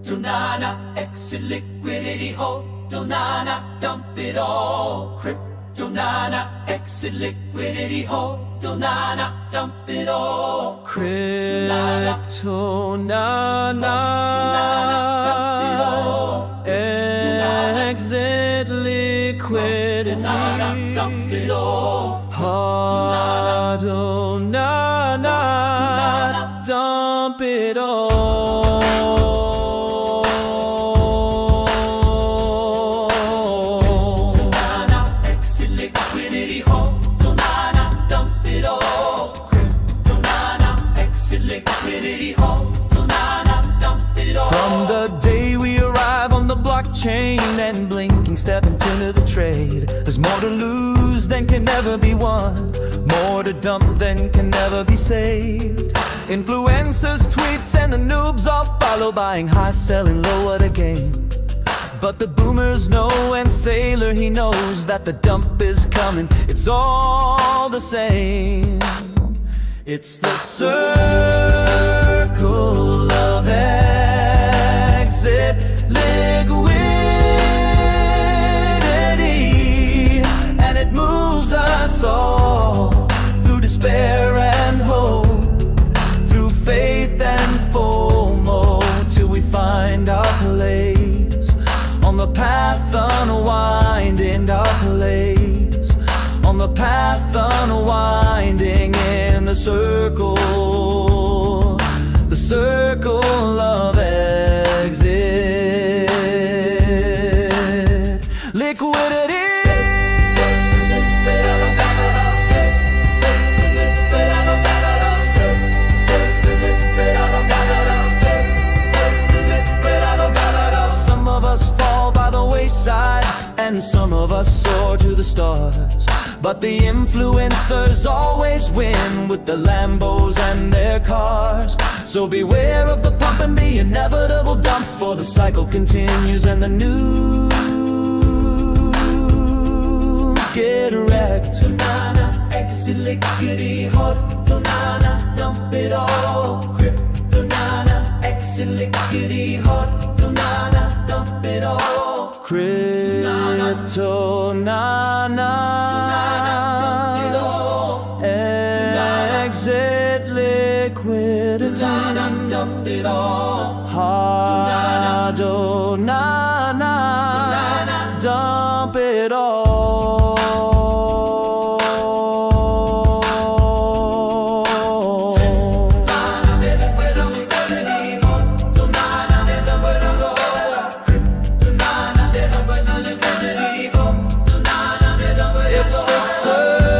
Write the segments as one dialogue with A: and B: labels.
A: Kryptonana, exit liquidity hold. Donana, dump it all. Kryptonana, exit liquidity hold. Donana, dump it all.
B: Kryptonana, exit liquidity.
A: Dump it all.
B: Donana, dump it all.
A: Donana, exit liquidity hold. Donana, dump it all. Kryptonana, exit liquidity hold. Donana, dump it all.
B: From the day we arrive on the blockchain and blinking step into the trade, there's more to lose than can never be won, more to dump than can never be saved. Influencers, tweets, and the noobs all follow, buying high, selling low at a game. But the boomers know, and Sailor, he knows that the dump is coming. It's all the same. It's the circle of exit liquidity, and it moves us all through despair and hope, through faith and FOMO, till we find our place on the path unwinding, our place on the path unwinding, in the circle of exit liquidity. Some of us fall by the wayside, and some of us soar to the stars. But the influencers always win with the Lambos and their cars. So beware of the pump and the inevitable dump, for the cycle continues and the news get wrecked. Donana, exit liquidity hot. Donana, dump it all. Kryptonana, exit liquidity hot. Donana, dump it all. Kryptonana, exit liquidity. Dump it all. Donana, dump it all. It's the circle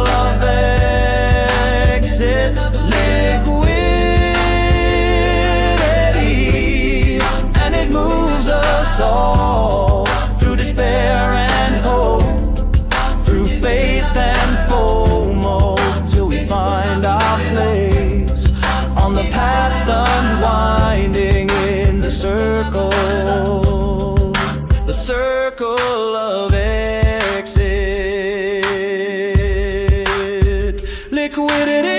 B: of exit liquidity, and it moves us all through despair and hope, through faith and FOMO, till we find our place on the path unwinding, in the circle of exit liquidity.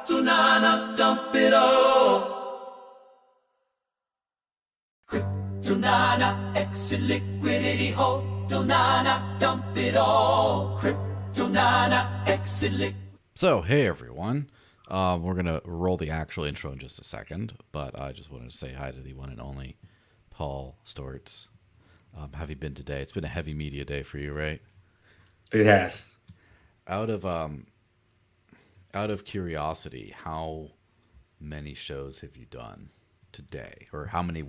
B: Donana, dump it all. Kryptonana, exit liquidity hold. Donana, dump it all. Kryptonana, exit
C: So, hey everyone. We're going to roll the actual intro in just a second, but I just wanted to say hi to the one and only Paul Sztorc. How have you been today? It's been a heavy media day for you, right?
D: It has.
C: Out of curiosity, how many shows have you done today, or how many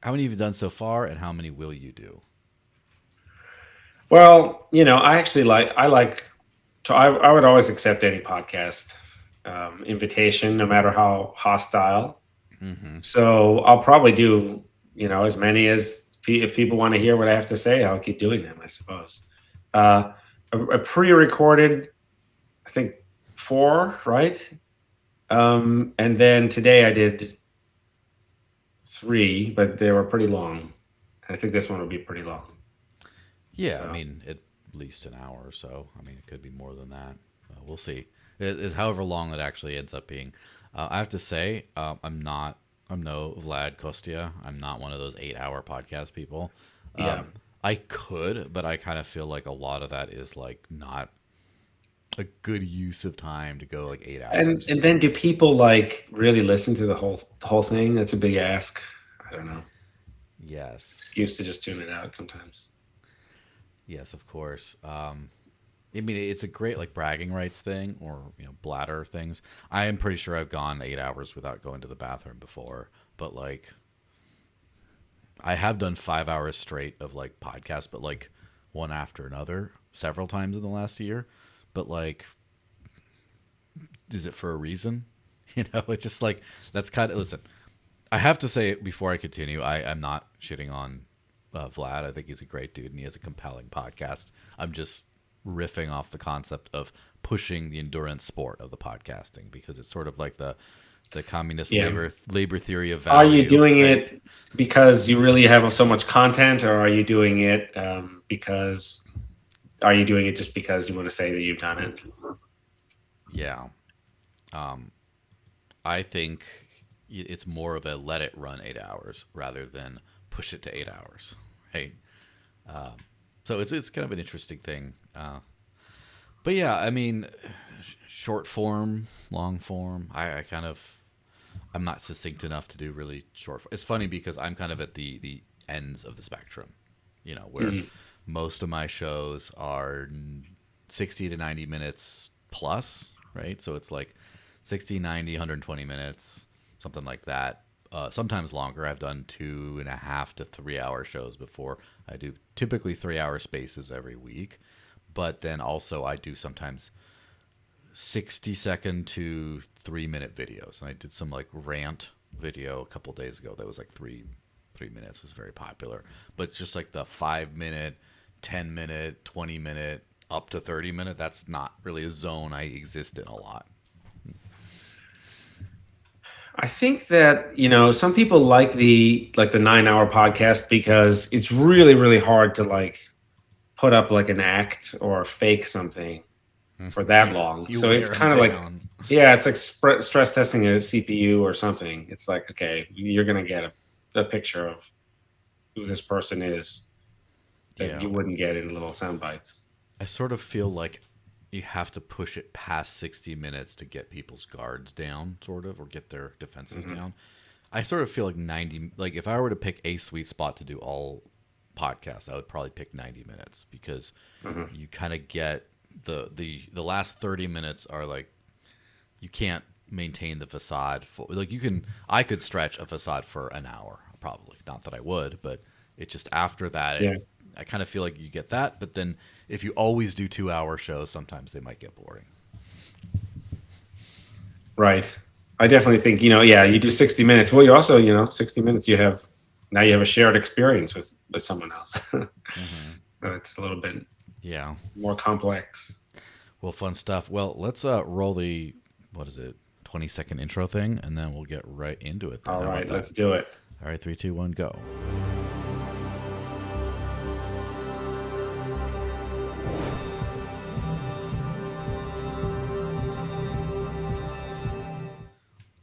C: have you done so far, and how many will you do?
D: Well, I actually I would always accept any podcast invitation, no matter how hostile.
C: Mm-hmm.
D: So I'll probably do, as many as if people want to hear what I have to say, I'll keep doing them, I suppose. A pre-recorded I think 4, right? And then today I did 3, but they were pretty long. I think this one will be pretty long.
C: Yeah, I
D: So,
C: mean, at least an hour or so. I mean, it could be more than that. We'll see. It is however long it actually ends up being. I have to say, I'm no Vlad Kostia. I'm not one of those 8-hour podcast people.
D: yeah.
C: I could, but I kind of feel like a lot of that is like not a good use of time to go like 8 hours.
D: And then do people like really listen to the whole thing? That's a big ask. I don't know.
C: Yes.
D: Excuse to just tune it out sometimes.
C: Yes, of course. I mean, it's a great like bragging rights thing or bladder things. I am pretty sure I've gone 8 hours without going to the bathroom before, but like I have done 5 hours straight of like podcasts, but like one after another several times in the last year. But like, is it for a reason? It's just like that's kind of listen. I have to say before I continue, I'm not shitting on Vlad. I think he's a great dude and he has a compelling podcast. I'm just riffing off the concept of pushing the endurance sport of the podcasting because it's sort of like the communist labor theory of value.
D: Are you doing it because you really have so much content, or are you doing it just because you want to say that you've done it?
C: Yeah. I think it's more of a let it run 8 hours rather than push it to 8 hours. Right. So it's kind of an interesting thing. But yeah, I mean, short form, long form. I'm not succinct enough to do really short. It's funny because I'm kind of at the ends of the spectrum, where most of my shows are 60 to 90 minutes plus, right? So it's like 60, 90, 120 minutes, something like that. Sometimes longer. I've done 2.5 to 3 hour shows before. I do typically 3 hour spaces every week, but then also I do sometimes 60-second to 3-minute videos. And I did some like rant video a couple days ago that was like 3 minutes. It was very popular, but just like the 5-minute, 10-minute, 20-minute, up to 30-minute. That's not really a zone I exist in a lot.
D: I think that some people like the 9-hour podcast because it's really, really hard to like put up like an act or fake something for that long. So it's kind of like it's like stress testing a CPU or something. It's like, okay, you're gonna get a picture of who this person is that you wouldn't get in little sound bites.
C: I sort of feel like you have to push it past 60 minutes to get people's guards down, sort of, or get their defenses down. I sort of feel like 90, like if I were to pick a sweet spot to do all podcasts, I would probably pick 90 minutes because you kind of get the last 30 minutes are like, you can't maintain the facade for, like I could stretch a facade for an hour, probably. Not that I would, but it just after that, I kind of feel like you get that, but then if you always do 2-hour shows, sometimes they might get boring.
D: Right. I definitely think, you do 60 minutes. Well, you also, 60 minutes, you have a shared experience with someone else. So it's a little bit more complex.
C: Well, fun stuff. Well, let's roll the, 20-second intro thing, and then we'll get right into it.
D: All right, let's do it.
C: All right, 3, 2, 1, go.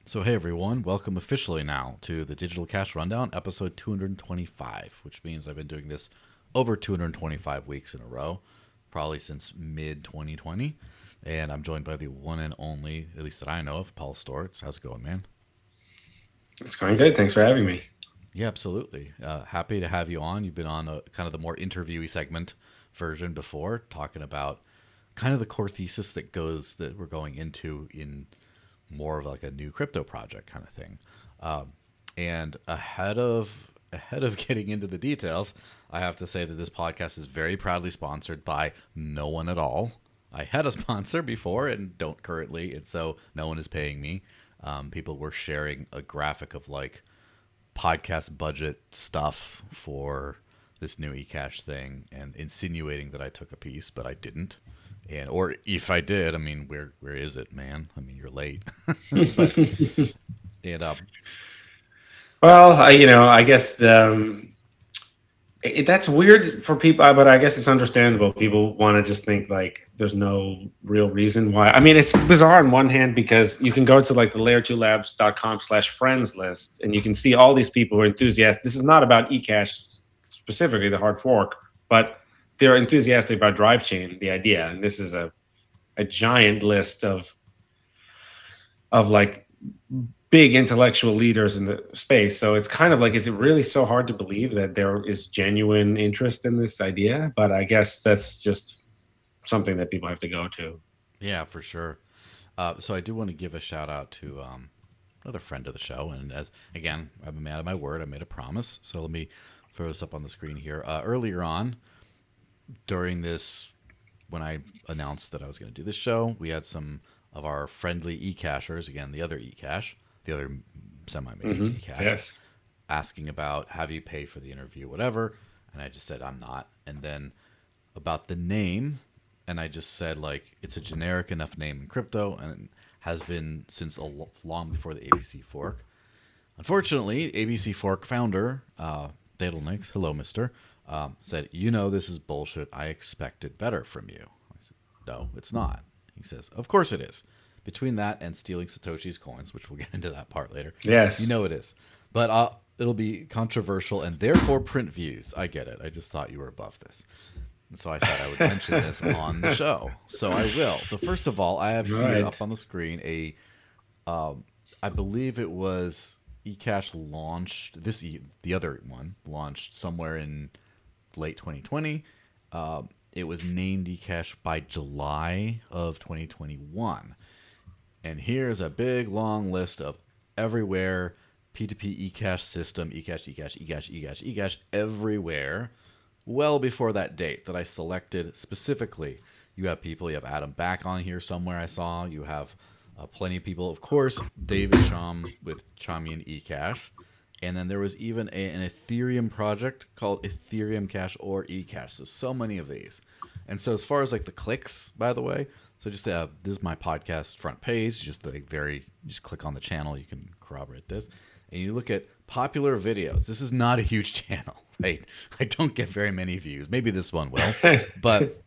C: So hey everyone, welcome officially now to the Digital Cash Rundown, episode 225, which means I've been doing this over 225 weeks in a row, probably since mid-2020, and I'm joined by the one and only, at least that I know of, Paul Sztorc. How's it going, man?
D: It's going good. Thanks for having me.
C: Yeah, absolutely. Happy to have you on. You've been on a kind of the more interviewee segment version before, talking about kind of the core thesis that we're going into in more of like a new crypto project kind of thing. And ahead of getting into the details, I have to say that this podcast is very proudly sponsored by no one at all. I had a sponsor before and don't currently, and so no one is paying me. People were sharing a graphic of like podcast budget stuff for this new Ecash thing and insinuating that I took a piece, but I didn't. And or if I did, I mean, where is it, man? I mean, you're late. But, and
D: Well, I guess that's weird for people, but I guess it's understandable. People want to just think like there's no real reason why. I mean, it's bizarre on one hand because you can go to like the layer2labs.com/friends list and you can see all these people who are enthusiastic. This is not about Ecash specifically, the hard fork, but they're enthusiastic about drive chain, the idea. And this is a giant list of like big intellectual leaders in the space. So it's kind of like, is it really so hard to believe that there is genuine interest in this idea? But I guess that's just something that people have to go to.
C: yeah, for sure. So I do want to give a shout out to another friend of the show. And as again, I'm a man of my word. I made a promise. So let me throw this up on the screen here. Earlier on, during this, when I announced that I was going to do this show, we had some of our friendly e-cachers, again, the other e-cache, the other semi-major e-cache,
D: Yes.
C: asking about have you paid for the interview, whatever. And I just said, I'm not. And then about the name, and I just said, like, it's a generic enough name in crypto and has been since long before the ABC fork. Unfortunately, ABC fork founder, Daedalnix, hello, mister, said, this is bullshit. I expected better from you. I said, no, it's not. He says, of course it is. Between that and stealing Satoshi's coins, which we'll get into that part later.
D: Yes.
C: It is. But it'll be controversial and therefore print views. I get it. I just thought you were above this. And so I said I would mention this on the show. So I will. So first of all, I have here up on the screen I believe it was Ecash launched, the other one launched somewhere in late 2020. It was named Ecash by July of 2021. And here's a big long list of everywhere P2P Ecash system, Ecash, everywhere, well before that date that I selected specifically. You have Adam Back on here somewhere I saw. You have plenty of people. Of course, David Shum with Chamian Ecash. And then there was even an Ethereum project called Ethereum Cash or Ecash. So many of these. And so as far as like the clicks, by the way, so just this is my podcast front page. Just click on the channel. You can corroborate this. And you look at popular videos. This is not a huge channel, right? I don't get very many views. Maybe this one will. But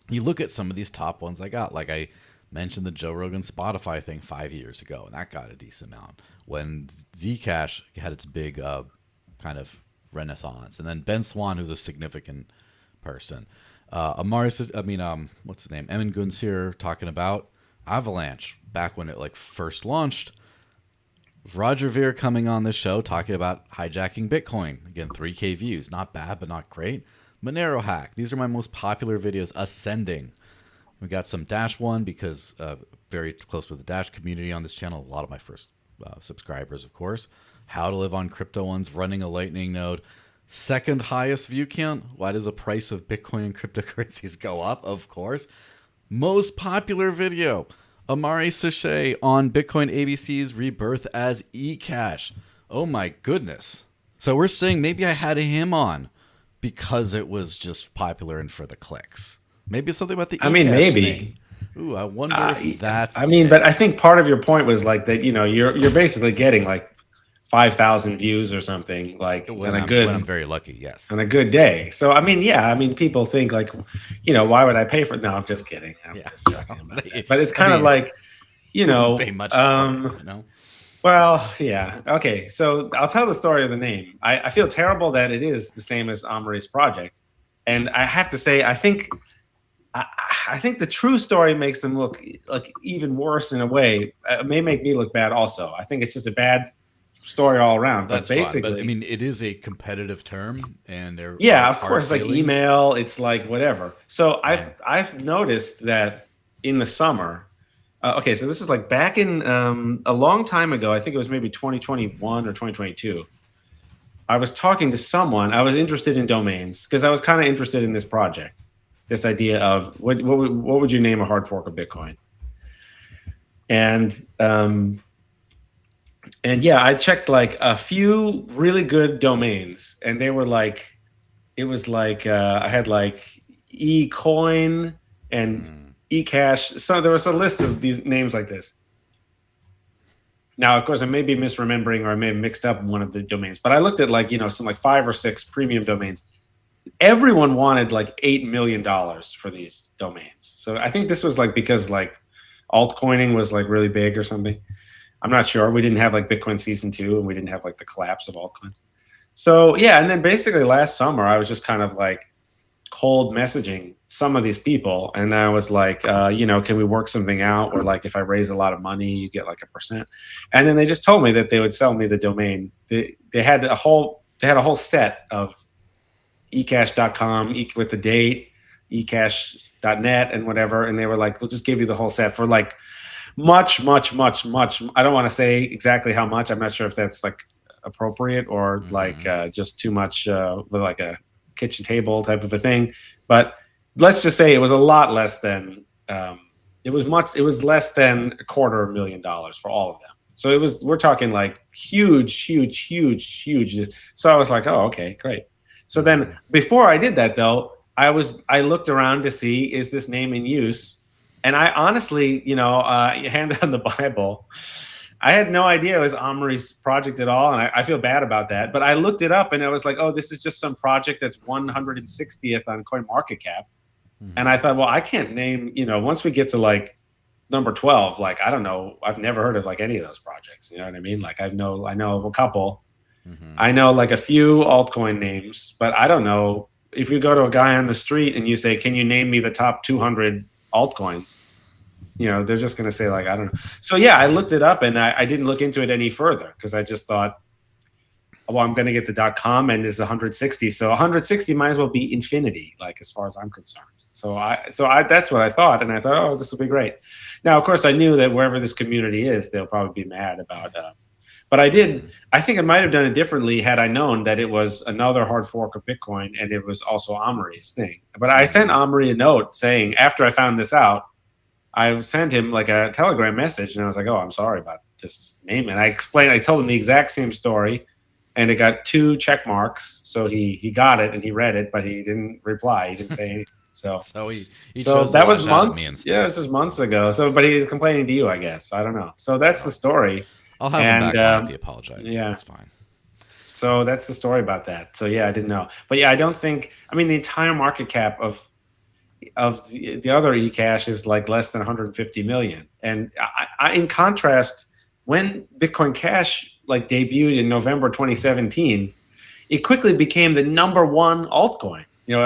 C: you look at some of these top ones I got. Like I mentioned the Joe Rogan Spotify thing 5 years ago, and that got a decent amount. When Zcash had its big kind of renaissance. And then Ben Swan, who's a significant person. what's his name? Emin Gunsir talking about Avalanche back when it like first launched. Roger Ver coming on this show talking about hijacking Bitcoin. Again, 3K views. Not bad, but not great. Monero hack. These are my most popular videos ascending. We got some Dash one because very close with the Dash community on this channel. A lot of my first subscribers, of course. How to live on crypto ones, running a Lightning node. Second highest view count. Why does the price of Bitcoin and cryptocurrencies go up? Of course. Most popular video. Amari Sachet on Bitcoin ABC's rebirth as Ecash. Oh my goodness. So we're saying maybe I had him on because it was just popular and for the clicks. Maybe it's something about the Ecash
D: maybe.
C: thing. Ooh, I wonder if that's...
D: but I think part of your point was like that, you're basically getting like 5,000 views or something like when
C: I'm very lucky, yes.
D: On a good day. So, people think like, why would I pay for it? No, I'm just kidding. I'm just joking about that. But it's kind of like,
C: pay much for it,
D: Well, yeah. Okay. So I'll tell the story of the name. I feel terrible that it is the same as Amari's project. And I have to say, I think the true story makes them look like even worse in a way. It may make me look bad also. I think it's just a bad story all around.
C: That's
D: but basically,
C: fine. But it is a competitive term, and they're
D: of course, like email. It's like whatever. So I've noticed that in the summer. Okay, so this is like back in a long time ago. I think it was maybe 2021 or 2022. I was talking to someone. I was interested in domains because I was kind of interested in this project. This idea of what would you name a hard fork of Bitcoin? And yeah, I checked like a few really good domains, and they were like, it was like I had like eCoin and Ecash. So there was a list of these names like this. Now, of course, I may be misremembering, or I may have mixed up one of the domains, but I looked at like, some like 5 or 6 premium domains. Everyone wanted like $8 million for these domains. So I think this was like because like altcoining was like really big or something. I'm not sure. We didn't have like Bitcoin season 2, and we didn't have like the collapse of altcoins. So yeah, and then basically last summer I was just kind of like cold messaging some of these people, and I was like, can we work something out? Or like if I raise a lot of money, you get like 1%. And then they just told me that they would sell me the domain. They had a whole set of ecash.com with the date, ecash.net and whatever, and they were like, we'll just give you the whole set for like much. I don't want to say exactly how much. I'm not sure if that's like appropriate or like just too much, like a kitchen table type of a thing. But let's just say it was a lot less than it was less than $250,000 for all of them. So we're talking like huge. So I was like, oh, okay, great. So then before I did that though, I looked around to see, is this name in use? And I honestly, hand on the Bible, I had no idea it was Omri's project at all, and I feel bad about that. But I looked it up, and I was like, oh, this is just some project that's 160th on CoinMarketCap. And I thought, well, I can't name, once we get to like number 12, like, I don't know, I've never heard of like any of those projects. You know what I mean? Like I know a couple. I know like a few altcoin names, but I don't know. If you go to a guy on the street and you say, can you name me the top 200 altcoins? They're just going to say like, I don't know. So yeah, I looked it up, and I didn't look into it any further because I just thought, well, I'm going to get the .com, and it's 160. So 160 might as well be infinity, like as far as I'm concerned. So that's what I thought. And I thought, oh, this will be great. Now, of course, I knew that wherever this community is, they'll probably be mad about but I think I might have done it differently had I known that it was another hard fork of Bitcoin and it was also Omri's thing. But I sent Omri a note saying, after I found this out, I sent him like a Telegram message, and I was like, oh, I'm sorry about this name. And I told him the exact same story, and it got 2 check marks. So he got it and he read it, but he didn't reply. He didn't say anything. So that was months. Yeah, this was months ago. So, but he was complaining to you, I guess. I don't know. So that's the story.
C: I'll have him back on if he apologizes. Yeah, that's fine.
D: So that's the story about that. So yeah, I didn't know. But yeah, I don't think. I mean, the entire market cap of the other Ecash is like less than 150 million. And I in contrast, when Bitcoin Cash like debuted in November 2017, it quickly became the #1 altcoin.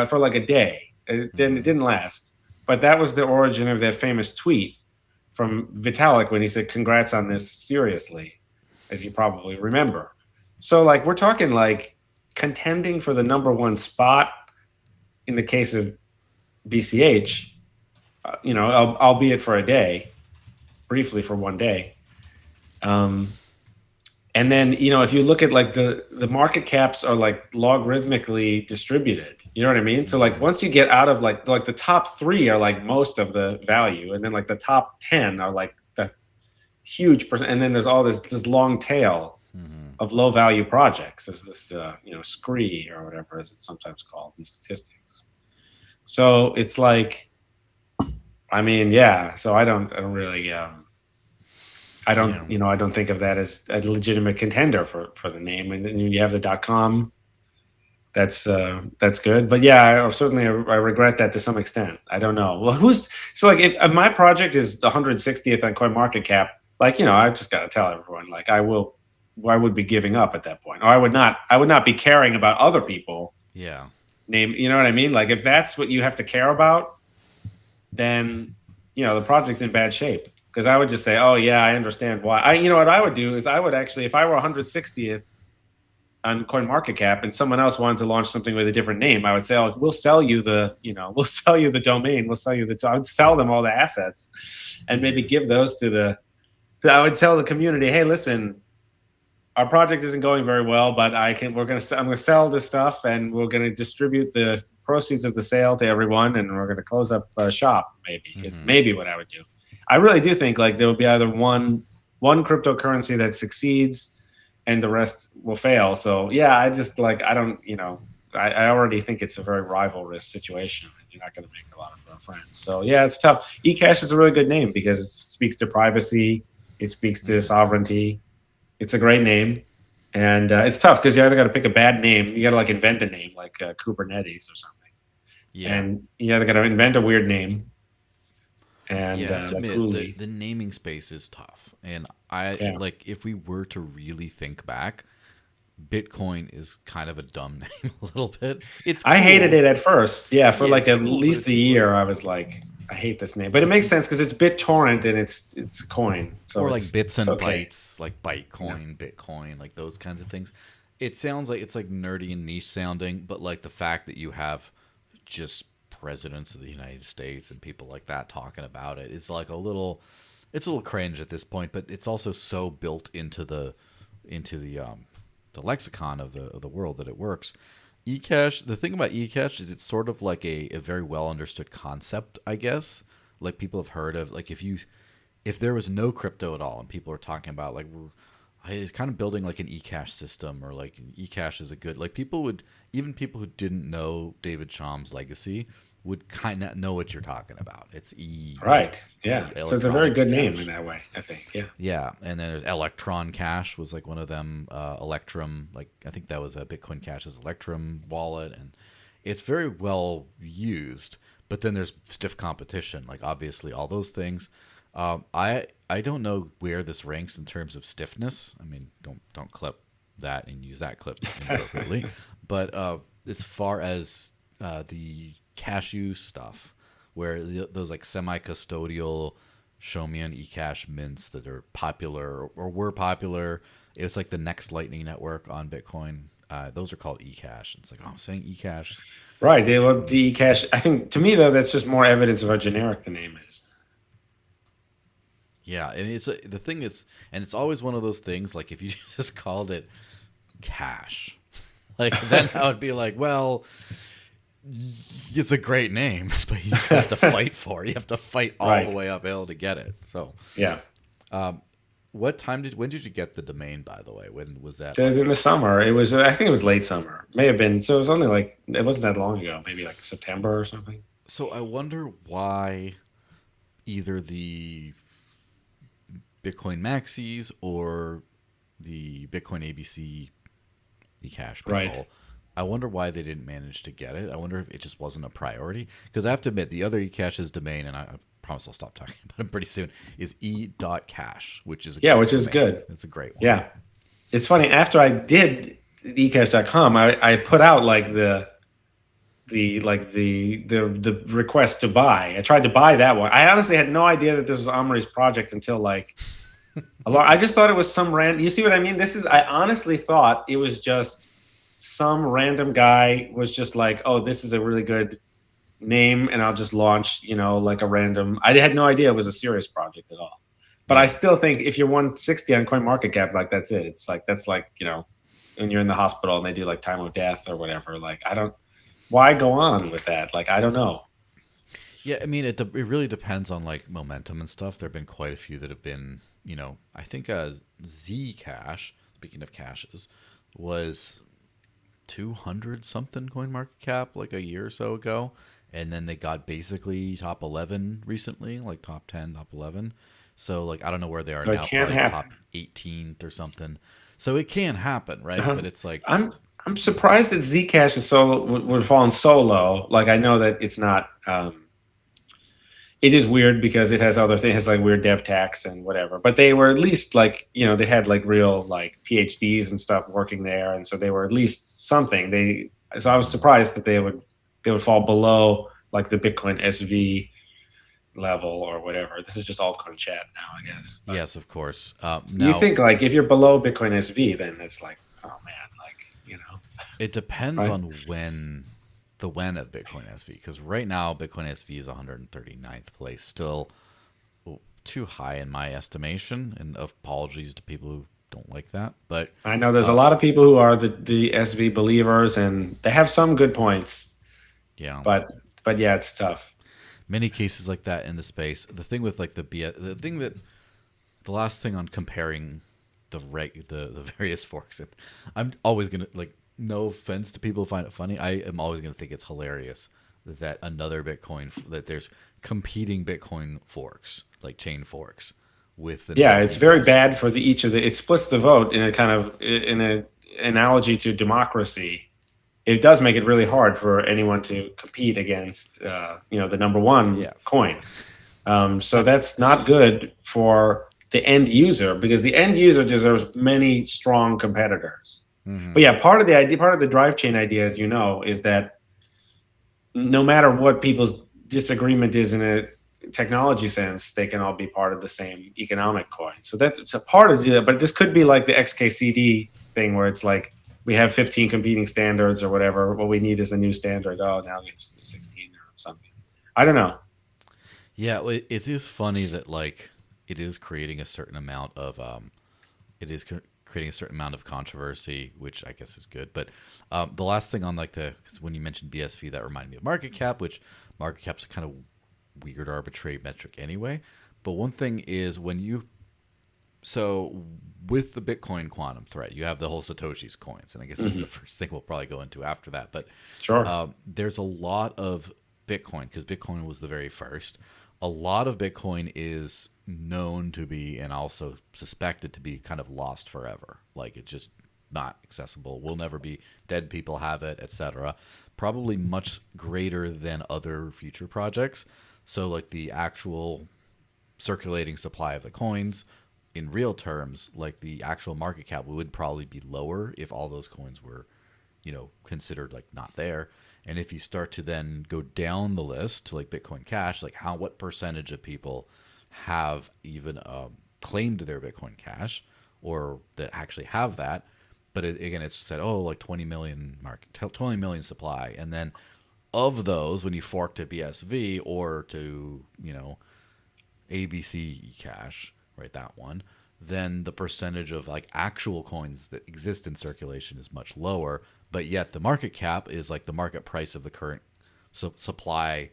D: For like a day. It didn't last. But that was the origin of that famous tweet from Vitalik when he said, congrats on this seriously, as you probably remember. So like we're talking like contending for the #1 spot in the case of BCH, albeit for a day, briefly for one day. And then, if you look at like the market caps are like logarithmically distributed. You know what I mean? So like once you get out of like the top 3 are like most of the value, and then like the top 10 are like the huge percent, and then there's all this long tail of low value projects. There's this scree or whatever as it's sometimes called in statistics. So it's like, I mean, yeah. So I don't really I don't think of that as a legitimate contender for the name. And then you have the .com. That's good. But yeah, I regret that to some extent. I don't know. Well, so like if my project is 160th on CoinMarketCap, like, I've just got to tell everyone, like I would be giving up at that point. Or I would not be caring about other people.
C: Yeah.
D: You know what I mean? Like if that's what you have to care about, then, the project's in bad shape. Because I would just say, oh yeah, I understand why. What I would do is I would actually, if I were 160th on CoinMarketCap and someone else wanted to launch something with a different name, I would say, oh, we'll sell you the domain, I would sell them all the assets and maybe give those I would tell the community, hey, listen, our project isn't going very well, but I'm going to sell this stuff, and we're going to distribute the proceeds of the sale to everyone, and we're going to close up shop, maybe, is maybe what I would do. I really do think like there will be either one cryptocurrency that succeeds and the rest will fail. So yeah, I just like, I don't, I already think it's a very rivalrous situation. You're not going to make a lot of friends. So yeah, it's tough. Ecash is a really good name because it speaks to privacy. It speaks to sovereignty. It's a great name, and it's tough because you either got to pick a bad name, you got to like invent a name like Kubernetes or something, and you either got to invent a weird name. And
C: yeah, I have to
D: like
C: admit, the naming space is tough, and like if we were to really think back, Bitcoin is kind of a dumb name a little bit. It's cool.
D: I hated it at first. Yeah, for like at
C: cool,
D: least a year, I was like, I hate this name, but it makes sense because it's BitTorrent and it's coin. So
C: or like bits and
D: okay.
C: bytes, like Bytecoin, Bitcoin, like those kinds of things. It sounds like it's like nerdy and niche sounding, but like the fact that you have just presidents of the United States and people like that talking about it is like it's a little cringe at this point, but it's also so built into the lexicon of the world that it works. Ecash, the thing about Ecash is it's sort of like a very well understood concept, I guess. Like people have heard of, like if there was no crypto at all and people are talking about like it's kind of building like an Ecash system, or like Ecash is a good, like even people who didn't know David Chaum's legacy would kind of know what you're talking about. It's
D: Right. Yeah. So it's a very good name in that way, I think. Yeah.
C: Yeah. And then there's Electron Cash was like one of them. Electrum, like I think that was a Bitcoin Cash's Electrum wallet, and it's very well used. But then there's stiff competition, like obviously all those things. I don't know where this ranks in terms of stiffness. I mean, don't clip that and use that clip inappropriately. But as far as the cashew stuff, where those like semi-custodial Chaumian Ecash mints that are popular or were popular, it was like the next Lightning Network on Bitcoin. Those are called Ecash. It's like, oh, I'm saying Ecash.
D: Right. The Ecash. I think to me though, that's just more evidence of how generic the name is.
C: Yeah, and the thing is, and it's always one of those things. Like if you just called it Cash, like then I would be like, well, it's a great name, but you have to fight for it. You have to fight all the way uphill to get it. So
D: yeah.
C: When did you get the domain, by the way? When was that?
D: In the summer. It was, I think it was late summer. May have been. So it was only like, it wasn't that long ago. Maybe like September or something.
C: So I wonder why either the Bitcoin Maxis or the Bitcoin ABC Ecash people, I wonder why they didn't manage to get it. I wonder if it just wasn't a priority. Because I have to admit, the other Ecash's domain, and I promise I'll stop talking about it pretty soon, is e.cash, which is
D: good.
C: It's a great one.
D: Yeah. It's funny, after I did ecash.com, I put out like the request to buy. I tried to buy that one. I honestly had no idea that this was Omri's project until like I just thought it was some random. You see what I mean? I honestly thought it was just some random guy was just like, oh, this is a really good name, and I'll just launch, like a random. I had no idea it was a serious project at all. But I still think if you're 160 on CoinMarketCap, like that's it. It's like that's like when you're in the hospital and they do like time of death or whatever. Like why go on with that? Like I don't know.
C: Yeah, I mean it really depends on like momentum and stuff. There have been quite a few that have been, I think Zcash, speaking of caches, was 200 something CoinMarketCap like a year or so ago, and then they got basically top 11 recently, like top 10, top 11. So like I don't know where they are now, probably top 18th or something. So it can happen, right? But it's like
D: I'm surprised that Zcash is would have fallen so low. Like I know that it's not. It is weird because it has other things, it has like weird dev tax and whatever. But they were at least like they had like real like PhDs and stuff working there, and so they were at least something. So I was surprised that they would fall below like the Bitcoin SV level or whatever. This is just altcoin chat now, I guess. But
C: yes, of course.
D: you think like if you're below Bitcoin SV, then it's like, oh man, like
C: it depends on the when of Bitcoin SV, because right now Bitcoin SV is 139th place, still too high in my estimation, and apologies to people who don't like that, but
D: I know there's a lot of people who are the SV believers, and they have some good points.
C: Yeah,
D: but yeah, it's tough.
C: Many cases like that in the space. The thing with like the last thing on comparing the various forks, I'm always gonna like no offense to people who find it funny, I am always going to think it's hilarious that another Bitcoin, that there's competing Bitcoin forks, like chain forks, with the
D: Yeah, it's
C: Bitcoin
D: very
C: Cash.
D: bad for each of the. It splits the vote in a kind of in an analogy to democracy. It does make it really hard for anyone to compete against, the number one
C: Yes.
D: coin. So that's not good for the end user because the end user deserves many strong competitors. But yeah, part of the idea, part of the drive chain idea, as you know, is that no matter what people's disagreement is in a technology sense, they can all be part of the same economic coin. So that's a part of it. But this could be like the XKCD thing where it's like we have 15 competing standards or whatever. What we need is a new standard. Oh, now we have 16 or something. I don't know.
C: Yeah, well, it is funny that like it is creating a certain amount of creating a certain amount of controversy, which I guess is good. But the last thing on like because when you mentioned BSV, that reminded me of market cap, which market cap's a kind of weird arbitrary metric anyway. But one thing is so with the Bitcoin quantum threat, you have the whole Satoshi's coins, and I guess this is the first thing we'll probably go into after that. But
D: Sure.
C: there's a lot of Bitcoin because Bitcoin was the very first. A lot of Bitcoin is known to be and also suspected to be kind of lost forever. Like it's just not accessible. Will never be. Dead people have it, etc. Probably much greater than other future projects. So like the actual circulating supply of the coins in real terms, like the actual market cap would probably be lower if all those coins were, considered like not there. And if you start to then go down the list to like Bitcoin Cash, like what percentage of people have even claimed their Bitcoin Cash or that actually have that? But again, it's said, like 20 million 20 million supply. And then of those, when you fork to BSV or to, ABC Ecash, right, that one, then the percentage of like actual coins that exist in circulation is much lower. But yet the market cap is like the market price of the current supply,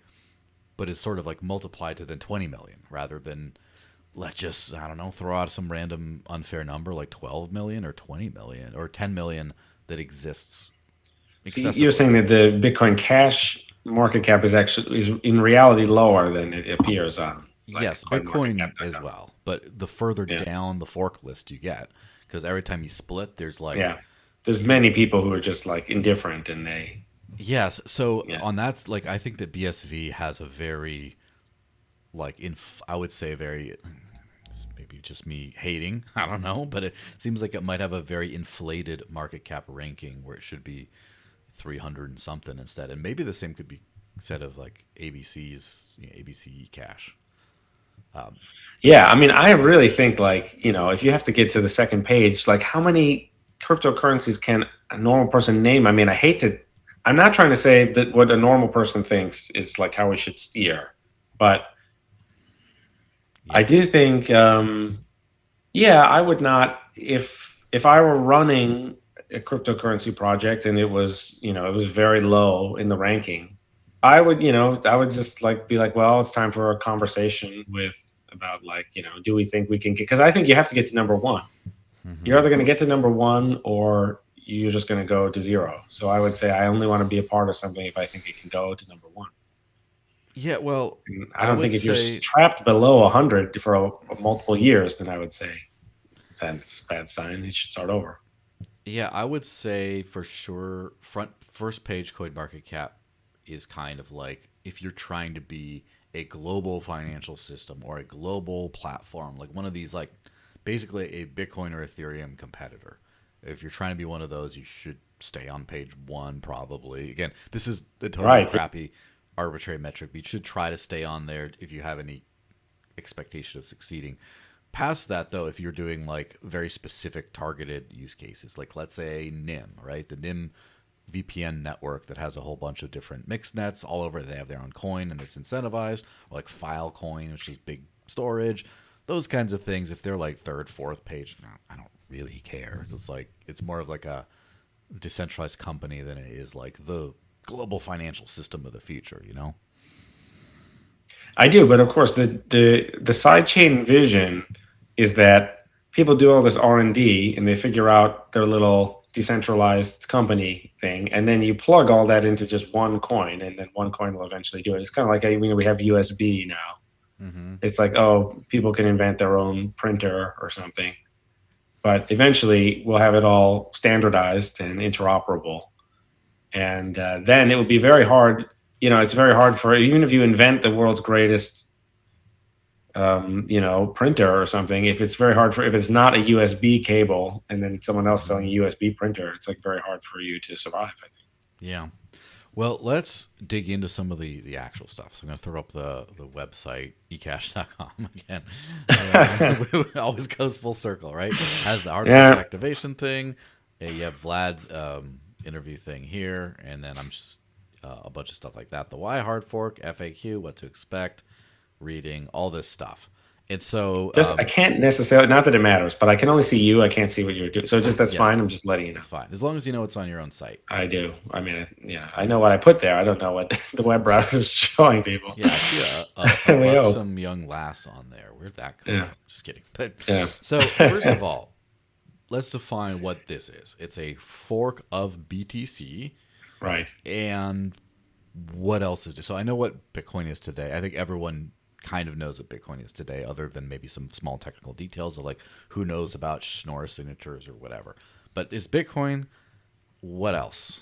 C: but is sort of like multiplied to then 20 million rather than, let's just, I don't know, throw out some random unfair number like 12 million or 20 million or 10 million that exists.
D: So you're saying that the Bitcoin Cash market cap is in reality lower than it appears on.
C: Yes, Bitcoin as well. But the further down the fork list you get, because every time you split, there's like
D: there's many people who are just like indifferent and they.
C: Yes, so on that, like I think that BSV has a very, like I would say very, it's maybe just me hating, I don't know, but it seems like it might have a very inflated market cap ranking where it should be 300 and something instead, and maybe the same could be said of like ABC's ABC Cash.
D: I mean, I really think like if you have to get to the second page, like how many cryptocurrencies can a normal person name? I mean, I'm not trying to say that what a normal person thinks is like how we should steer, but I do think, I would not, if I were running a cryptocurrency project and it was very low in the ranking, I would just like be like, well, it's time for a conversation about like, do we think we can get, because I think you have to get to number one. Mm-hmm. You're either going to get to number one or you're just going to go to zero. So I would say I only want to be a part of something if I think it can go to number one.
C: Yeah, well,
D: and I don't think if you're trapped below 100 for multiple years, then I would say that's a bad sign. You should start over.
C: Yeah, I would say for sure first page CoinMarketCap is kind of like if you're trying to be a global financial system or a global platform, like one of these, like basically a Bitcoin or Ethereum competitor. If you're trying to be one of those, you should stay on page one probably. Again, this is a totally crappy arbitrary metric, but you should try to stay on there if you have any expectation of succeeding. Past that, though, if you're doing like very specific targeted use cases, like let's say NIM, right? The NIM VPN network that has a whole bunch of different mixed nets all over. They have their own coin and it's incentivized, or like Filecoin, which is big storage. Those kinds of things, if they're like third, fourth page, I don't really care. It's like it's more of like a decentralized company than it is like the global financial system of the future,
D: I do, but of course the sidechain vision is that people do all this R&D and they figure out their little decentralized company thing, and then you plug all that into just one coin, and then one coin will eventually do it. It's kind of like we have USB now.
C: Mm-hmm.
D: It's like, oh, people can invent their own printer or something, but eventually we'll have it all standardized and interoperable, and then it will be very hard. It's very hard for, even if you invent the world's greatest printer or something, if it's not a USB cable and then someone else selling a USB printer, it's like very hard for you to survive, I think.
C: Yeah. Well, let's dig into some of the actual stuff. So I'm going to throw up the website, ecash.com again. It always goes full circle, right? Has the artifact activation thing. You have Vlad's interview thing here, and then I'm just a bunch of stuff like that. The why hard fork, FAQ, what to expect, reading, all this stuff. And so
D: I can't necessarily, not that it matters, but I can only see you. I can't see what you're doing. So that's fine. I'm just letting you know.
C: It's fine. As long as you know it's on your own site.
D: I do. I mean, I know what I put there. I don't know what the web browser is showing people.
C: Yeah, I see some young lass on there. Where'd that come from? Just kidding. But So first of all, let's define what this is. It's a fork of BTC.
D: Right.
C: And what else is it? So I know what Bitcoin is today. I think everyone kind of knows what Bitcoin is today, other than maybe some small technical details of like who knows about Schnorr signatures or whatever. But is Bitcoin, what else?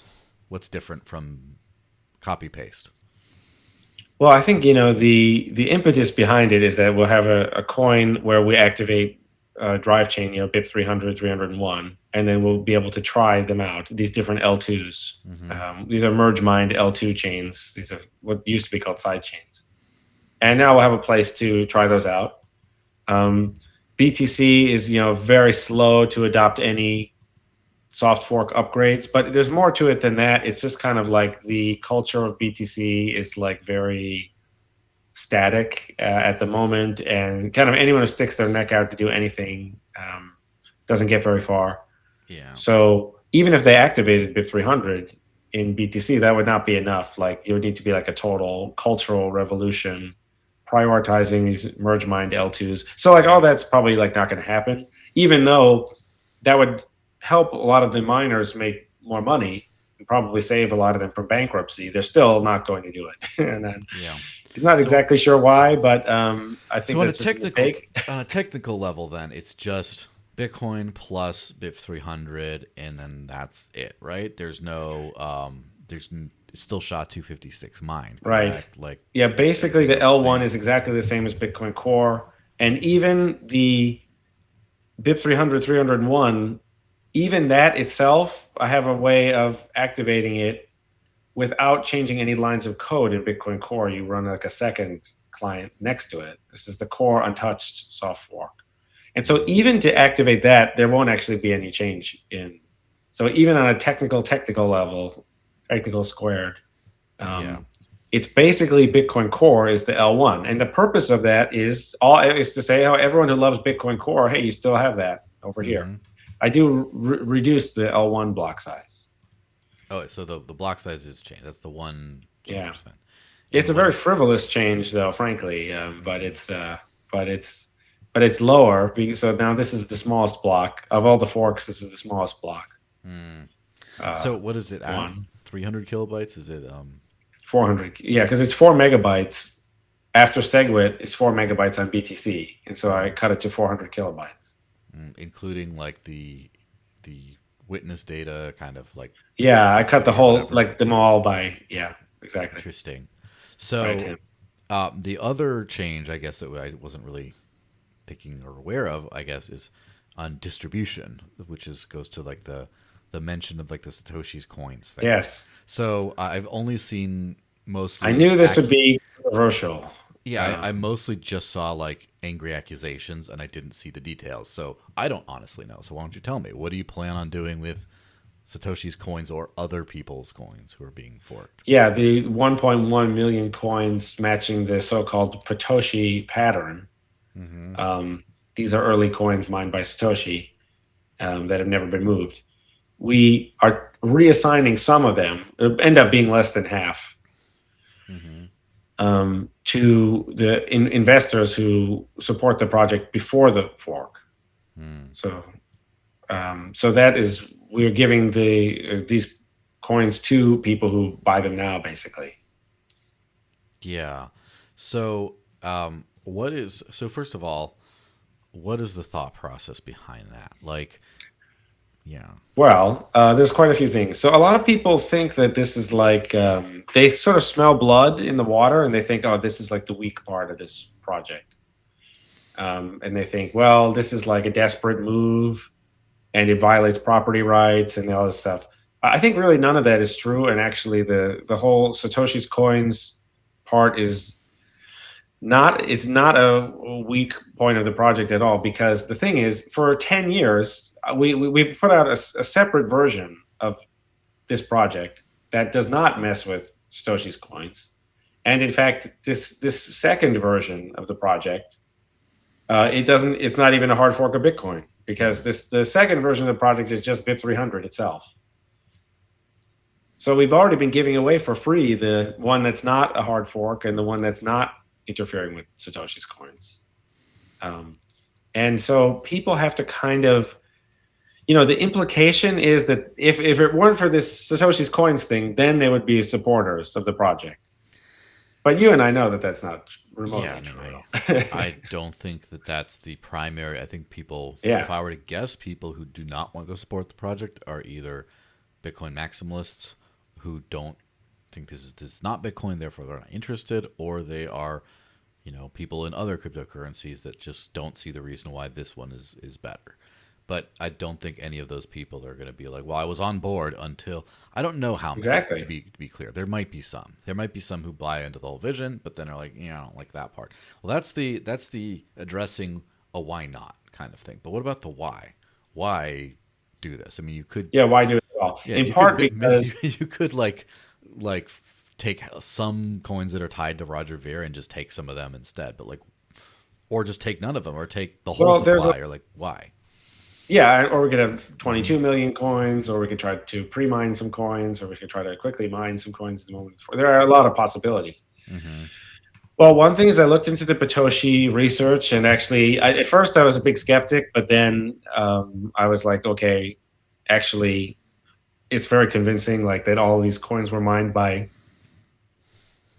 C: What's different from copy paste?
D: Well, I think, the impetus behind it is that we'll have a coin where we activate drive chain, BIP 300, 301, and then we'll be able to try them out, these different L2s.
C: Mm-hmm.
D: These are merge mined L2 chains. These are what used to be called side chains. And now we'll have a place to try those out. BTC is, very slow to adopt any soft fork upgrades, but there's more to it than that. It's just kind of like the culture of BTC is like very static at the moment, and kind of anyone who sticks their neck out to do anything doesn't get very far.
C: Yeah.
D: So even if they activated BIP 300 in BTC, that would not be enough. Like, it would need to be like a total cultural revolution, prioritizing these merge mined L2s. So like all that's probably like not going to happen, even though that would help a lot of the miners make more money and probably save a lot of them from bankruptcy. They're still not going to do it. And then, I'm not exactly sure why, but I think
C: so
D: that's just a mistake.
C: On a technical level, then it's just Bitcoin plus BIP 300, and then that's it, right? There's no it's still SHA-256 mine, correct?
D: Right. Like, basically the L1 is exactly the same as Bitcoin Core, and even the BIP 300, 301, even that itself, I have a way of activating it without changing any lines of code in Bitcoin Core. You run like a second client next to it. This is the Core untouched soft fork. And so even to activate that, there won't actually be any change in. So even on a technical level, technical squared, it's basically Bitcoin Core is the L1. And the purpose of that is to say how everyone who loves Bitcoin Core, hey, you still have that over here. I do reduce the L1 block size. Oh,
C: so the block size is changed. That's the 1%.
D: Yeah. It's a very frivolous change, though, frankly. But it's lower. So now this is the smallest block of all the forks. This is the smallest block.
C: So what is it? 300 kilobytes? Is it
D: 400? Yeah, because it's 4 megabytes. After SegWit, it's 4 megabytes on BTC, and so I cut it to 400 kilobytes,
C: including like the witness data, kind of like.
D: Yeah, I cut the whole, like them all by. Yeah, exactly.
C: Interesting. So the other change, I guess, that I wasn't really thinking or aware of, I guess, is on distribution, which goes to like the mention of like the Satoshi's coins thing.
D: Yes.
C: So I've only seen mostly.
D: I knew this would be controversial.
C: Yeah, I mostly just saw like angry accusations, and I didn't see the details. So I don't honestly know. So why don't you tell me? What do you plan on doing with Satoshi's coins or other people's coins who are being forked?
D: Yeah, the 1.1 million coins matching the so-called Satoshi pattern. These are early coins mined by Satoshi that have never been moved. We are reassigning some of them, end up being less than half, to the investors who support the project before the fork. So that is we're giving these coins to people who buy them now, basically.
C: Yeah. So, first of all, what is the thought process behind that? Like, yeah.
D: Well, there's quite a few things. So a lot of people think that this is like they sort of smell blood in the water, and they think, oh, this is like the weak part of this project. And they think, well, this is like a desperate move, and it violates property rights and all this stuff. I think really none of that is true, and actually, the whole Satoshi's coins part is not. It's not a weak point of the project at all, because the thing is, for 10 years, we put out a separate version of this project that does not mess with Satoshi's coins, and in fact, this second version of the project, it doesn't. It's not even a hard fork of Bitcoin, because the second version of the project is just BIP 300 itself. So we've already been giving away for free the one that's not a hard fork and the one that's not interfering with Satoshi's coins. And so people have to kind of, the implication is that if it weren't for this Satoshi's coins thing, then they would be supporters of the project. But you and I know that that's not remotely true at all.
C: I don't think that that's the primary. I think people,
D: Yeah.
C: if I were to guess, people who do not want to support the project are either Bitcoin maximalists who don't think this is not Bitcoin, therefore they're not interested, or they are, people in other cryptocurrencies that just don't see the reason why this one is better. But I don't think any of those people are going to be like, well, I was on board until I don't know how many.
D: Exactly.
C: To be clear, there might be some. There might be some who buy into the whole vision, but then are like, I don't like that part. Well, that's the addressing a why not kind of thing. But what about the why? Why do this? I mean, you could.
D: Yeah, why do it at all?
C: Yeah,
D: In part because
C: you could like take some coins that are tied to Roger Ver and just take some of them instead, but or just take none of them, or take the whole supply, or why?
D: Yeah, or we could have 22 million coins, or we could try to pre-mine some coins, or we could try to quickly mine some coins at the moment. There are a lot of possibilities. Mm-hmm. Well, one thing is I looked into the Satoshi research, and actually, at first I was a big skeptic, but then I was like, okay, actually, it's very convincing, that all these coins were mined by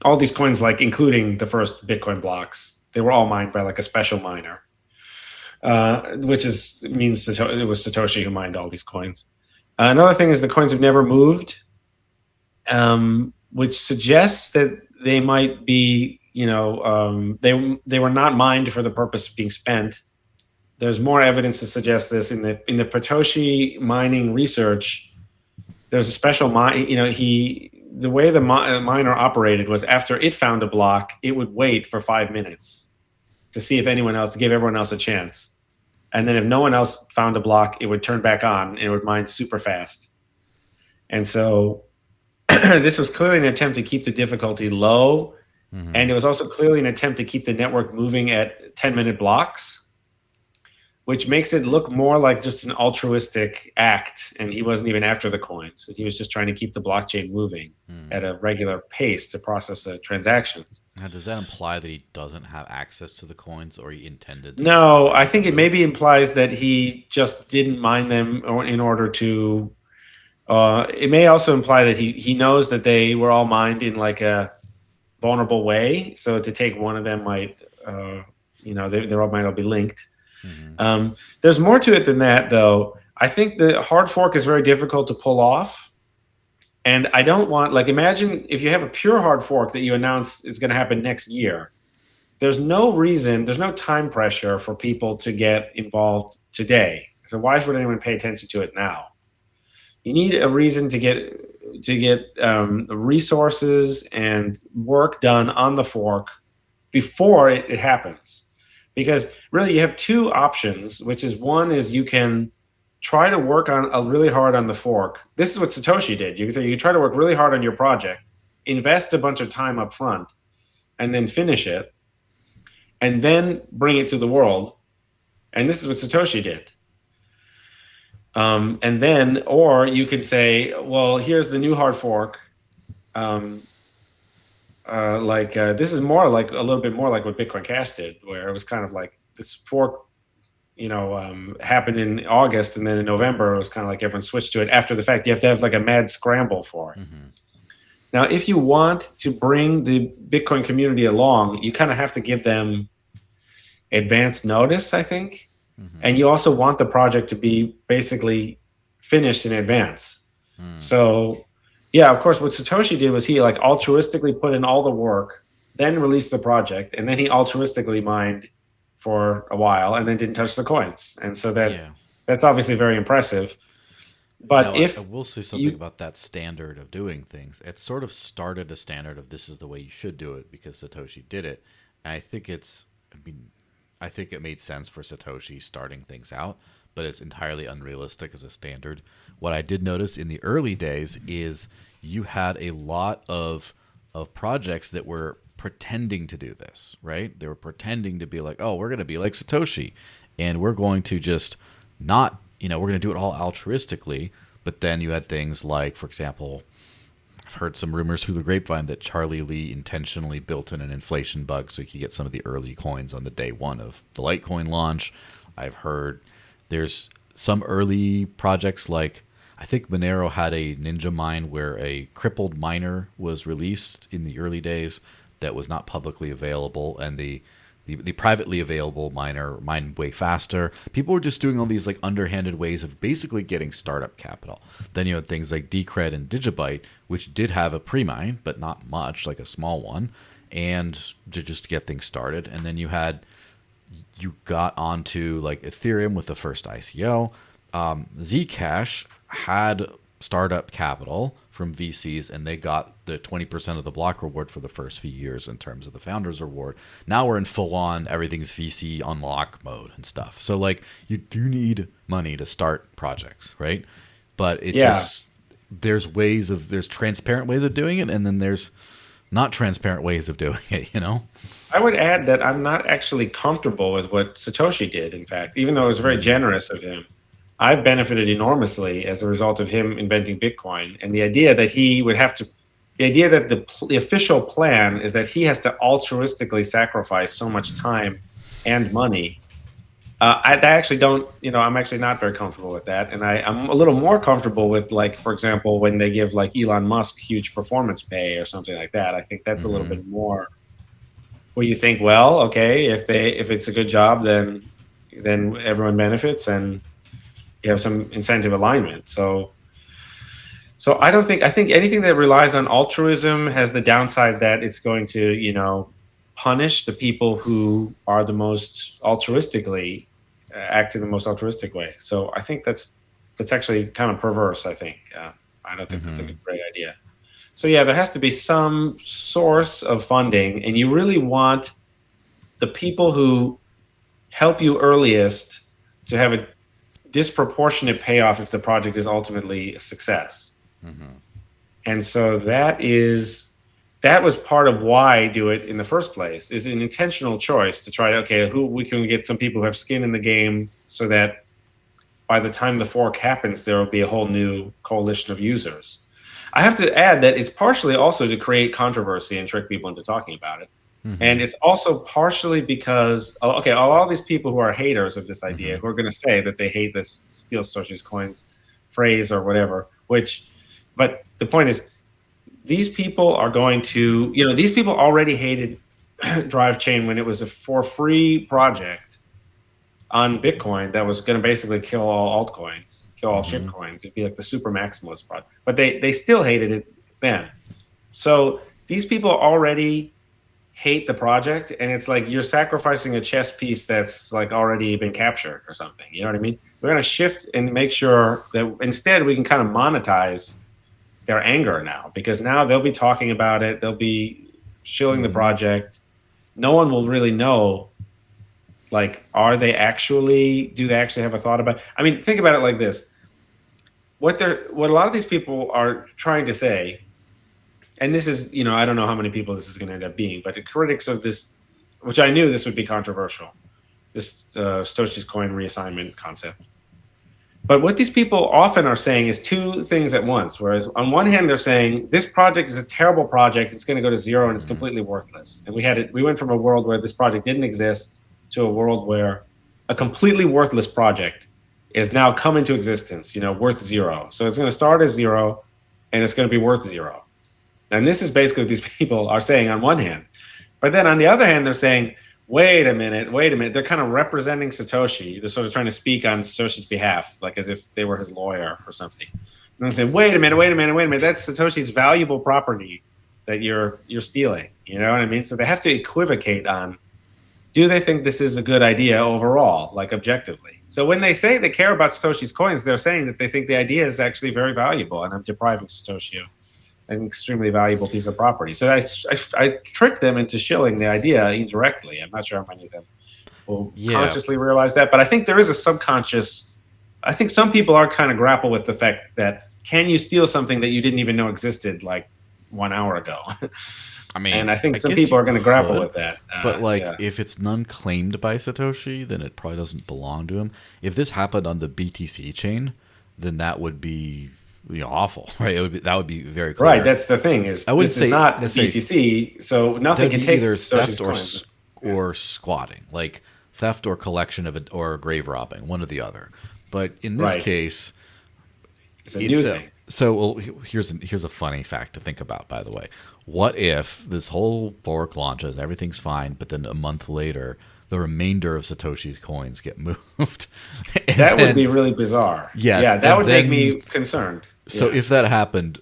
D: all these coins, including the first Bitcoin blocks. They were all mined by a special miner. Which means it was Satoshi who mined all these coins. Another thing is the coins have never moved, which suggests that they might be, they were not mined for the purpose of being spent. There's more evidence to suggest this in the Satoshi mining research. There's a special mine. The way the miner operated was after it found a block, it would wait for 5 minutes to see if give everyone else a chance. And then if no one else found a block, it would turn back on and it would mine super fast. And so this was clearly an attempt to keep the difficulty low. Mm-hmm. And it was also clearly an attempt to keep the network moving at 10-minute blocks, which makes it look more like just an altruistic act. And he wasn't even after the coins. He was just trying to keep the blockchain moving at a regular pace to process the transactions.
C: Now, does that imply that he doesn't have access to the coins, or he intended?
D: No, I think it maybe implies that he just didn't mine them in order to. It may also imply that he knows that they were all mined in a vulnerable way. So to take one of them might, they all might all be linked. Mm-hmm. There's more to it than that, though. I think the hard fork is very difficult to pull off. And I don't want, imagine if you have a pure hard fork that you announce is going to happen next year. There's no time pressure for people to get involved today. So why would anyone pay attention to it now? You need a reason to get resources and work done on the fork before it happens. Because really you have two options, which is one is you can try to work really hard on the fork. This is what Satoshi did. You can say you try to work really hard on your project, invest a bunch of time up front, and then finish it, and then bring it to the world. And this is what Satoshi did. And then, or you could say, well, here's the new hard fork. This is more a little bit more like what Bitcoin Cash did, where it was kind of like this fork, happened in August, and then in November it was kind of like everyone switched to it after the fact. You have to have like a mad scramble for it. Now, if you want to bring the Bitcoin community along, you kind of have to give them advance notice, I think. And you also want the project to be basically finished in advance. So, yeah, of course, what Satoshi did was he like altruistically put in all the work, then released the project, and then he altruistically mined for a while and then didn't touch the coins. And so that's obviously very impressive. But
C: now,
D: if
C: I will say something about that standard of doing things. It sort of started a standard of this is the way you should do it because Satoshi did it. And I think I think it made sense for Satoshi starting things out, but it's entirely unrealistic as a standard. What I did notice in the early days is you had a lot of projects that were pretending to do this, right? They were pretending to be like, oh, we're going to be like Satoshi, and we're going to just not, we're going to do it all altruistically. But then you had things like, for example, I've heard some rumors through the grapevine that Charlie Lee intentionally built in an inflation bug so he could get some of the early coins on the day one of the Litecoin launch. I've heard there's some early projects like, I think Monero had a ninja mine where a crippled miner was released in the early days that was not publicly available, and the privately available miner mined way faster. People were just doing all these like underhanded ways of basically getting startup capital. Then you had things like Decred and Digibyte, which did have a pre-mine, but not much, like a small one, and to just get things started. And then you got onto like Ethereum with the first ICO. Zcash had startup capital from VCs, and they got the 20% of the block reward for the first few years in terms of the founder's reward. Now we're in full-on everything's VC unlock mode and stuff. So like you do need money to start projects, right? But there's transparent ways of doing it, and then there's not transparent ways of doing it,
D: I would add that I'm not actually comfortable with what Satoshi did, in fact, even though it was very generous of him. I've benefited enormously as a result of him inventing Bitcoin. And the idea that the official plan is that he has to altruistically sacrifice so much time and money. I actually don't, I'm actually not very comfortable with that. And I'm a little more comfortable with, like, for example, when they give like Elon Musk huge performance pay or something like that. I think that's a little bit more where you think, well, okay, if it's a good job, then everyone benefits and you have some incentive alignment. So I think anything that relies on altruism has the downside that it's going to, punish the people who are the most altruistically act in the most altruistic way. So I think that's actually kind of perverse. I think I don't think that's a great idea. So yeah, there has to be some source of funding, and you really want the people who help you earliest to have a disproportionate payoff if the project is ultimately a success. And so that was part of why I do it in the first place, is an intentional choice to try who we can get some people who have skin in the game so that by the time the fork happens, there will be a whole new coalition of users. I have to add that it's partially also to create controversy and trick people into talking about it. And it's also partially because, a lot of these people who are haters of this idea, who are going to say that they hate this steal Satoshi's coins phrase or whatever, but the point is, these people are going to, these people already hated Drive Chain when it was a for free project on Bitcoin that was going to basically kill all altcoins, kill all shitcoins. It'd be like the super maximalist project. But they still hated it then. So these people already hate the project, and it's like you're sacrificing a chess piece that's like already been captured or something. You know what I mean? We're going to shift and make sure that instead we can kind of monetize their anger now, because now they'll be talking about it. They'll be shilling the project. No one will really know, like, do they actually have a thought about it? I mean, think about it like this. What a lot of these people are trying to say, and this is, I don't know how many people this is going to end up being, but the critics of this, which I knew this would be controversial, this Satoshi's coin reassignment concept. But what these people often are saying is two things at once. Whereas on one hand, they're saying this project is a terrible project. It's going to go to zero and it's completely worthless. And we went from a world where this project didn't exist to a world where a completely worthless project is now come into existence, worth 0. So it's going to start as 0 and it's going to be worth 0. And this is basically what these people are saying on one hand. But then on the other hand, they're saying, wait a minute. They're kind of representing Satoshi. They're sort of trying to speak on Satoshi's behalf, like as if they were his lawyer or something. And they're saying, wait a minute. That's Satoshi's valuable property that you're stealing. You know what I mean? So they have to equivocate on, do they think this is a good idea overall, like objectively? So when they say they care about Satoshi's coins, they're saying that they think the idea is actually very valuable, and I'm depriving Satoshi of an extremely valuable piece of property. So I tricked them into shilling the idea indirectly. I'm not sure how many of them will consciously realize that, but I think there is a subconscious. I think some people are kind of grapple with the fact that, can you steal something that you didn't even know existed like 1 hour ago?
C: I mean,
D: and I think some people are going to grapple with that.
C: But if it's none claimed by Satoshi, then it probably doesn't belong to him. If this happened on the BTC chain, then that would be awful, right? That would be very clear.
D: Right, that's the thing. Is this is not the BTC, so nothing can take
C: either
D: Satoshi's
C: theft or squatting, like theft or collection of it, or grave robbing, one or the other. But in this case,
D: it's a new thing.
C: So here's a funny fact to think about, by the way. What if this whole fork launches, everything's fine, but then a month later, the remainder of Satoshi's coins get moved?
D: That would be really bizarre.
C: Yes,
D: yeah, that would make me concerned.
C: So if that happened,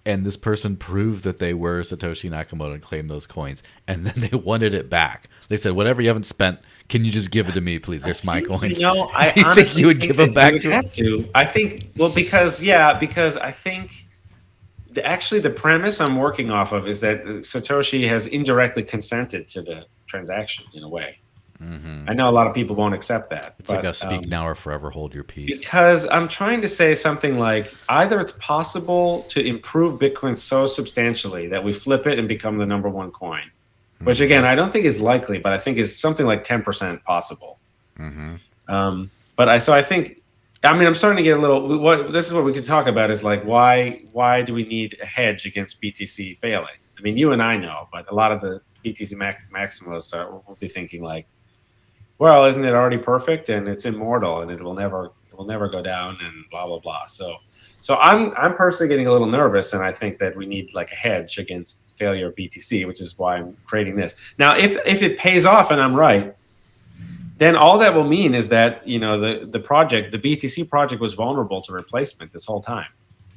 C: and this person proved that they were Satoshi Nakamoto and claimed those coins, and then they wanted it back, they said, whatever you haven't spent, can you just give it to me, please? There's my coins.
D: I
C: you
D: honestly
C: think you would give them back to
D: have to. I think, because I think actually the premise I'm working off of is that Satoshi has indirectly consented to the transaction in a way. Mm-hmm. I know a lot of people won't accept that.
C: It's like a speak now or forever hold your peace.
D: Because I'm trying to say something like, either it's possible to improve Bitcoin so substantially that we flip it and become the #1 coin, which again, I don't think is likely, but I think is something like 10% possible. Mm-hmm. So I think, I'm starting to get a little, this is what we could talk about is like, why do we need a hedge against BTC failing? I mean, you and I know, but a lot of the BTC maximalists will be thinking like, well, isn't it already perfect and it's immortal and it will never go down and blah blah blah. So I'm personally getting a little nervous, and I think that we need like a hedge against failure of BTC, which is why I'm creating this. Now, if it pays off and I'm right, then all that will mean is that the project, the BTC project, was vulnerable to replacement this whole time,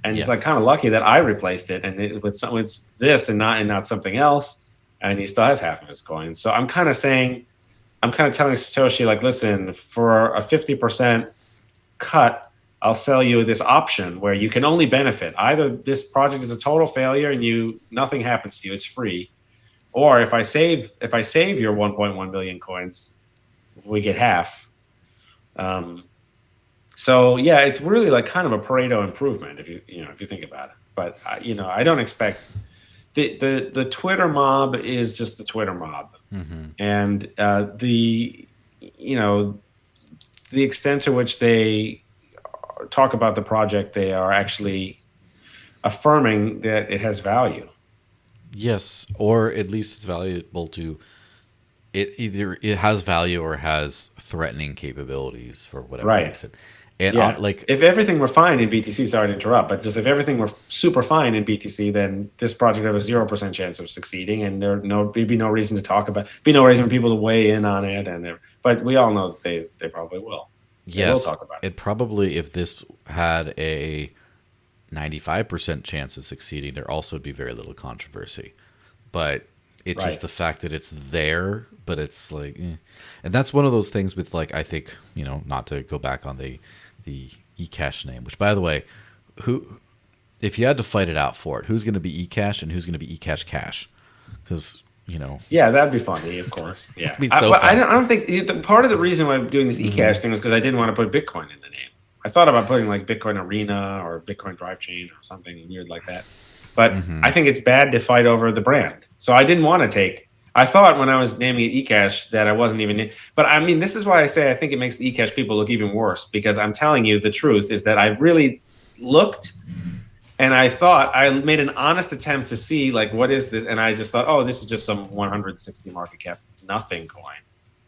D: and it's like kind of lucky that I replaced it and it's this and not something else, and he still has half of his coins. So I'm kind of telling Satoshi, like, listen, for a 50% cut, I'll sell you this option where you can only benefit. Either this project is a total failure and nothing happens to you, it's free, or if I save your 1.1 million coins, we get half. So yeah, it's really like kind of a Pareto improvement if you think about it. But I don't expect. The Twitter mob is just the Twitter mob, and the extent to which they talk about the project, they are actually affirming that it has value.
C: Yes, or at least it's valuable to it. Either it has value or has threatening capabilities for whatever reason. And
D: if everything were fine in BTC, sorry to interrupt, but just if everything were super fine in BTC, then this project would have a 0% chance of succeeding, and there'd be no reason to talk about, be no reason for people to weigh in on it, but we all know that they probably will. They will talk about it.
C: It probably, if this had a 95% chance of succeeding, there also would be very little controversy. But it's just the fact that it's there, but it's like, and that's one of those things with like, I think, not to go back on the Ecash name, which by the way, if you had to fight it out for it, who's going to be Ecash and who's going to be Ecash Cash? Because
D: yeah, that'd be funny, of course. Yeah,
C: so
D: I don't think part of the reason why I'm doing this Ecash thing was because I didn't want to put Bitcoin in the name. I thought about putting like Bitcoin Arena or Bitcoin Drive Chain or something weird like that, but I think it's bad to fight over the brand. So I didn't want to take. I thought when I was naming it Ecash that I wasn't even. But I mean, this is why I say I think it makes the Ecash people look even worse, because I'm telling you the truth is that I really looked. And I thought, I made an honest attempt to see, like, what is this? And I just thought, oh, this is just some 160 market cap nothing coin.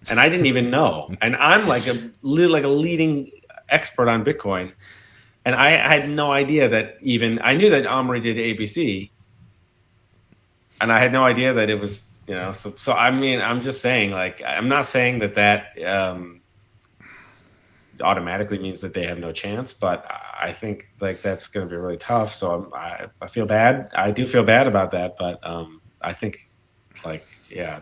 D: and I didn't even know. And I'm like a leading expert on Bitcoin, and I had no idea that even I knew that Omri did ABC, and I had no idea that it was So I mean, I'm just saying, like, I'm not saying that automatically means that they have no chance, but I think like that's going to be really tough. So I feel bad. I do feel bad about that, but I think like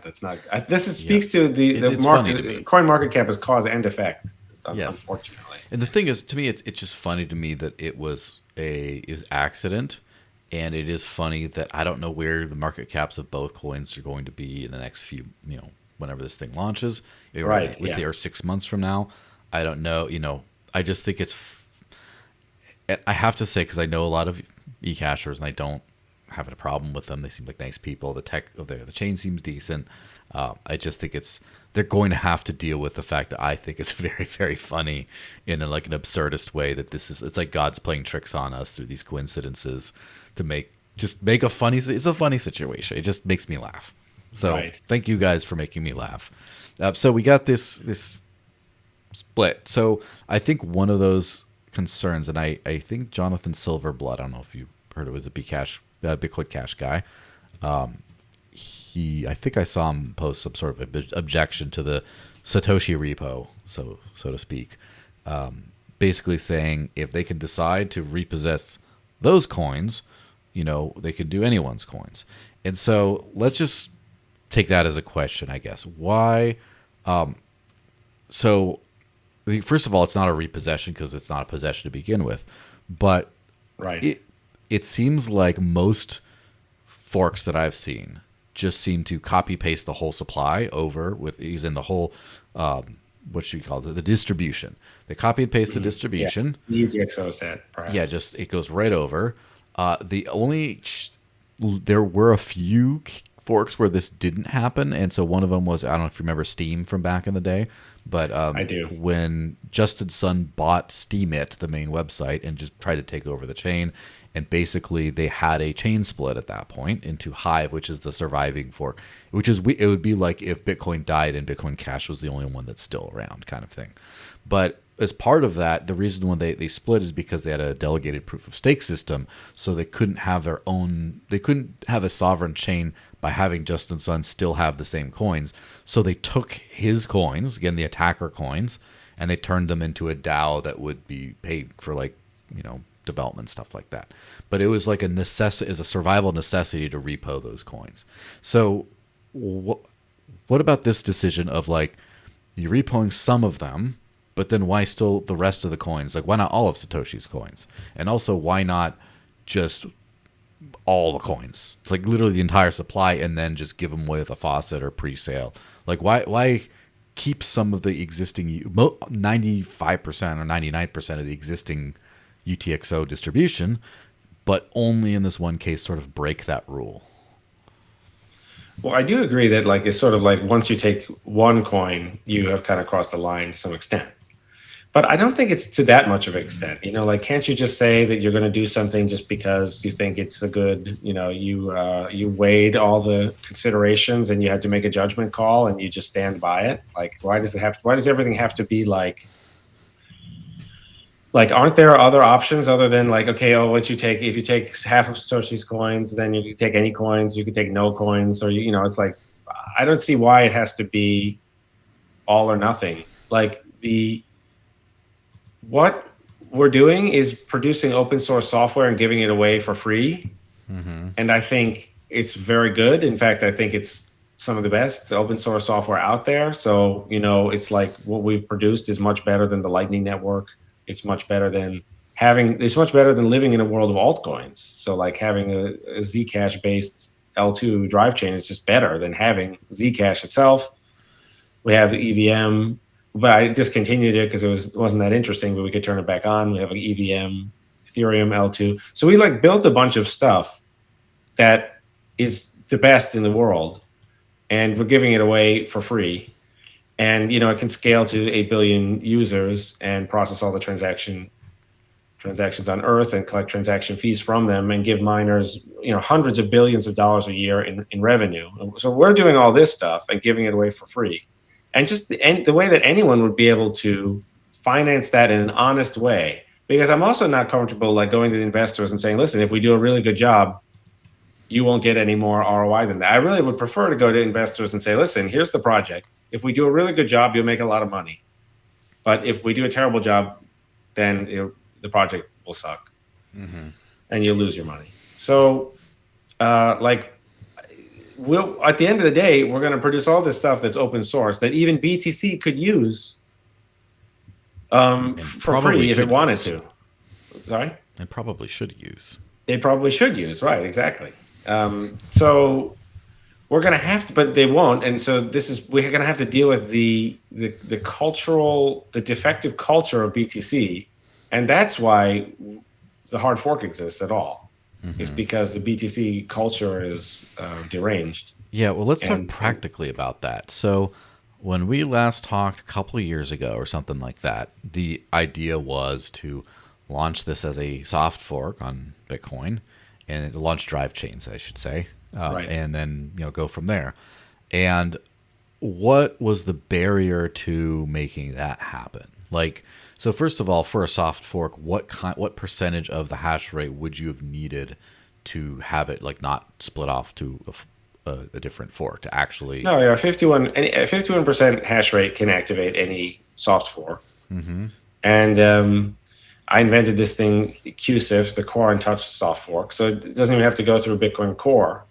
D: that's not. Speaks to the market. Coin market cap is cause and effect. Unfortunately,
C: and the thing is, to me, it's just funny to me that it was accident, and it is funny that I don't know where the market caps of both coins are going to be in the next few, whenever this thing launches,
D: right?
C: Or 6 months from now. I don't know. I just think I have to say, because I know a lot of Ecashers, and I don't have a problem with them. They seem like nice people. The tech of the chain seems decent. I just think they're going to have to deal with the fact that I think it's very, very funny in an absurdist way that it's like God's playing tricks on us through these coincidences to make a funny. It's a funny situation. It just makes me laugh. So Thank you guys for making me laugh. So we got this split. So I think one of those concerns, and I think Jonathan Silverblood, I don't know if you heard it, was a Bitcoin Cash guy. I think I saw him post some sort of objection to the Satoshi repo, so to speak, basically saying if they can decide to repossess those coins, they could do anyone's coins. And so let's just take that as a question, I guess. Why? So first of all, it's not a repossession because it's not a possession to begin with, but it seems like most forks that I've seen just seem to copy paste the whole supply over with ease in the whole what should you call it, the distribution. They copy and paste the distribution.
D: The UTXO set, perhaps.
C: Yeah, just it goes right over. There were a few forks where this didn't happen, and so one of them was, I don't know if you remember Steam from back in the day, but
D: I do.
C: When Justin Sun bought Steemit, the main website, and just tried to take over the chain, and basically they had a chain split at that point into Hive, which is the surviving fork, it would be like if Bitcoin died and Bitcoin Cash was the only one that's still around, kind of thing. But as part of that, the reason when they split is because they had a delegated proof of stake system, so they couldn't have a sovereign chain by having Justin Sun still have the same coins. So they took his coins, again, the attacker coins, and they turned them into a DAO that would be paid for development, stuff like that. But it was like a survival necessity to repo those coins. So what about this decision of you're repoing some of them, but then why still the rest of the coins? Why not all of Satoshi's coins? And also, why not just all the coins? Literally the entire supply, and then just give them away with a faucet or pre-sale? Why keep some of the existing 95% or 99% of the existing UTXO distribution, but only in this one case sort of break that rule?
D: Well, I do agree that it's sort of once you take one coin, you have kind of crossed the line to some extent. But I don't think it's to that much of an extent. Can't you just say that you're going to do something just because you think it's a good, you weighed all the considerations and you had to make a judgment call and you just stand by it? Why does everything have to be aren't there other options other than if you take half of Satoshi's coins, then you can take any coins, you can take no coins, or it's I don't see why it has to be all or nothing. What we're doing is producing open source software and giving it away for free. Mm-hmm. And I think it's very good. In fact, I think it's some of the best open source software out there. So, it's what we've produced is much better than the Lightning Network. It's much better than living in a world of altcoins. So having a Zcash based L2 drive chain is just better than having Zcash itself. We have EVM, but I discontinued it because it wasn't that interesting, but we could turn it back on. We have an EVM, Ethereum L2. So we built a bunch of stuff that is the best in the world, and we're giving it away for free. And it can scale to 8 billion users and process all the transactions on Earth and collect transaction fees from them and give miners hundreds of billions of dollars a year in revenue. So we're doing all this stuff and giving it away for free. and just the way that anyone would be able to finance that in an honest way. Because I'm also not comfortable like going to the investors and saying, listen, if we do a really good job, you won't get any more ROI than that. I really would prefer to go to investors and say, listen, here's the project. If we do a really good job, you'll make a lot of money. But if we do a terrible job, then the project will suck, and you'll lose your money. So, we'll at the end of the day, we're going to produce all this stuff that's open source that even BTC could use for free if it wanted to. Sorry?
C: And probably should use.
D: They probably should use, right, exactly. So we're going to have to, but they won't. And so we're going to have to deal with the defective culture of BTC. And that's why the hard fork exists at all, is because the BTC culture is deranged.
C: Yeah, well, let's talk practically about that. So when we last talked a couple of years ago or something like that, the idea was to launch this as a soft fork on Bitcoin and launch drive chains, I should say,
D: Right.
C: and then go from there. And what was the barrier to making that happen? Like, so first of all, for a soft fork, what percentage of the hash rate would you have needed to have it like not split off to a different fork to actually?
D: No, yeah, 51% hash rate can activate any soft fork. And I invented this thing, QSIF, the Core Untouched soft fork. So it doesn't even have to go through Bitcoin Core.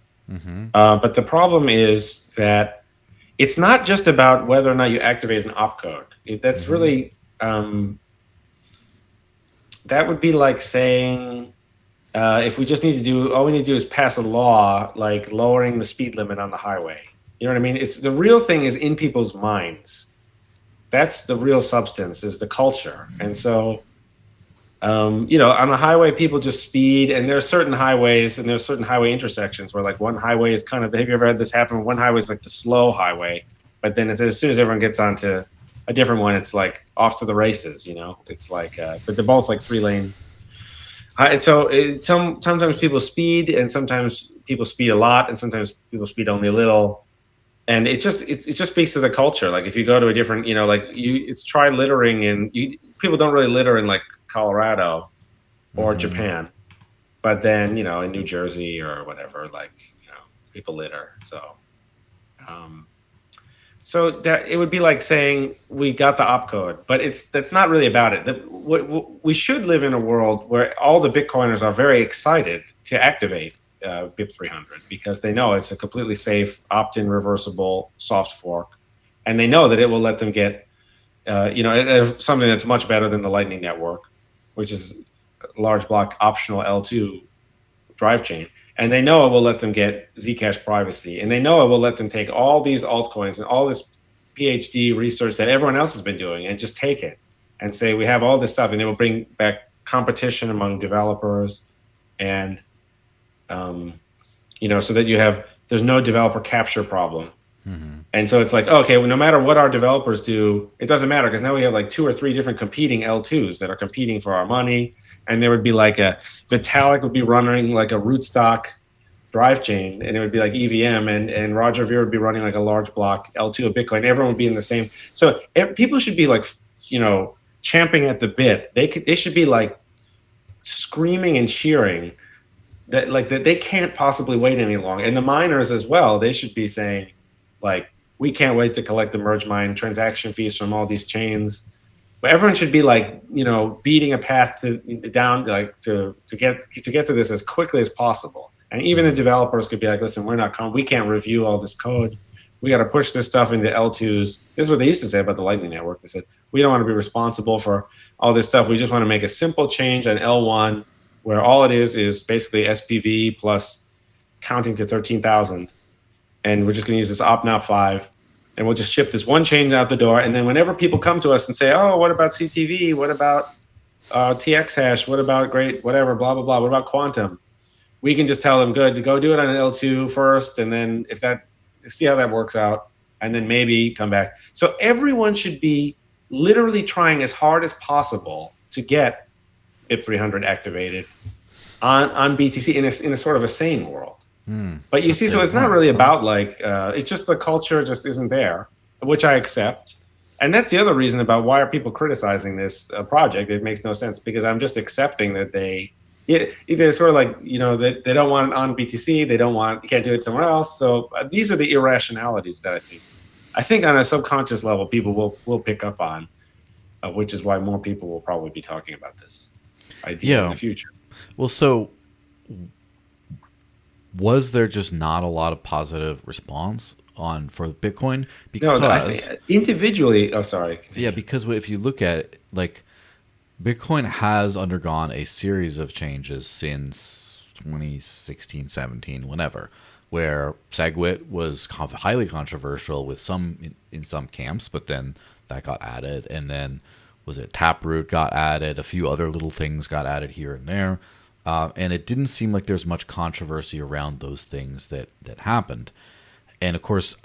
D: But the problem is that it's not just about whether or not you activate an opcode. That's really, that would be like saying, if we just need to do, all we need to do is pass a law, like lowering the speed limit on the highway. You know what I mean? It's the real thing is in people's minds. That's the real substance, is the culture. And so, on the highway, people just speed, and there are certain highways and there's certain highway intersections where like one highway is kind of, have you ever had this happen? One highway is like the slow highway, but then as soon as everyone gets onto a different one, it's like off to the races, it's like, but they're both like 3-lane. So sometimes people speed, and sometimes people speed a lot, and sometimes people speed only a little. And it just speaks to the culture. Like if you go to a different, it's try littering, and people don't really litter in like Colorado or Japan, but then in New Jersey or whatever, people litter. So that it would be like saying we got the opcode, but that's not really about it. We should live in a world where all the Bitcoiners are very excited to activate BIP 300 because they know it's a completely safe, opt-in, reversible soft fork, and they know that it will let them get, something that's much better than the Lightning Network, which is a large block optional L2 drive chain. And they know it will let them get Zcash privacy, and they know it will let them take all these altcoins and all this PhD research that everyone else has been doing and just take it and say we have all this stuff, and it will bring back competition among developers, and so that there's no developer capture problem. And so it's like, okay, well, no matter what our developers do, it doesn't matter because now we have like 2 or 3 different competing L2s that are competing for our money. And there would be like Vitalik would be running like a rootstock drive chain, and it would be like EVM, and Roger Ver would be running like a large block L2 of Bitcoin. Everyone would be in the same. So people should be like, champing at the bit. They should be like screaming and cheering that they can't possibly wait any longer. And the miners as well, they should be saying like, we can't wait to collect the merge mine transaction fees from all these chains. But everyone should be like, beating a path to get to this as quickly as possible. And even the developers could be like, listen, we can't review all this code. We got to push this stuff into L2s. This is what they used to say about the Lightning Network. They said, we don't want to be responsible for all this stuff. We just want to make a simple change on L1 where all it is basically SPV plus counting to 13,000. And we're just going to use this op-nop5. And we'll just ship this one chain out the door. And then whenever people come to us and say, oh, what about CTV? What about TX hash? What about whatever, blah, blah, blah. What about quantum? We can just tell them, good, to go do it on an L2 first. And then see how that works out. And then maybe come back. So everyone should be literally trying as hard as possible to get BIP 300 activated on BTC in a sort of a sane world. But you see, so it's not really about like, it's just the culture just isn't there. which I accept. And that's the other reason about why are people criticizing this project. It makes no sense because I'm just accepting that they're sort of like, that they don't want it on BTC. You can't do it somewhere else. So these are the irrationalities that I think on a subconscious level, people will pick up on, which is why more people will probably be talking about this idea in the future.
C: Well, so was there just not a lot of positive response for Bitcoin? Because
D: no, I think individually. Oh, sorry.
C: Yeah, because if you look at it, like Bitcoin has undergone a series of changes since 2016, 17, whenever, where SegWit was highly controversial with in some camps, but then that got added, and then was it Taproot got added, a few other little things got added here and there, and it didn't seem like there's much controversy around those things that happened. And of course,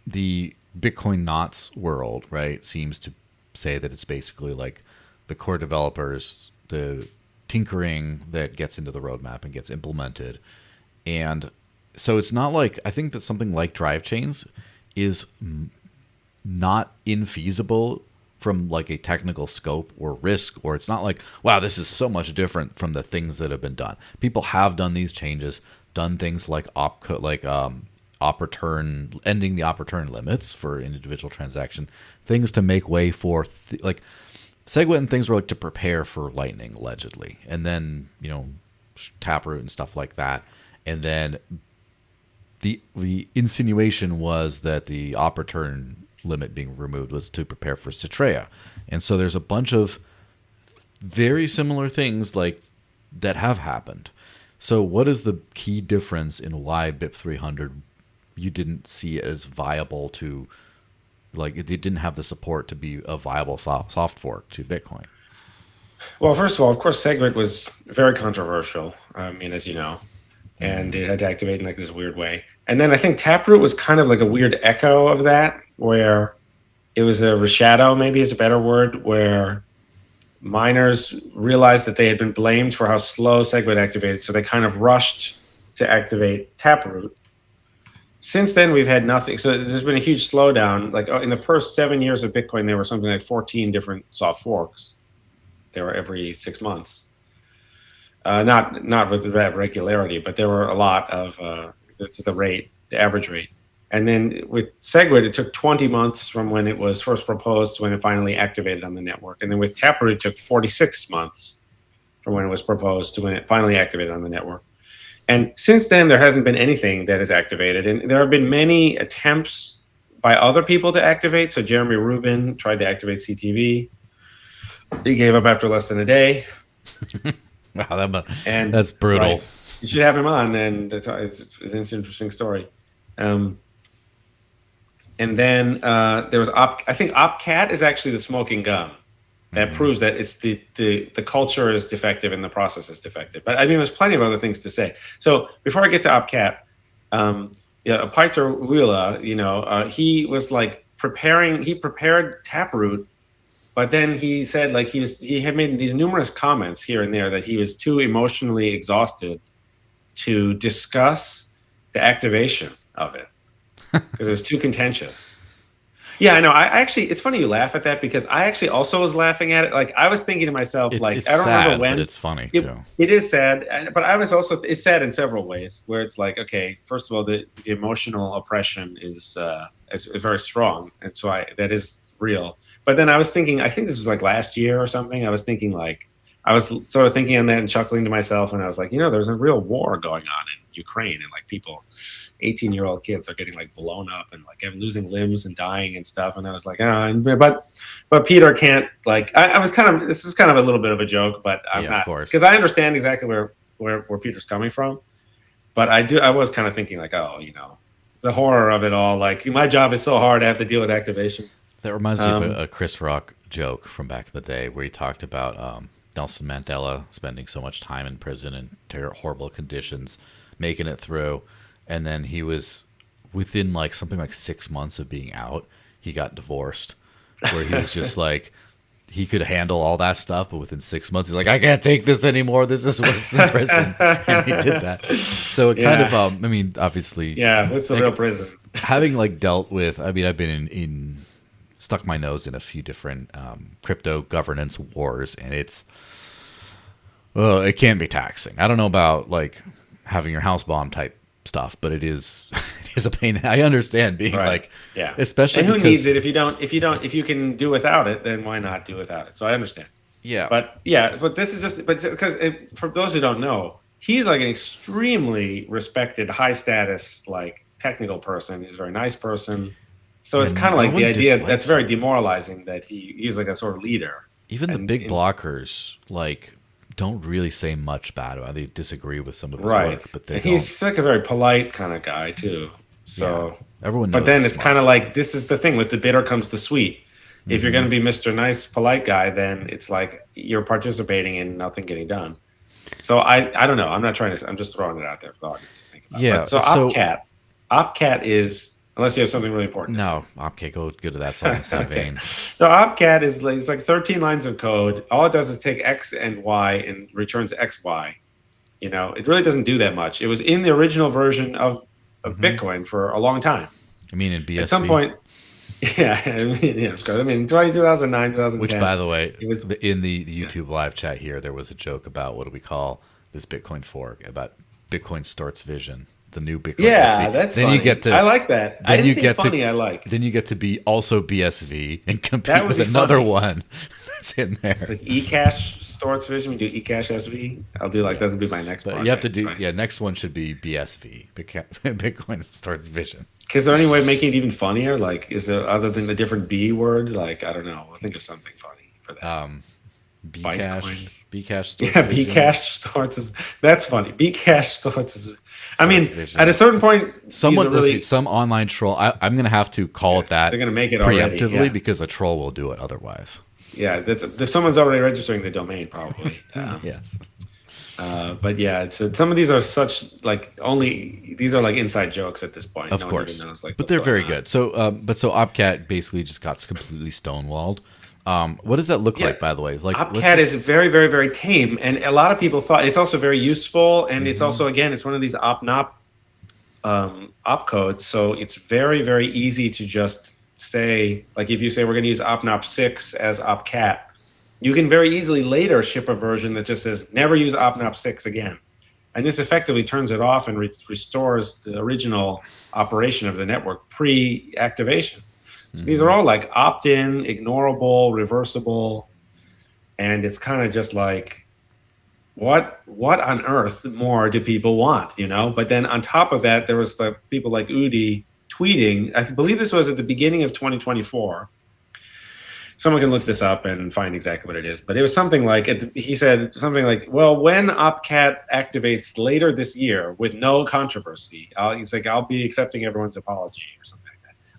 C: the Bitcoin Knots world, right, seems to say that it's basically like the core developers, the tinkering that gets into the roadmap and gets implemented. And so it's not like, I think that something like drive chains is not infeasible from like a technical scope or risk, or it's not like, wow, this is so much different from the things that have been done. People have done these changes, done things like op return, ending the op return limits for an individual transaction, things to make way for like SegWit and things were like to prepare for Lightning allegedly, and then Taproot and stuff like that, and then the insinuation was that the op return limit being removed was to prepare for Citrea, and so there's a bunch of very similar things like that have happened. So what is the key difference in why BIP 300 you didn't see it as viable to, like, it didn't have the support to be a viable soft fork to Bitcoin?
D: Well, first of all, of course, SegWit was very controversial. I mean, as you know, and it had to activate in like this weird way. And then I think Taproot was kind of like a weird echo of that, where it was a reshadow, maybe is a better word, where miners realized that they had been blamed for how slow SegWit activated, so they kind of rushed to activate Taproot. Since then, we've had nothing. So there's been a huge slowdown. Like in the first 7 years of Bitcoin, there were something like 14 different soft forks. They were every 6 months. Not with that regularity, but there were a lot of. That's the rate, the average rate. And then with SegWit, it took 20 months from when it was first proposed to when it finally activated on the network. And then with Taproot, it took 46 months from when it was proposed to when it finally activated on the network. And since then, there hasn't been anything that is activated. And there have been many attempts by other people to activate. So Jeremy Rubin tried to activate CTV. He gave up after less than a day.
C: Wow, that's brutal.
D: Right, you should have him on, and it's an interesting story. And then there was I think OpCat is actually the smoking gun. That proves that it's the culture is defective and the process is defective. But I mean, there's plenty of other things to say. So before I get to OpCat, Peter Wheeler, he was like prepared Taproot, but then he said like he had made these numerous comments here and there that he was too emotionally exhausted to discuss the activation of it because it was too contentious. Yeah, I know. It's funny you laugh at that because I actually also was laughing at it. Like I was thinking to myself,
C: it's
D: I don't
C: sad,
D: remember when.
C: But it's funny too.
D: It is sad, but I was also it's sad in several ways. Where it's like, okay, first of all, the emotional oppression is very strong, and so that is real. But then I was thinking, I think this was like last year or something. I was thinking like I was sort of thinking on that and chuckling to myself, and I was like, there's a real war going on in Ukraine, and like people. 18-year-old kids are getting like blown up and like losing limbs and dying and stuff. And I was like, but Peter can't like, I was kind of, this is kind of a little bit of a joke, but I'm not, because I understand exactly where Peter's coming from. But I was kind of thinking like, the horror of it all. Like my job is so hard. I have to deal with activation.
C: That reminds me of a Chris Rock joke from back in the day where he talked about Nelson Mandela spending so much time in prison in horrible conditions, making it through. And then he was within like something like 6 months of being out, he got divorced, where he was just like, he could handle all that stuff, but within 6 months, he's like, I can't take this anymore. This is worse than prison. And he did that. So it kind of, obviously.
D: Yeah, what's the real prison?
C: having like dealt with, I mean, I've been in stuck my nose in a few different crypto governance wars, and it can be taxing. I don't know about like having your house bomb type stuff, but it is it is a pain. I understand being like,
D: yeah,
C: especially
D: and who
C: because,
D: needs it if you can do without it, then why not do without it? So I understand.
C: yeah,
D: But this is just because for those who don't know, he's like an extremely respected, high status, like technical person. He's a very nice person. So it's
C: And
D: kind of
C: no
D: like the
C: one
D: idea
C: dislikes
D: that's very demoralizing that he's like a sort of leader.
C: even the
D: And-
C: big
D: and-
C: blockers like don't really say much bad about it. They disagree with some of his
D: Right.
C: work, but they
D: And
C: don't.
D: he's like a very polite kind of guy too. So
C: Everyone knows
D: but then
C: he's
D: it's
C: smart.
D: kind of like this is the thing with the bitter comes the sweet. If you're going to be Mr. Nice, polite guy, then it's like you're participating in nothing getting done. So I don't know. I'm not trying to. I'm just throwing it out there for the audience to think about.
C: Yeah,
D: But so Opcat is unless you have something really important. to say.
C: No, okay, go to that side of that vein.
D: So Opcat is like it's like 13 lines of code. All it does is take X and Y and returns XY. You know, it really doesn't do that much. It was in the original version of Bitcoin for a long time.
C: I mean, in BSV,
D: At some point, yeah, I mean, 2009, 2010.
C: which by the way,
D: it was
C: in the YouTube live chat here, there was a joke about what do we call this Bitcoin fork about Bitcoin Sztorc vision, the new Bitcoin.
D: yeah,
C: SV.
D: that's
C: then
D: funny.
C: you get to
D: I like that. I
C: then
D: didn't
C: you
D: think
C: get
D: funny.
C: to
D: I like.
C: then you get to be also BSV and
D: That
C: compete
D: would
C: with
D: be
C: another
D: funny.
C: one that's in there.
D: It's like Ecash Sztorc vision. We do Ecash SV. I'll do like that'll be my next
C: But
D: project.
C: you have to do
D: right?
C: next one should be BSV, Bitcoin Sztorc vision.
D: Is there any way of making it even funnier? Like, is there other than the different B word? Like, I don't know. We'll think of something funny for that.
C: Bcash,
D: Bytecoin.
C: Bcash,
D: Yeah, Bcash Sztorc is that's funny. Bcash Sztorc is. I mean,
C: vision.
D: at a certain point,
C: Someone,
D: these are really,
C: listen, some online troll. I'm going to have to call it that.
D: they're gonna make it already,
C: preemptively
D: yeah.
C: because a troll will do it otherwise.
D: yeah. That's if someone's already registering the domain, probably.
C: Yes.
D: But yeah, it's some of these are such like only these are like inside jokes at this point.
C: Of
D: No one
C: course,
D: even knows, like,
C: but
D: what's
C: they're
D: going
C: very
D: on.
C: good. So, so Opcat basically just got completely stonewalled. What does that look
D: Yeah.
C: like, by the way? Like
D: Opcat is very, very, very tame, and a lot of people thought it's also very useful, and it's also again it's one of these op codes, so it's very, very easy to just say like if you say we're going to use opnop 6 as Opcat, you can very easily later ship a version that just says never use opnop 6 again, and this effectively turns it off and restores the original operation of the network pre-activation. So these are all like opt-in, ignorable, reversible, and it's kind of just like, what on earth more do people want, you know? But then on top of that, there was the people like Udi tweeting. I believe this was at the beginning of 2024. Someone can look this up and find exactly what it is, but it was something like he said something like, "Well, when Opcat activates later this year with no controversy, he's like, I'll be accepting everyone's apology or something."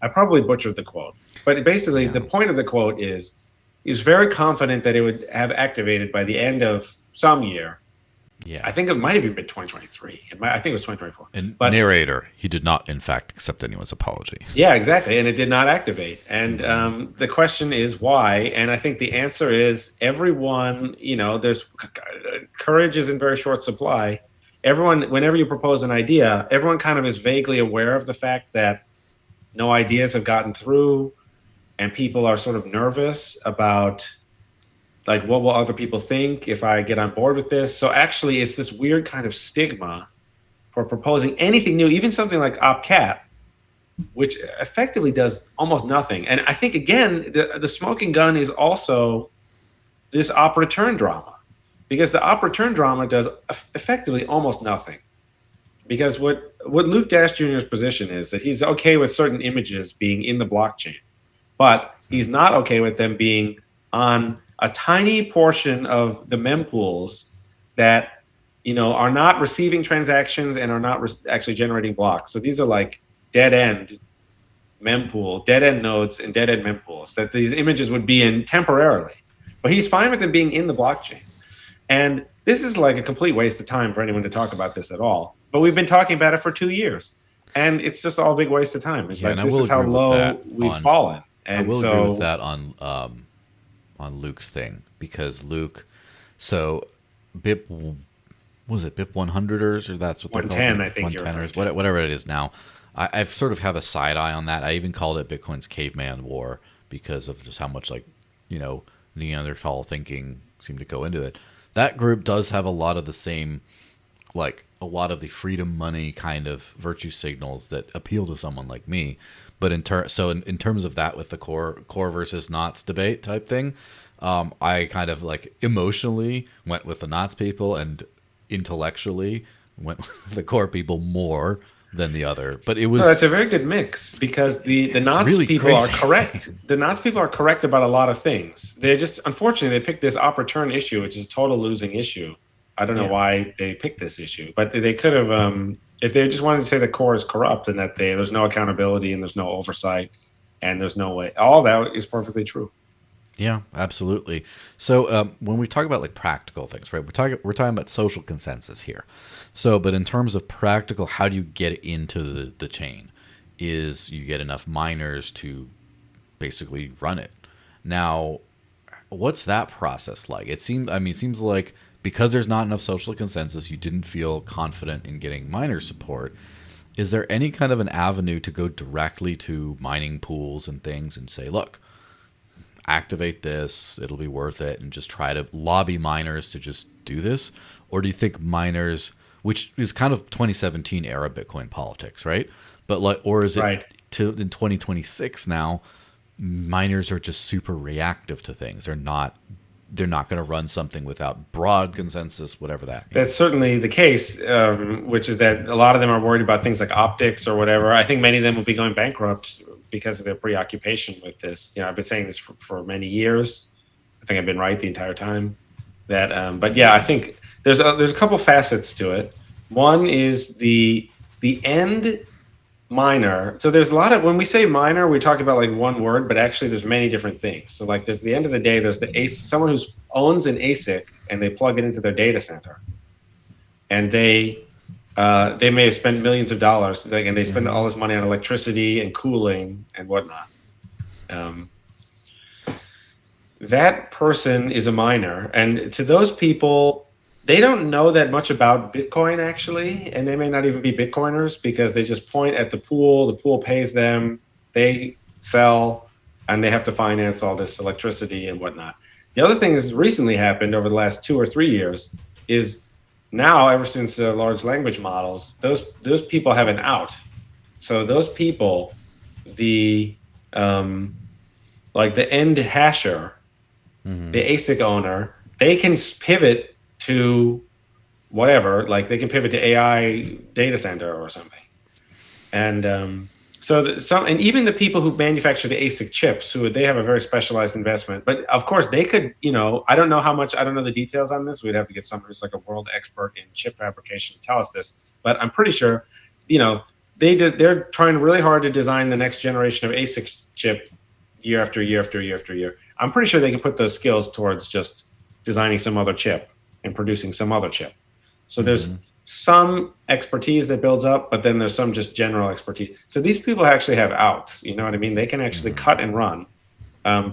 D: I probably butchered the quote, but basically the point of the quote is he's very confident that it would have activated by the end of some year.
C: Yeah.
D: I think it might have even been 2023. I think it was 2024.
C: And
D: but
C: narrator, he did not, in fact, accept anyone's apology.
D: yeah, exactly, and it did not activate. And the question is why? And I think the answer is everyone. You know, there's courage is in very short supply. Everyone, whenever you propose an idea, everyone kind of is vaguely aware of the fact that no ideas have gotten through, and people are sort of nervous about like what will other people think if I get on board with this. So actually it's this weird kind of stigma for proposing anything new, even something like Opcat, which effectively does almost nothing. And I think again the smoking gun is also this op return drama, because the op return drama does effectively almost nothing. Because what Luke Dash Jr.'s position is that he's okay with certain images being in the blockchain, but he's not okay with them being on a tiny portion of the mempools that, you know, are not receiving transactions and are not actually generating blocks. So these are like dead-end mempool, dead-end nodes and dead-end mempools that these images would be in temporarily. But he's fine with them being in the blockchain. And this is like a complete waste of time for anyone to talk about this at all. But we've been talking about it for 2 years, and it's just all a big waste of time. It's like, this is how low we've fallen. And
C: I will
D: so,
C: agree with that on Luke's thing, because Luke, so BIP, what was it, BIP 100ers, or that's what they're called?
D: 110, I think you're
C: 110ers,
D: referring to.
C: whatever it is now. I've sort of have a side eye on that. I even called it Bitcoin's caveman war because of just how much like, Neanderthal thinking seemed to go into it. That group does have a lot of the same, like a lot of the freedom money kind of virtue signals that appeal to someone like me. But in terms of that with the core versus knots debate type thing, I kind of like emotionally went with the knots people and intellectually went with the core people more than the other. But it was
D: No, that's a very good mix because the Knots
C: really
D: people
C: crazy.
D: are correct. The Knots people are correct about a lot of things. They just, unfortunately, they picked this op return issue, which is a total losing issue. I don't know why they picked this issue, but they could have, if they just wanted to say the core is corrupt and that there's no accountability and there's no oversight and there's no way, all that is perfectly true.
C: Yeah, absolutely. So when we talk about like practical things, right? We're talking about social consensus here. So, but in terms of practical, how do you get into the chain? Is you get enough miners to basically run it. Now, what's that process like? It seems like because there's not enough social consensus, you didn't feel confident in getting miner support. Is there any kind of an avenue to go directly to mining pools and things and say, look, activate this, it'll be worth it, and just try to lobby miners to just do this? Or do you think miners, which is kind of 2017 era Bitcoin politics, right? But like, or is it in 2026 now, miners are just super reactive to things. They're not going to run something without broad consensus, whatever that means.
D: That's certainly the case, which is that a lot of them are worried about things like optics or whatever. I think many of them will be going bankrupt because of their preoccupation with this. I've been saying this for many years. I think I've been right the entire time. But yeah, I think there's a couple facets to it. One is the end miner. So there's a lot of, when we say miner, we talk about like one word, but actually there's many different things. So like there's the end of the day, there's someone who owns an ASIC and they plug it into their data center, and they may have spent millions of dollars, and they spend all this money on electricity and cooling and whatnot. That person is a miner, and to those people, they don't know that much about Bitcoin actually, and they may not even be Bitcoiners because they just point at the pool pays them, they sell, and they have to finance all this electricity and whatnot. The other thing that's recently happened over the last 2 or 3 years is now, ever since large language models, those people have an out. So those people, the end hasher, the ASIC owner, they can pivot to whatever, like they can pivot to AI data center or something. And and even the people who manufacture the ASIC chips, they have a very specialized investment. But of course they could, I don't know the details on this. We'd have to get someone who's like a world expert in chip fabrication to tell us this. But I'm pretty sure, they're trying really hard to design the next generation of ASIC chip year after year after year after year. I'm pretty sure they can put those skills towards just designing some other chip and producing some other chip. So there's some expertise that builds up, but then there's some just general expertise. So these people actually have outs, you know what I mean? They can actually cut and run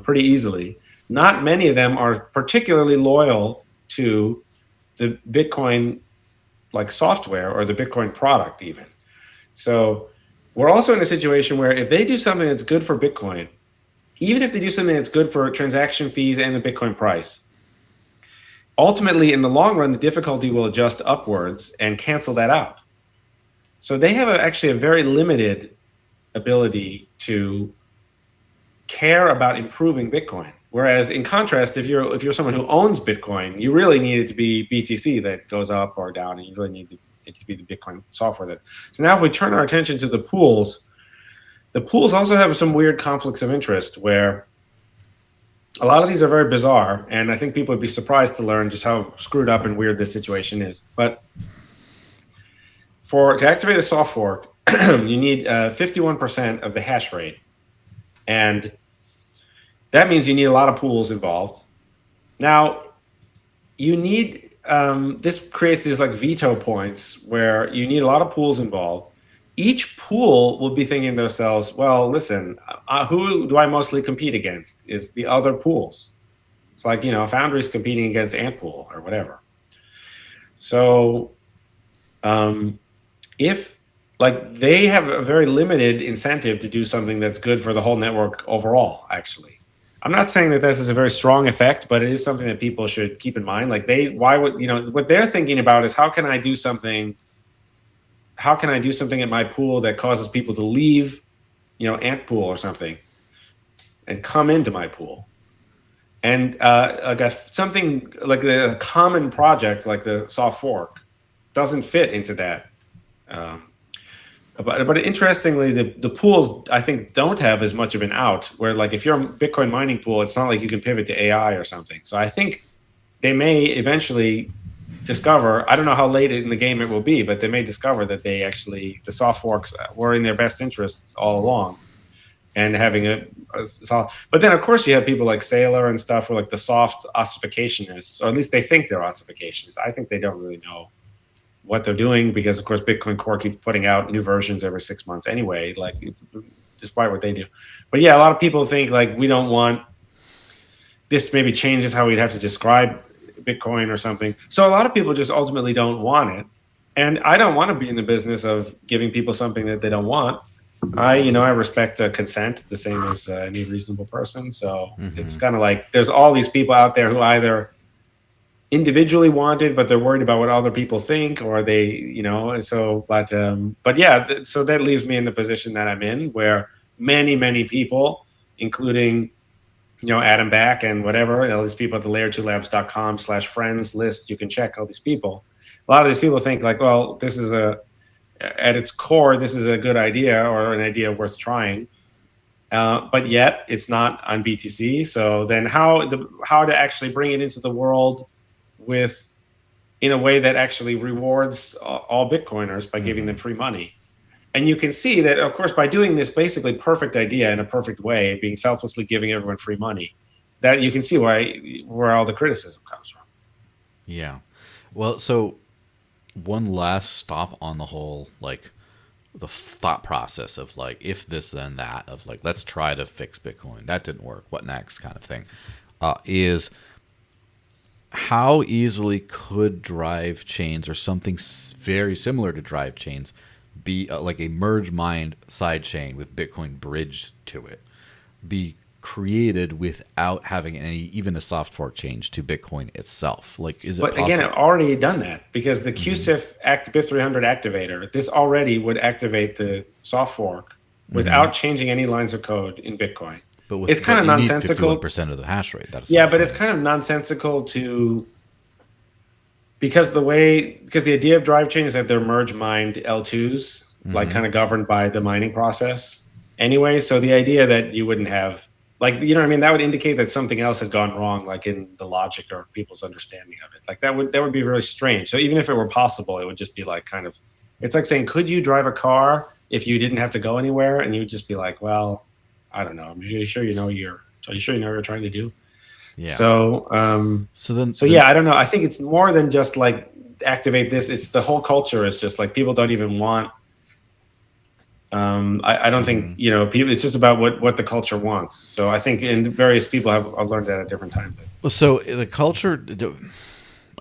D: pretty easily. Not many of them are particularly loyal to the Bitcoin like software or the Bitcoin product even. So we're also in a situation where if they do something that's good for Bitcoin, even if they do something that's good for transaction fees and the Bitcoin price, ultimately, in the long run, the difficulty will adjust upwards and cancel that out. So they have actually a very limited ability to care about improving Bitcoin. Whereas, in contrast, if you're someone who owns Bitcoin, you really need it to be BTC that goes up or down, and you really need it to be the Bitcoin software. So now, if we turn our attention to the pools also have some weird conflicts of interest where a lot of these are very bizarre, and I think people would be surprised to learn just how screwed up and weird this situation is. But to activate a soft fork, you need 51% of the hash rate, and that means you need a lot of pools involved. Now, you need this creates these like veto points where you need a lot of pools involved. Each pool will be thinking to themselves, well, listen, who do I mostly compete against is the other pools. It's like, Foundry's competing against Antpool or whatever. So if like they have a very limited incentive to do something that's good for the whole network overall. Actually, I'm not saying that this is a very strong effect, but it is something that people should keep in mind. Like why would what they're thinking about is how can I do something at my pool that causes people to leave, ant pool or something, and come into my pool. And something like a common project like the soft fork doesn't fit into that. But interestingly, the pools I think don't have as much of an out. Where like if you're a Bitcoin mining pool, it's not like you can pivot to AI or something. So I think they may eventually discover. I don't know how late in the game it will be, but they may discover that the soft forks were in their best interests all along, and having a solid. But then of course you have people like Saylor and stuff who are like the soft ossificationists, or at least they think they're ossificationists. I think they don't really know what they're doing because of course Bitcoin Core keeps putting out new versions every 6 months anyway, like despite what they do. But yeah, a lot of people think like we don't want this, maybe changes how we'd have to describe Bitcoin or something. So a lot of people just ultimately don't want it. And I don't want to be in the business of giving people something that they don't want. I respect consent the same as any reasonable person. So it's kind of like there's all these people out there who either individually want it, but they're worried about what other people think, or they, but yeah, so that leaves me in the position that I'm in, where many people, including, Adam Back and whatever, all these people at the layer2labs.com/friends list, you can check all these people. A lot of these people think like, well, this is at its core, this is a good idea or an idea worth trying. But yet it's not on BTC. So then how to actually bring it into the world in a way that actually rewards all Bitcoiners by giving them free money. And you can see that, of course, by doing this basically perfect idea in a perfect way, being selflessly giving everyone free money, that you can see where all the criticism comes from.
C: Yeah. Well, so one last stop on the whole, like, the thought process of, like, if this, then that, of, like, let's try to fix Bitcoin. That didn't work. What next kind of thing, is how easily could drive chains or something very similar to drive chains be like a merge mined side chain with Bitcoin bridged to it, be created without having even a soft fork change to Bitcoin itself? Like, is it possible?
D: Again, I've already done that because the QSIF BIP300 activator, this already would activate the soft fork without changing any lines of code in Bitcoin.
C: But
D: it's kind of nonsensical.
C: 51% of the hash rate. That's
D: but it's kind of nonsensical because the idea of drive chain is that they're merge mined L2s, like kind of governed by the mining process anyway. So the idea that you wouldn't have, like, that would indicate that something else had gone wrong, like in the logic or people's understanding of it. Like that would be really strange. So even if it were possible, it would just be like it's like saying, could you drive a car if you didn't have to go anywhere? And you would just be like, well, I don't know. Are you sure you know what you're trying to do?
C: Yeah.
D: So, yeah, I don't know. I think it's more than just like activate this. It's the whole culture is just like people don't even want. I don't think people. It's just about what the culture wants. So I think various people have learned that at different times.
C: Well, so the culture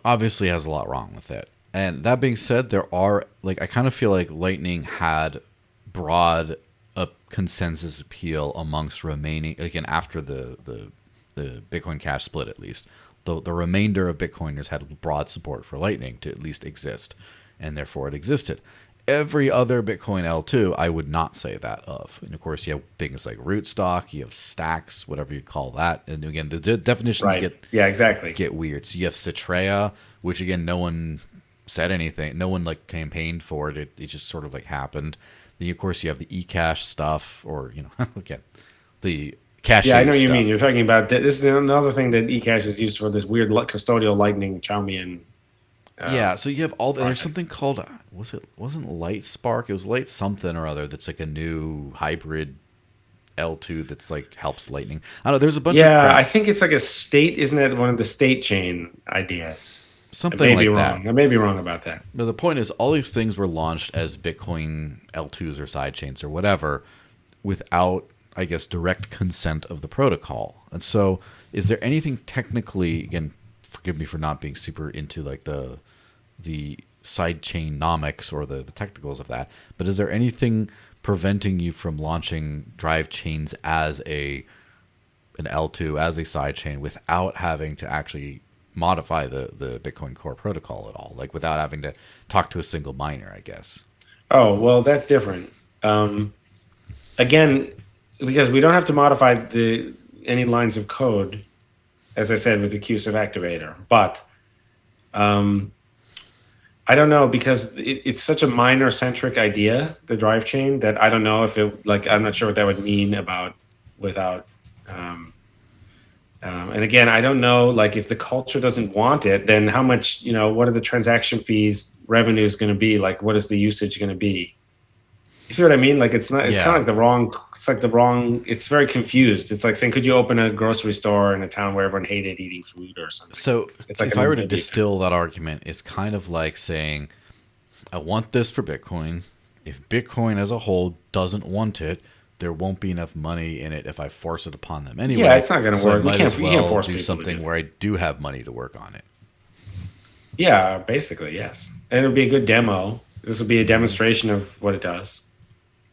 C: obviously has a lot wrong with it. And that being said, there are I kind of feel like Lightning had broad consensus appeal amongst remaining, again, after the Bitcoin Cash split, at least the remainder of Bitcoiners had broad support for Lightning to at least exist, and therefore it existed. Every other Bitcoin L2, I would not say that of. And of course, you have things like rootstock, you have stacks, whatever you call that. And again, the definitions get weird. So you have Citrea, which again, no one said anything, no one campaigned for it. It just sort of happened. Then of course you have the Ecash stuff, or again, the cache.
D: Yeah, I know what you mean. You're talking about this is another thing that Ecash is used for, this weird custodial Lightning Chaumian.
C: So you have all there's something called wasn't Light Spark? It was Light something or other. That's like a new hybrid L2 that's helps Lightning. I don't know. There's a bunch.
D: Yeah,
C: of crap.
D: I think it's like a state. Isn't it one of the state chain ideas?
C: Something like that.
D: I may be wrong about that.
C: But the point is, all these things were launched as Bitcoin L2s or sidechains or whatever, without, I guess, direct consent of the protocol. And so, is there anything technically? Again, forgive me for not being super into the sidechain nomics or the technicals of that, but is there anything preventing you from launching drive chains as an L2, as a sidechain, without having to actually modify the Bitcoin Core protocol at all, like without having to talk to a single miner, I guess?
D: Oh, well, that's different. Again, because we don't have to modify any lines of code, as I said, with the QSIF activator. But I don't know, because it's such a miner-centric idea, the drive chain, that I don't know if it, like, I'm not sure what that would mean without. And again, I don't know, like, if the culture doesn't want it, then how much, what are the transaction fees revenues going to be? Like, what is the usage going to be? You see what I mean? Like, it's not, it's kind of like it's very confused. It's like saying, could you open a grocery store in a town where everyone hated eating food or something?
C: So
D: it's like,
C: if I were to distill that argument, it's kind of like saying, I want this for Bitcoin. If Bitcoin as a whole doesn't want it, there won't be enough money in it if I force it upon them anyway.
D: Yeah, it's not going to work.
C: You can't force
D: people
C: something
D: to do
C: where I do have money to work on it.
D: Yeah, basically, yes. And it'll be a good demo. This will be a demonstration of what it does.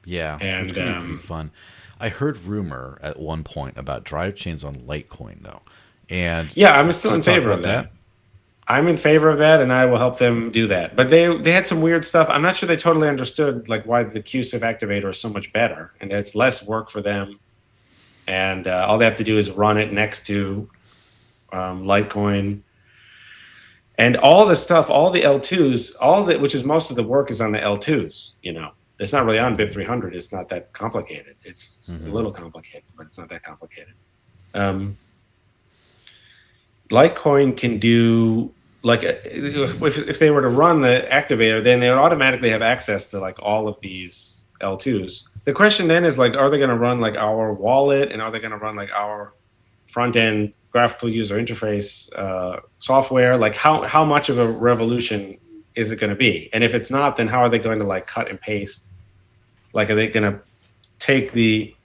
C: Yeah,
D: and
C: it's gonna be fun. I heard rumor at one point about drive chains on Litecoin, though, and
D: yeah, I'm still in favor of that. I'm in favor of that, and I will help them do that. But they had some weird stuff. I'm not sure they totally understood, like, why the QSIF activator is so much better, and it's less work for them. And all they have to do is run it next to Litecoin. And all the stuff, all the L2s, which is most of the work, is on the L2s. It's not really on BIP 300. It's not that complicated. It's a little complicated, but it's not that complicated. Litecoin can do, like, if they were to run the activator, then they would automatically have access to, like, all of these L2s. The question then is, like, are they going to run, like, our wallet, and are they going to run, like, our front end graphical user interface software? Like, how much of a revolution is it going to be? And if it's not, then how are they going to, like, cut and paste? Like, are they going to take the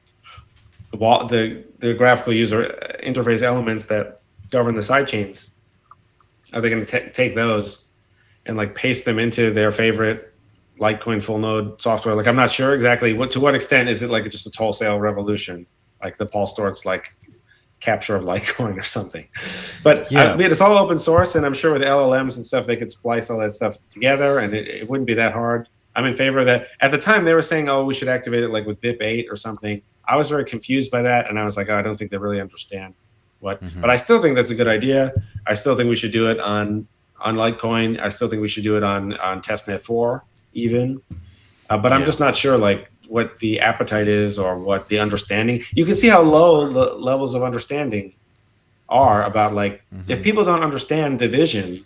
D: graphical user interface elements that govern the sidechains? Are they going to take those and, like, paste them into their favorite Litecoin full node software? Like, I'm not sure exactly to what extent is it, like, just a wholesale revolution, like the Paul Sztorc, like, capture of Litecoin or something. But yeah, it's all open source, and I'm sure with LLMs and stuff, they could splice all that stuff together, and it wouldn't be that hard. I'm in favor of that. At the time, they were saying, oh, we should activate it, like, with BIP 8 or something. I was very confused by that, and I was like, oh, I don't think they really understand what. But I still think that's a good idea. I still think we should do it on Litecoin. I still think we should do it on testnet 4 even. But I'm just not sure, like, what the appetite is or what the understanding. You can see how low the levels of understanding are about, like, if people don't understand the vision,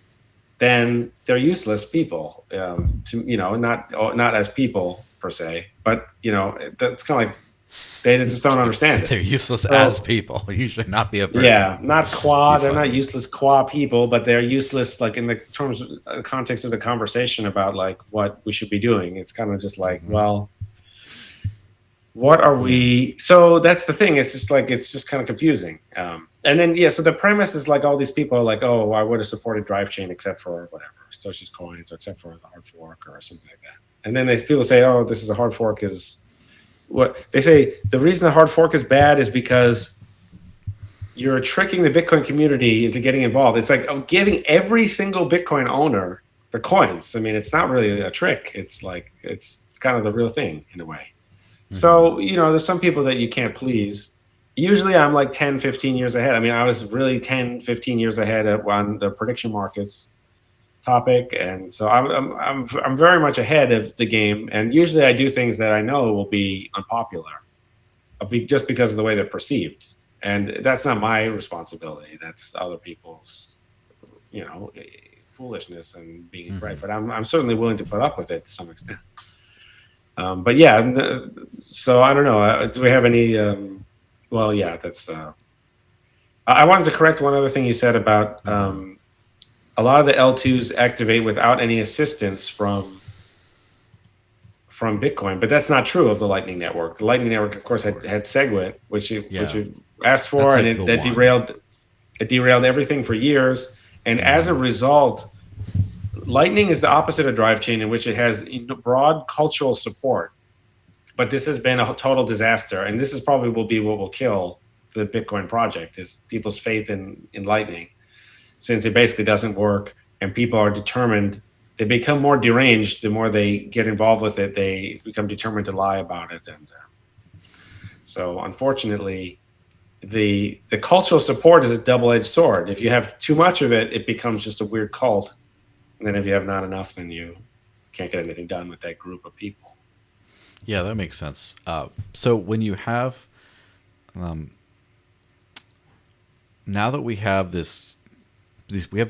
D: then they're useless people. Not as people per se, but that's kind of like they just don't understand it.
C: They're useless as people. You should not be a person.
D: Yeah, not qua. They're not useless qua people, but they're useless, like, in the terms of context of the conversation about, like, what we should be doing. It's kind of just like, well, what are we? So that's the thing. It's just like, it's just kind of confusing. And then, so the premise is, like, all these people are like, oh, I would have supported drive chain except for whatever, Satoshi's coins, or except for the hard fork or something like that. And then people say, oh, this is a hard fork is what they say. The reason the hard fork is bad is because you're tricking the Bitcoin community into getting involved. It's like giving every single Bitcoin owner the coins. I mean, it's not really a trick. It's like, it's kind of the real thing in a way. So, there's some people that you can't please. Usually I'm like 10, 15 years ahead. I mean, I was really 10, 15 years ahead on the prediction markets topic. And so I'm very much ahead of the game. And usually I do things that I know will be unpopular just because of the way they're perceived. And that's not my responsibility. That's other people's, foolishness and being right. But I'm certainly willing to put up with it to some extent. But yeah, so I don't know. Do we have any? Well, yeah, that's. I wanted to correct one other thing you said about a lot of the L2s activate without any assistance from Bitcoin, but that's not true of the Lightning Network. The Lightning Network, of course, had SegWit, which you asked for, that's and it derailed everything for years. And as a result, Lightning is the opposite of drive chain, in which it has broad cultural support. But this has been a total disaster, and this is probably will be what will kill the Bitcoin project, is people's faith in Lightning, since it basically doesn't work, and people are determined. They become more deranged the more they get involved with it. They become determined to lie about it, and so unfortunately, the cultural support is a double-edged sword. If you have too much of it, it becomes just a weird cult. And then if you have not enough, then you can't get anything done with that group of people.
C: Yeah, that makes sense. So when you have, now that we have this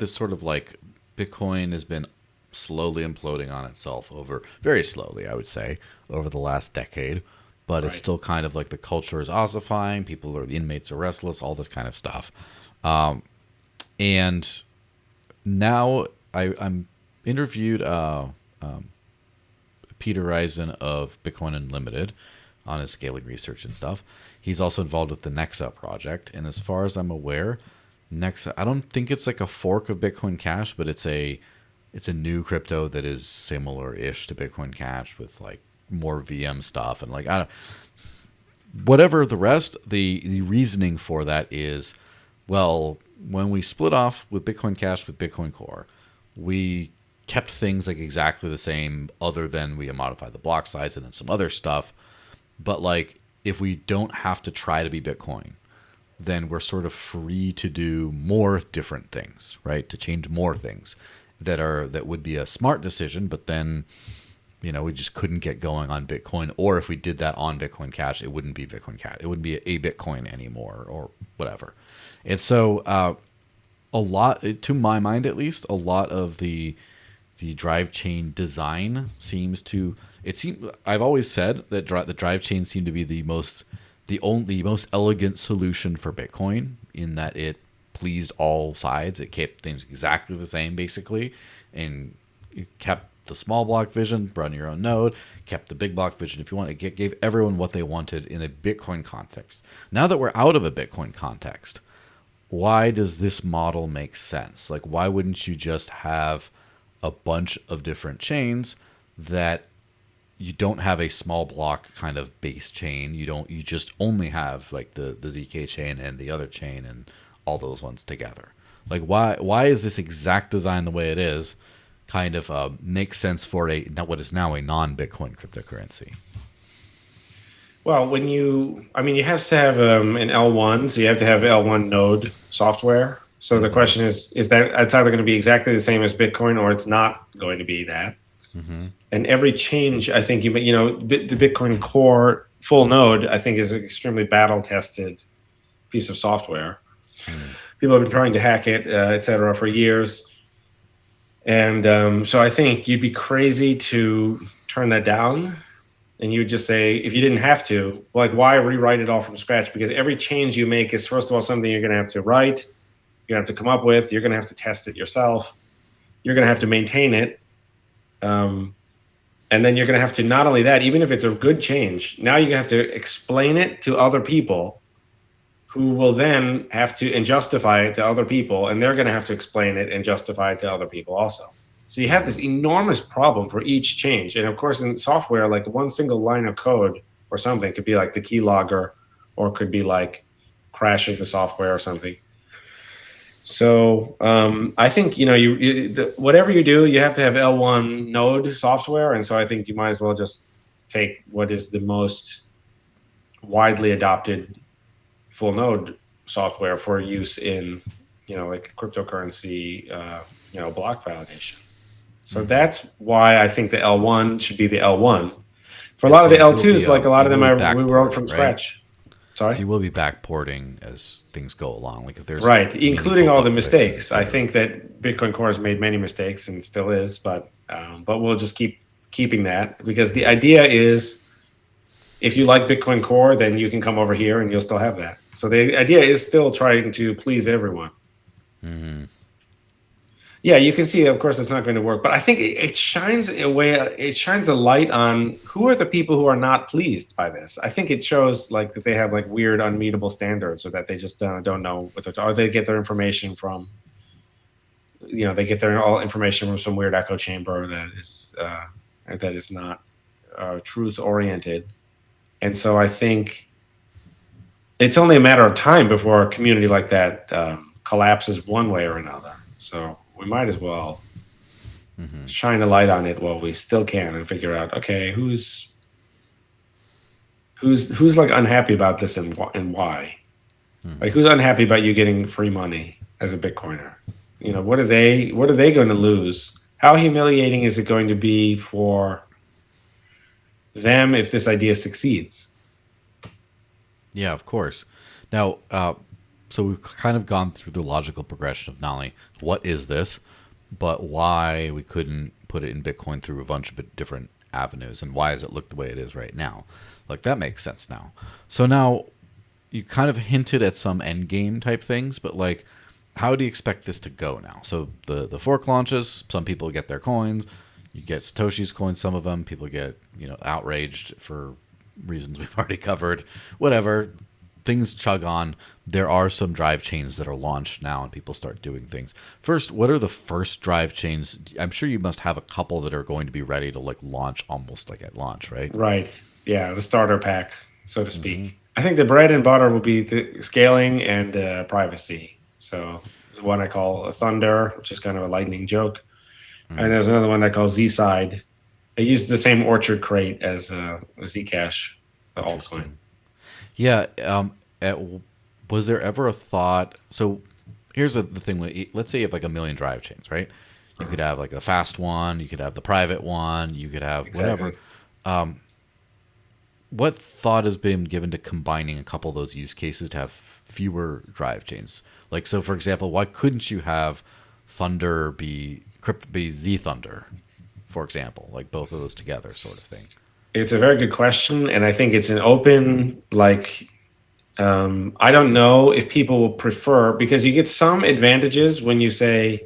C: sort of like Bitcoin has been slowly imploding on itself very slowly, I would say, over the last decade. But it's still kind of like the culture is ossifying. The inmates are restless, all this kind of stuff. And now I'm interviewed Peter Eisen of Bitcoin Unlimited on his scaling research and stuff. He's also involved with the Nexa project. And as far as I'm aware, Nexa, I don't think it's like a fork of Bitcoin Cash, but it's a new crypto that is similar-ish to Bitcoin Cash with like more VM stuff and like whatever the rest. The reasoning for that is, well, when we split off with Bitcoin Cash with Bitcoin Core, we kept things like exactly the same, other than we modified the block size and then some other stuff. But like, if we don't have to try to be Bitcoin, then we're sort of free to do more different things, right? To change more things that would be a smart decision, but then we just couldn't get going on Bitcoin. Or if we did that on Bitcoin Cash, it wouldn't be Bitcoin Cash. It wouldn't be a Bitcoin anymore or whatever. And so a lot, to my mind at least, a lot of the drive chain design I've always said that the drive chain seemed to be the most elegant solution for Bitcoin, in that it pleased all sides. It kept things exactly the same, basically, and it kept the small block vision, run your own node, kept the big block vision if you want. It gave everyone what they wanted in a Bitcoin context. Now that we're out of a Bitcoin context, why does this model make sense? Like, why wouldn't you just have a bunch of different chains that you don't have a small block kind of base chain? You just only have like the ZK chain and the other chain and all those ones together. Like, why is this exact design the way it is kind of makes sense for what is now a non-Bitcoin cryptocurrency?
D: Well, you have to have an L1, so you have to have L1 node software. So the question is that it's either going to be exactly the same as Bitcoin, or it's not going to be that. Mm-hmm. And every change, I think, the Bitcoin Core full node, I think, is an extremely battle-tested piece of software. People have been trying to hack it, et cetera, for years. And so I think you'd be crazy to turn that down. And you would just say, if you didn't have to, like, why rewrite it all from scratch? Because every change you make is, first of all, something you're going to have to write. You're going to have to come up with. You're going to have to test it yourself. You're going to have to maintain it. And then you're going to have to, not only that, even if it's a good change, now you have to explain it to other people, who will then have to and justify it to other people, and they're going to have to explain it and justify it to other people also. So you have this enormous problem for each change. And of course, in software, like one single line of code or something could be like the keylogger, or it could be like crashing the software or something. So I think, whatever you do, you have to have L1 node software. And so I think you might as well just take what is the most widely adopted full node software for use in, like cryptocurrency, block validation. So that's why I think the L1 should be the L1. For a lot of the L2s, like a lot of them we wrote from scratch. Sorry?
C: So you will be backporting as things go along. Like if there's
D: including all the mistakes. I think that Bitcoin Core has made many mistakes and still is, but we'll just keeping that, because the idea is, if you like Bitcoin Core, then you can come over here and you'll still have that. So the idea is still trying to please everyone. Mm-hmm. Yeah, you can see, of course, it's not going to work, but I think it shines a light on who are the people who are not pleased by this. I think it shows like that they have like weird unmeetable standards, or that they just don't know what or they get their information from, they get their all information from some weird echo chamber that is not truth oriented. And so I think it's only a matter of time before a community like that collapses one way or another. So we might as well shine a light on it while we still can and figure out, okay, who's like unhappy about this and why? Like, who's unhappy about you getting free money as a Bitcoiner? What are they going to lose? How humiliating is it going to be for them if this idea succeeds?
C: Yeah, of course. Now, so we've kind of gone through the logical progression of not only what is this, but why we couldn't put it in Bitcoin through a bunch of different avenues, and why does it look the way it is right now? Like, that makes sense now. So now you kind of hinted at some end game type things, but like, how do you expect this to go now? So the fork launches, some people get their coins, you get Satoshi's coins, some of them, people get, outraged for reasons we've already covered, whatever. Things chug on. There are some drive chains that are launched now and people start doing things. First, what are the first drive chains? I'm sure you must have a couple that are going to be ready to like launch almost like at launch, right?
D: Right. Yeah, the starter pack, so to speak. I think the bread and butter will be the scaling and privacy. So there's one I call a Thunder, which is kind of a lightning joke. And there's another one I call Z-Side. I use the same orchard crate as Ecash, the altcoin.
C: Yeah. Was there ever a thought? So here's the thing. Let's say you have like a million drive chains, right? You could have like the fast one. You could have the private one. You could have whatever. What thought has been given to combining a couple of those use cases to have fewer drive chains? Like, so for example, why couldn't you have Thunder be Z Thunder, for example, like both of those together sort of thing?
D: It's a very good question. And I think it's an open, like, I don't know if people will prefer, because you get some advantages when you say,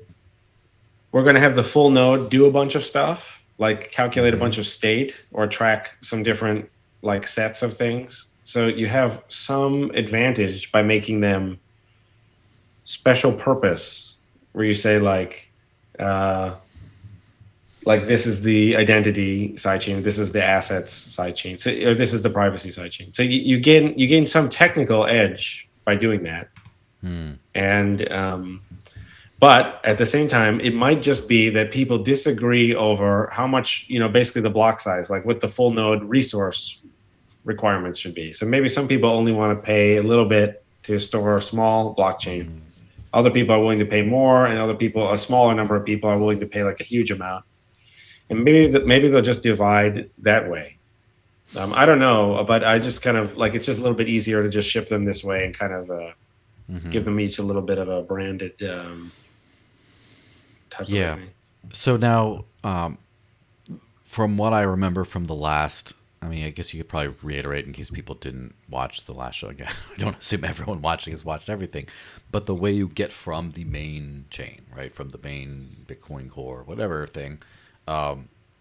D: we're going to have the full node do a bunch of stuff, like calculate a bunch of state or track some different like sets of things. So you have some advantage by making them special purpose, where you say like this is the identity sidechain, this is the assets sidechain, so, or this is the privacy sidechain. So you gain some technical edge by doing that. And but at the same time, it might just be that people disagree over how much, basically the block size, like what the full node resource requirements should be. So maybe some people only want to pay a little bit to store a small blockchain. Other people are willing to pay more, and a smaller number of people are willing to pay like a huge amount. And maybe they'll just divide that way. I don't know, but I just kind of like, it's just a little bit easier to just ship them this way and kind of give them each a little bit of a branded type of thing.
C: So now, from what I remember from the last, I mean, I guess you could probably reiterate in case people didn't watch the last show again. I don't assume everyone watching has watched everything, but the way you get from the main chain, right, from the main Bitcoin core, whatever thing,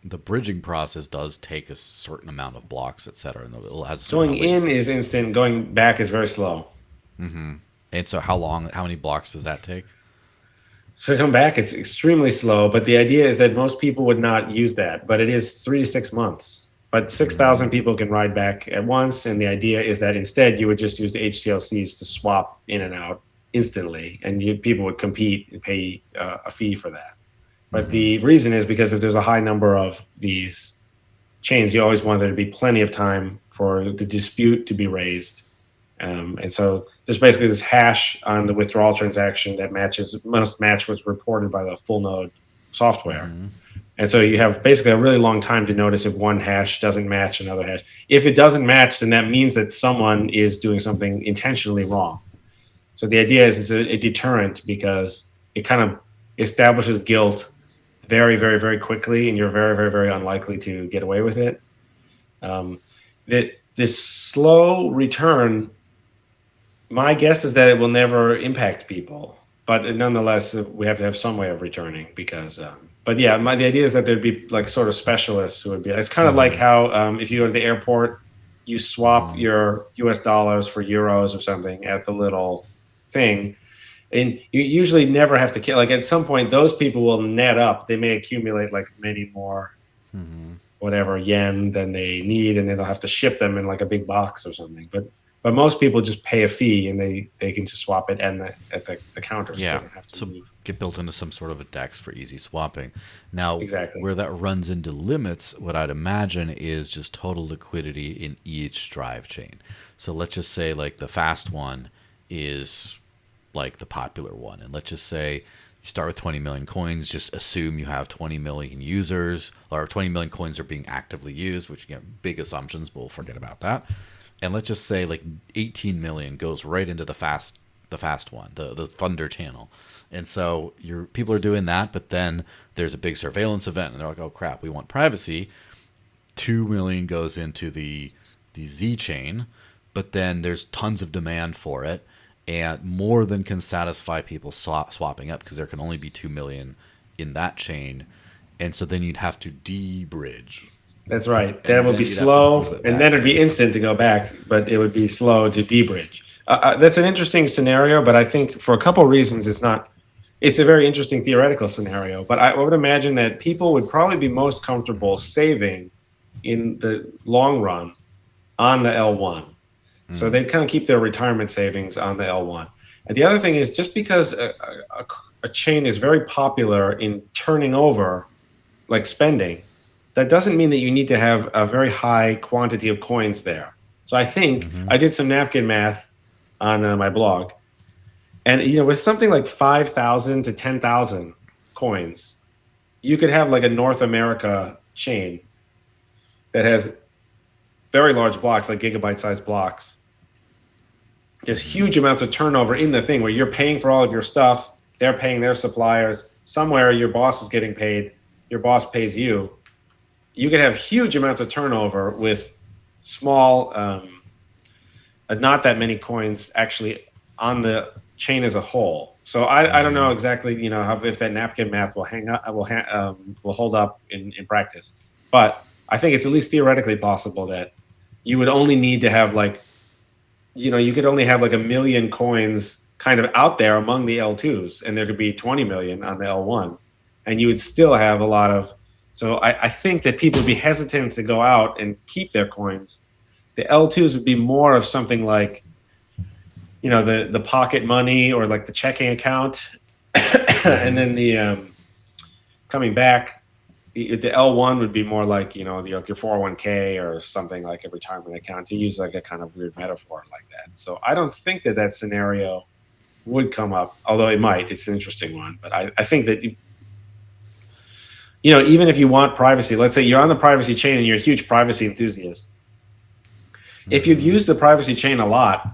C: the bridging process does take a certain amount of blocks, et cetera. And it has
D: going in is instant. Going back is very slow.
C: And so how many blocks does that take?
D: So to come back, it's extremely slow. But the idea is that most people would not use that. But it is 3 to 6 months. But 6,000 people can ride back at once. And the idea is that instead you would just use the HTLCs to swap in and out instantly. And people would compete and pay a fee for that. But the reason is because if there's a high number of these chains, you always want there to be plenty of time for the dispute to be raised. And so there's basically this hash on the withdrawal transaction that must match what's reported by the full node software. And so you have basically a really long time to notice if one hash doesn't match another hash. If it doesn't match, then that means that someone is doing something intentionally wrong. So the idea is it's a deterrent, because it kind of establishes guilt very, very, very quickly, and you're very, very, very unlikely to get away with it. This slow return, my guess is that it will never impact people, but nonetheless, we have to have some way of returning, because, but yeah, the idea is that there'd be like sort of specialists who would be, it's kind of like how if you go to the airport, you swap your US dollars for euros or something at the little thing. And you usually never have to like at some point those people will net up. They may accumulate like many more whatever yen than they need, and then they'll have to ship them in like a big box or something. But most people just pay a fee and they can just swap it and at the counter, so they don't have to move.
C: Get built into some sort of a DEX for easy swapping. Now,
D: Exactly.
C: where that runs into limits, what I'd imagine is just total liquidity in each drive chain. So let's just say like the fast one is like the popular one, and let's just say you start with 20 million coins. Just assume you have 20 million users, or 20 million coins are being actively used, which again, big assumptions, but we'll forget about that. And let's just say like 18 million goes right into the fast one, the Thunder channel. And so people are doing that, but then there's a big surveillance event, and they're like, oh crap, we want privacy. 2 million goes into the Z chain, but then there's tons of demand for it, and more than can satisfy people swapping up, because there can only be 2 million in that chain. And so then you'd have to de-bridge.
D: That's right. That would be slow, and then it'd be instant to go back, but it would be slow to de-bridge. That's an interesting scenario, but I think for a couple of reasons, it's a very interesting theoretical scenario. But I would imagine that people would probably be most comfortable saving in the long run on the L1. So they'd kind of keep their retirement savings on the L1. And the other thing is, just because a chain is very popular in turning over, like spending, that doesn't mean that you need to have a very high quantity of coins there. So I think I did some napkin math on my blog, and with something like 5,000 to 10,000 coins, you could have like a North America chain that has very large blocks, like gigabyte-sized blocks. There's huge amounts of turnover in the thing where you're paying for all of your stuff, they're paying their suppliers. Somewhere your boss is getting paid, your boss pays you. You could have huge amounts of turnover with small, not that many coins actually on the chain as a whole. So I don't know exactly if that napkin math will hold up in practice, but I think it's at least theoretically possible that you would only need to have you could only have like 1 million coins kind of out there among the L2s, and there could be 20 million on the L1, and you would still have a lot of. So I think that people would be hesitant to go out and keep their coins. The L2s would be more of something like, the pocket money or like the checking account, and then the coming back, the L1 would be more like your 401k or something like a retirement account, to use like a kind of weird metaphor like that. So I don't think that scenario would come up, although it might. It's an interesting one, but I think that even if you want privacy, let's say you're on the privacy chain and you're a huge privacy enthusiast. If you've used the privacy chain a lot,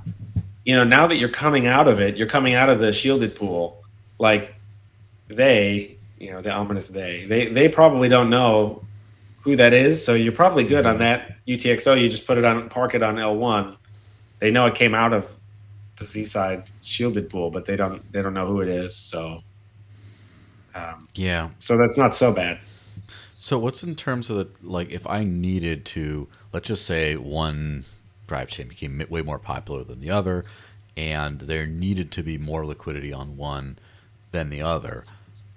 D: now that you're coming out of it, you're coming out of the shielded pool, like the ominous they probably don't know who that is. So you're probably good on that UTXO. You just park it on L1. They know it came out of the Z side shielded pool, but they don't know who it is. So so that's not so bad.
C: So what's in terms of if I needed to, let's just say one drive chain became way more popular than the other, and there needed to be more liquidity on one than the other,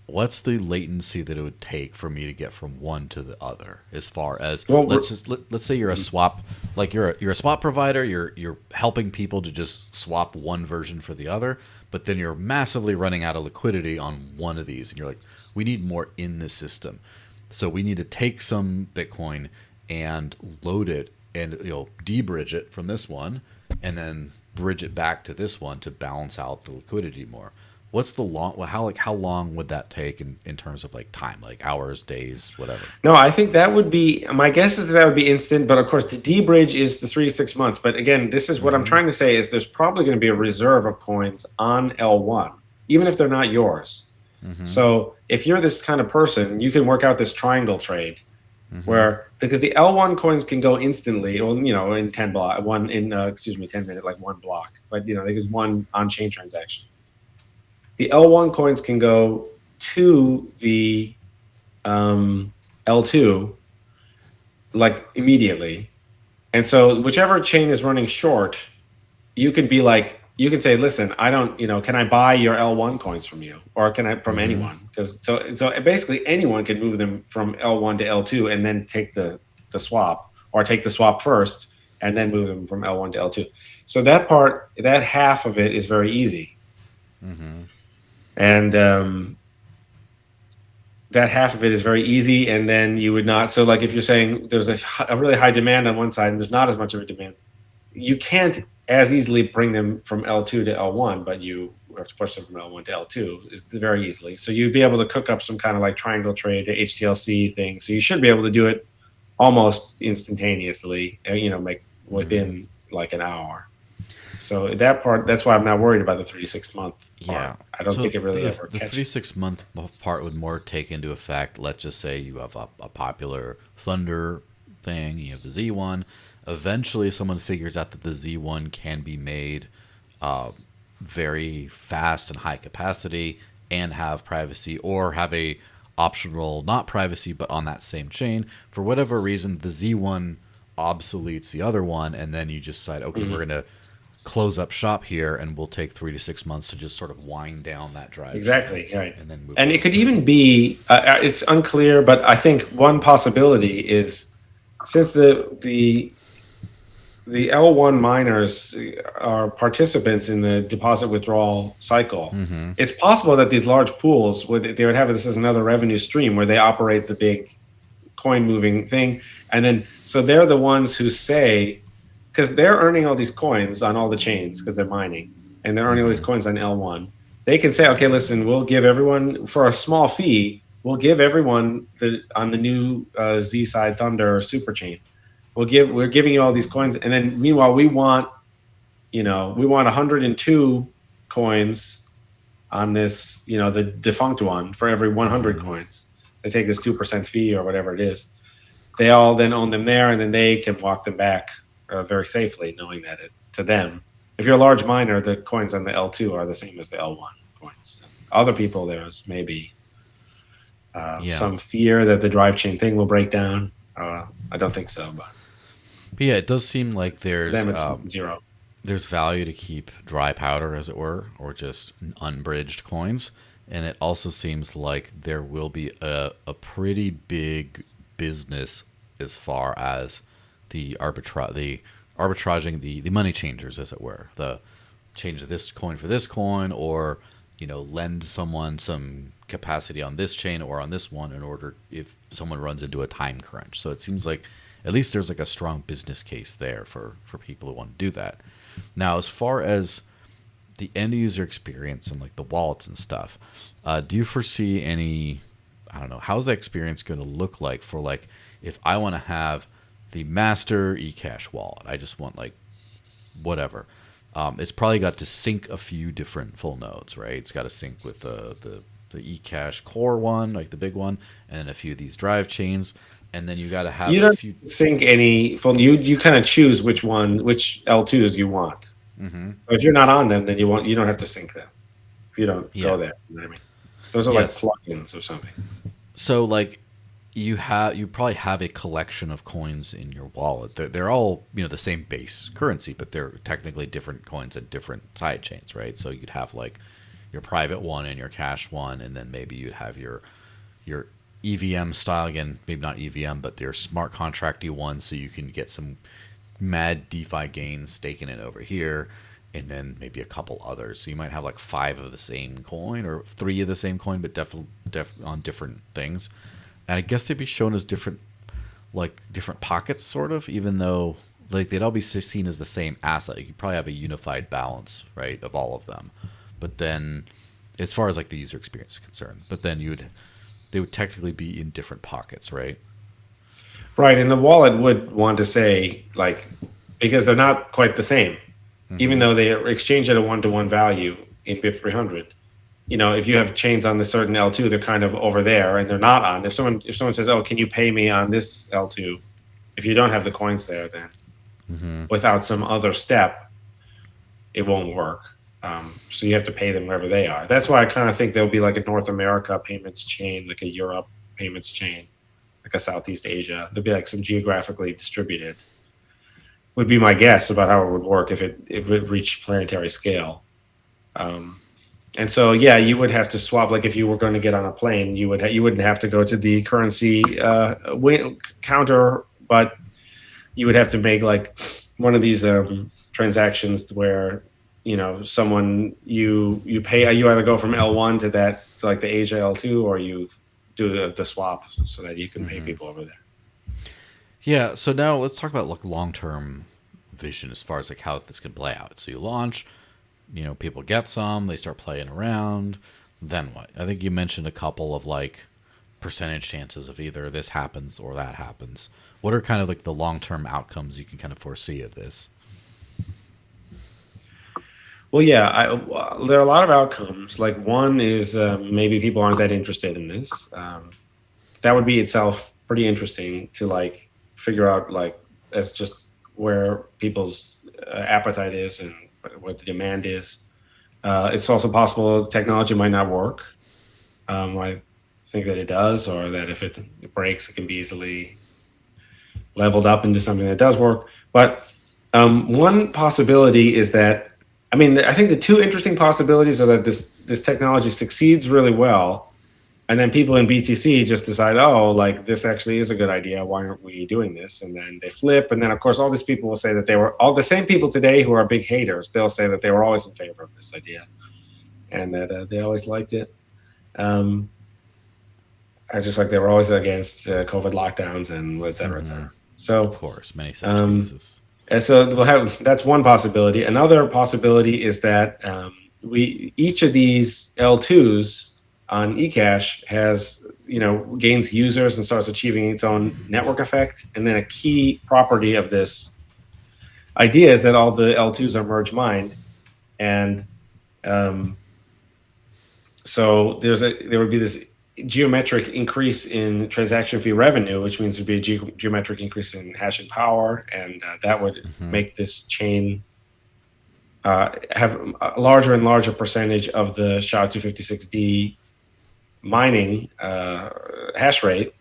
C: what's the latency that it would take for me to get from one to the other? As far as let's say you're a swap, you're a swap provider, you're helping people to just swap one version for the other, but then you're massively running out of liquidity on one of these, and you're like, we need more in the system, so we need to take some Bitcoin and load it and de-bridge it from this one, and then bridge it back to this one to balance out the liquidity more. What's the how long would that take in terms of time, like hours, days, whatever?
D: No, I think that would be, my guess is that would be instant, but of course the D-bridge is the 3 to 6 months. But again, this is what I'm trying to say is there's probably going to be a reserve of coins on L1, even if they're not yours. So if you're this kind of person, you can work out this triangle trade because the L1 coins can go instantly, in 10 minutes, like one block, but they get one on-chain transaction. The L1 coins can go to the L2 immediately. And so whichever chain is running short, you can be you can say, listen, I don't, can I buy your L1 coins from you, or can I from anyone? Because so basically anyone can move them from L1 to L2 and then take the swap, or take the swap first and then move them from L1 to L2. So that half of it is very easy. And that half of it is very easy. And then you would not, so like if you're saying there's a really high demand on one side and there's not as much of a demand, you can't as easily bring them from L2 to L1, but you have to push them from L1 to L2 is very easily. So you'd be able to cook up some kind of like triangle trade, HTLC thing. So you should be able to do it almost instantaneously, make within like an hour. So that part, that's why I'm not worried about the 3 to 6 month part.
C: Yeah.
D: I don't think it really
C: the,
D: ever
C: the
D: catches.
C: 3 to 6 month part would more take into effect, let's just say you have a popular Thunder thing, you have the Z1. Eventually someone figures out that the Z1 can be made very fast and high capacity and have privacy, or have a optional, not privacy, but on that same chain. For whatever reason, the Z1 obsoletes the other one, and then you just decide, okay, we're going to close up shop here, and we'll take 3 to 6 months to just sort of wind down that drive.
D: Exactly, right.
C: And then move
D: and
C: on.
D: it could even be, it's unclear, but I think one possibility is, since the L1 miners are participants in the deposit withdrawal cycle, it's possible that these large pools would have this as another revenue stream where they operate the big coin moving thing. And then, so they're the ones who say, because they're earning all these coins on all the chains because they're mining, and they're earning all these coins on L1. They can say, okay, listen, we'll give everyone, for a small fee, we'll give everyone on the new Z side Thunder super chain. We're giving you all these coins, and then meanwhile we want 102 coins on this, the defunct one for every 100 coins. They take this 2% fee or whatever it is. They all then own them there, and then they can walk them back very safely, knowing that to them, if you're a large miner, the coins on the L2 are the same as the L1 coins. Other people, there's maybe some fear that the drive chain thing will break down. I don't think so, but
C: yeah, it does seem like there's
D: them it's zero.
C: There's value to keep dry powder, as it were, or just unbridged coins. And it also seems like there will be a pretty big business as far as the arbitraging, the money changers, as it were. The change this coin for this coin, or lend someone some capacity on this chain or on this one in order if someone runs into a time crunch. So it seems like at least there's like a strong business case there for people who want to do that. Now, as far as the end user experience and like the wallets and stuff, do you foresee any, I don't know, how's that experience going to look like for like, if I want to have the master Ecash wallet, I just want like whatever. It's probably got to sync a few different full nodes, right? It's got to sync with the Ecash core one, like the big one, and a few of these drive chains. And then you got to have
D: a few. Sync any full. You kind of choose which L2s you want. So if you're not on them, then you don't have to sync them. If you don't go there, you know what I mean? Those are like plugins or something.
C: So like you probably have a collection of coins in your wallet. They're all the same base currency, but they're technically different coins at different side chains, right? So you'd have like your private one and your cash one, and then maybe you'd have your EVM style, again, maybe not EVM, but their smart contracty one, so you can get some mad DeFi gains staking it over here, and then maybe a couple others. So you might have like 5 of the same coin or 3 of the same coin, but definitely on different things. And I guess they'd be shown as different pockets, sort of, even though like they'd all be seen as the same asset. You probably have a unified balance, right, of all of them. But then, as far as like the user experience is concerned, but then they would technically be in different pockets, right?
D: Right, and the wallet would want to say, like, because they're not quite the same, even though they exchange at a 1-to-1 value in BIP 300. If you have chains on the certain L2, they're kind of over there, and they're not on. If someone says, "Oh, can you pay me on this L2?" If you don't have the coins there, then without some other step, it won't work. So you have to pay them wherever they are. That's why I kind of think there'll be like a North America payments chain, like a Europe payments chain, like a Southeast Asia. There'll be like some geographically distributed, would be my guess about how it would work if it reached planetary scale. And so, yeah, you would have to swap. Like if you were going to get on a plane, you wouldn't have to go to the currency counter, but you would have to make like one of these transactions where someone you pay. You either go from L1 to like the Asia L2, or you do the swap so that you can pay people over there.
C: Yeah. So now let's talk about like long-term vision as far as like how this can play out. So you launch. People get some, they start playing around. Then what? I think you mentioned a couple of like percentage chances of either this happens or that happens. What are kind of like the long-term outcomes you can kind of foresee of this?
D: Well, yeah, there are a lot of outcomes. Like one is maybe people aren't that interested in this. That would be itself pretty interesting to like figure out like that's just where people's appetite is and what the demand is. It's also possible technology might not work. I think that it does, or that if it breaks, it can be easily leveled up into something that does work. But one possibility is that, I think the two interesting possibilities are that this technology succeeds really well, and then people in BTC just decide, oh, like this actually is a good idea. Why aren't we doing this? And then they flip. And then, of course, all these people will say that all the same people today who are big haters, they'll say that they were always in favor of this idea and that they always liked it. I just like they were always against COVID lockdowns and et cetera, et cetera. So,
C: of course, many such cases.
D: And so that's one possibility. Another possibility is that each of these L2s on Ecash has, gains users and starts achieving its own network effect. And then a key property of this idea is that all the L2s are merge mined. And so there would be this geometric increase in transaction fee revenue, which means there'd be a geometric increase in hashing power. And that would make this chain have a larger and larger percentage of the SHA-256D mining hash rate.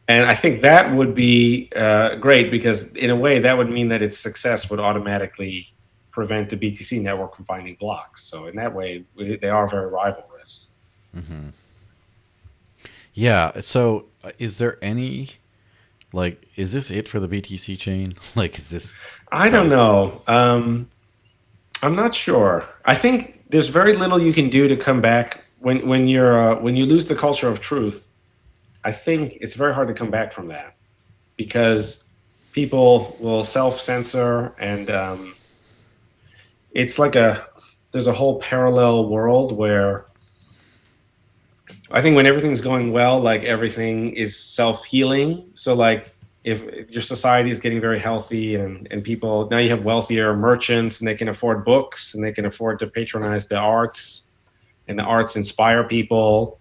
D: And I think that would be great, because in a way that would mean that its success would automatically prevent the BTC network from finding blocks. So in that way, they are very rivalrous.
C: Yeah. So is there any, like, is this it for the BTC chain? Like, is this?
D: I don't know. I'm not sure. I think there's very little you can do to come back when you lose the culture of truth. I think it's very hard to come back from that, because people will self-censor, and it's like there's a whole parallel world where I think when everything's going well, like everything is self-healing. So like if your society is getting very healthy and people, now you have wealthier merchants and they can afford books and they can afford to patronize the arts, and the arts inspire people,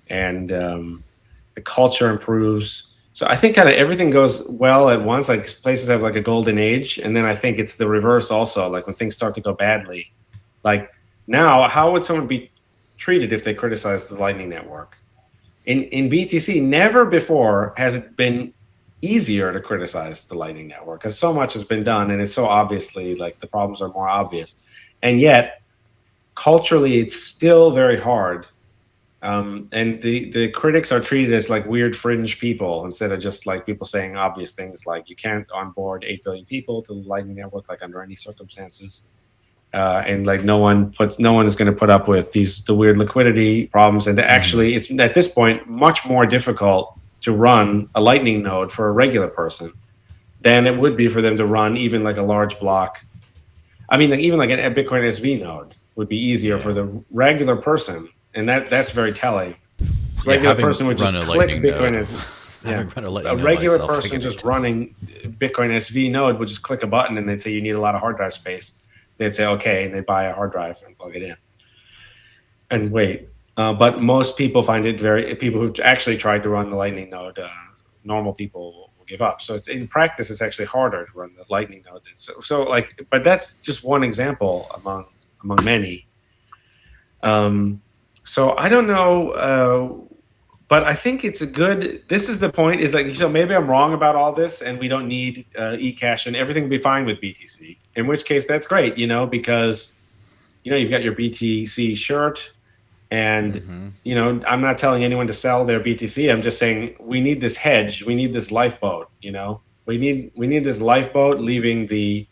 D: and the culture improves. So I think kind of everything goes well at once. Like places have like a golden age, and then I think it's the reverse also. Like when things start to go badly, like now, how would someone be treated if they criticize the Lightning Network? In BTC, never before has it been easier to criticize the Lightning Network, because so much has been done, and it's so obviously like the problems are more obvious, and yet culturally it's still very hard. And the critics are treated as like weird fringe people, instead of just like people saying obvious things like you can't onboard 8 billion people to the Lightning Network like under any circumstances, and like no one is going to put up with the weird liquidity problems. And actually, it's at this point much more difficult to run a Lightning node for a regular person than it would be for them to run even like a large block. I mean, like even like a Bitcoin SV node would be easier for the regular person. And that's very telling. Regular person would just click Bitcoin as a regular person just running Bitcoin SV node would just click a button and they'd say you need a lot of hard drive space. They'd say okay, and they'd buy a hard drive and plug it in and wait. But most people find it people who actually tried to run the Lightning node, normal people will give up. So it's in practice, it's actually harder to run the Lightning node. So like, but that's just one example among many. So I don't know, but I think it's a good. This is the point. Is like, so maybe I'm wrong about all this, and we don't need Ecash, and everything will be fine with BTC. In which case, that's great, because you've got your BTC shirt, and I'm not telling anyone to sell their BTC. I'm just saying we need this hedge. We need this lifeboat. We need this lifeboat leaving the.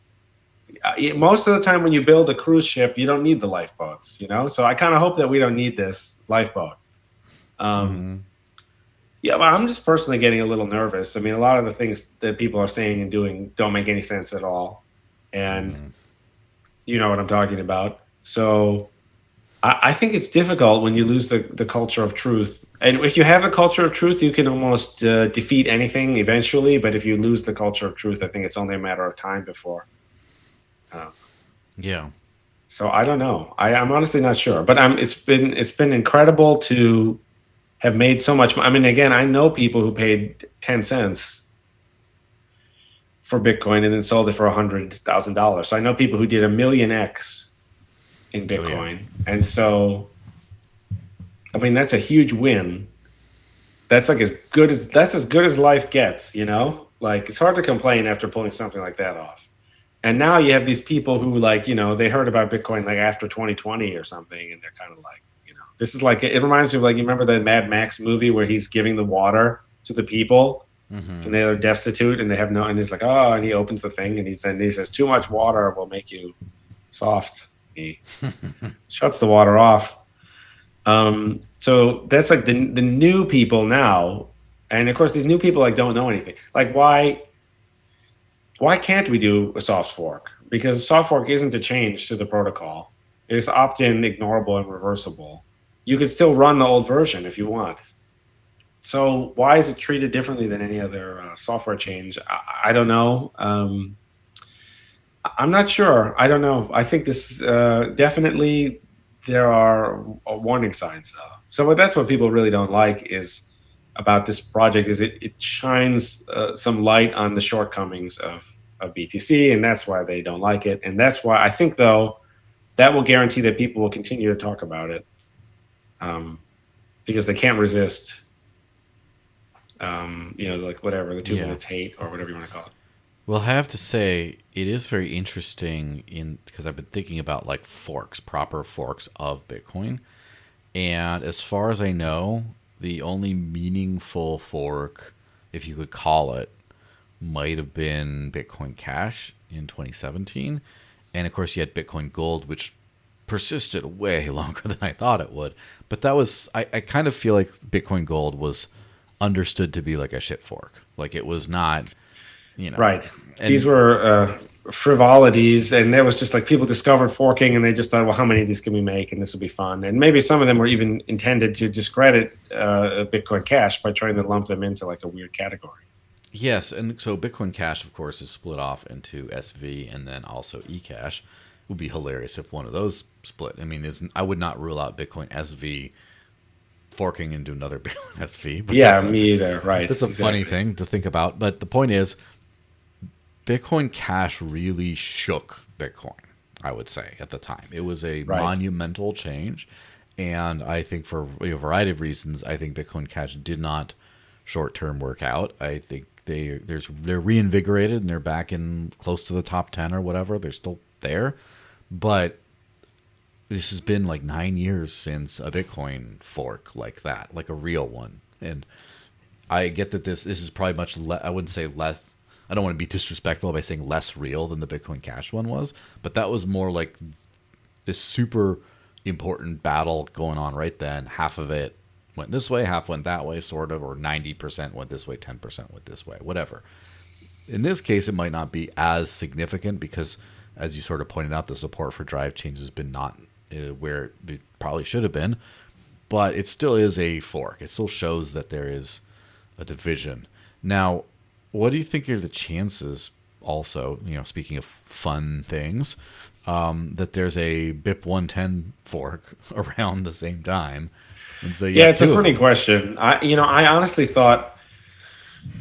D: Most of the time, when you build a cruise ship, you don't need the lifeboats. So I kind of hope that we don't need this lifeboat. Yeah, but I'm just personally getting a little nervous. I mean, a lot of the things that people are saying and doing don't make any sense at all. And you know what I'm talking about. So I think it's difficult when you lose the culture of truth. And if you have a culture of truth, you can almost defeat anything eventually. But if you lose the culture of truth, I think it's only a matter of time before.
C: Yeah.
D: So I don't know. I'm honestly not sure. But it's been incredible to have made so much. I mean, again, I know people who paid 10 cents for Bitcoin and then sold it for $100,000. So I know people who did 1,000,000x in Bitcoin. And so, I mean, that's a huge win. That's like as good as life gets, Like, it's hard to complain after pulling something like that off. And now you have these people who, like, they heard about Bitcoin like after 2020 or something, and they're kind of like, this is like, it reminds me of, like, you remember the Mad Max movie where he's giving the water to the people and they're destitute and they have no, and he's like, oh, and he opens the thing and he says, too much water will make you soft. He shuts the water off. So that's like the new people now. And of course, these new people like don't know anything. Like, why can't we do a soft fork? Because a soft fork isn't a change to the protocol. It's opt-in, ignorable, and reversible. You could still run the old version if you want. So why is it treated differently than any other software change? I don't know. I'm not sure. I don't know. I think this definitely there are warning signs though. So that's what people really don't like is about this project is it shines some light on the shortcomings of BTC, and that's why they don't like it. And that's why I think though that will guarantee that people will continue to talk about it. Because they can't resist, like whatever, the 2 minutes hate or whatever you want to call it.
C: Well, I have to say, it is very interesting because I've been thinking about like proper forks of Bitcoin. And as far as I know, the only meaningful fork, if you could call it, might have been Bitcoin Cash in 2017. And of course, you had Bitcoin Gold, which persisted way longer than I thought it would. But that was, I kind of feel like Bitcoin Gold was understood to be like a shit fork. Like it was not,
D: Right. These were frivolities, and there was just like people discovered forking and they just thought, well, how many of these can we make? And this will be fun. And maybe some of them were even intended to discredit Bitcoin Cash by trying to lump them into like a weird category.
C: Yes. And so Bitcoin Cash, of course, is split off into SV and then also Ecash. It would be hilarious if one of those split. I mean, I would not rule out Bitcoin SV forking into another Bitcoin SV. But
D: yeah, me either. Right.
C: That's a funny thing to think about. But the point is, Bitcoin Cash really shook Bitcoin, I would say, at the time. It was a monumental change. And I think for a variety of reasons, I think Bitcoin Cash did not short-term work out. I think they're reinvigorated and they're back in close to the top 10 or whatever. They're still there. But this has been like 9 years since a Bitcoin fork like that, like a real one. And I get that this is probably much less, I wouldn't say less, I don't want to be disrespectful by saying less real than the Bitcoin Cash one was, but that was more like this super important battle going on right then. Half of it went this way, half went that way, sort of, or 90% went this way, 10% went this way, whatever. In this case, it might not be as significant because, as you sort of pointed out, the support for drive change has been not where it probably should have been, but it still is a fork. It still shows that there is a division. Now, what do you think are the chances also, speaking of fun things, that there's a BIP 110 fork around the same time? And so
D: it's a funny question. I honestly thought,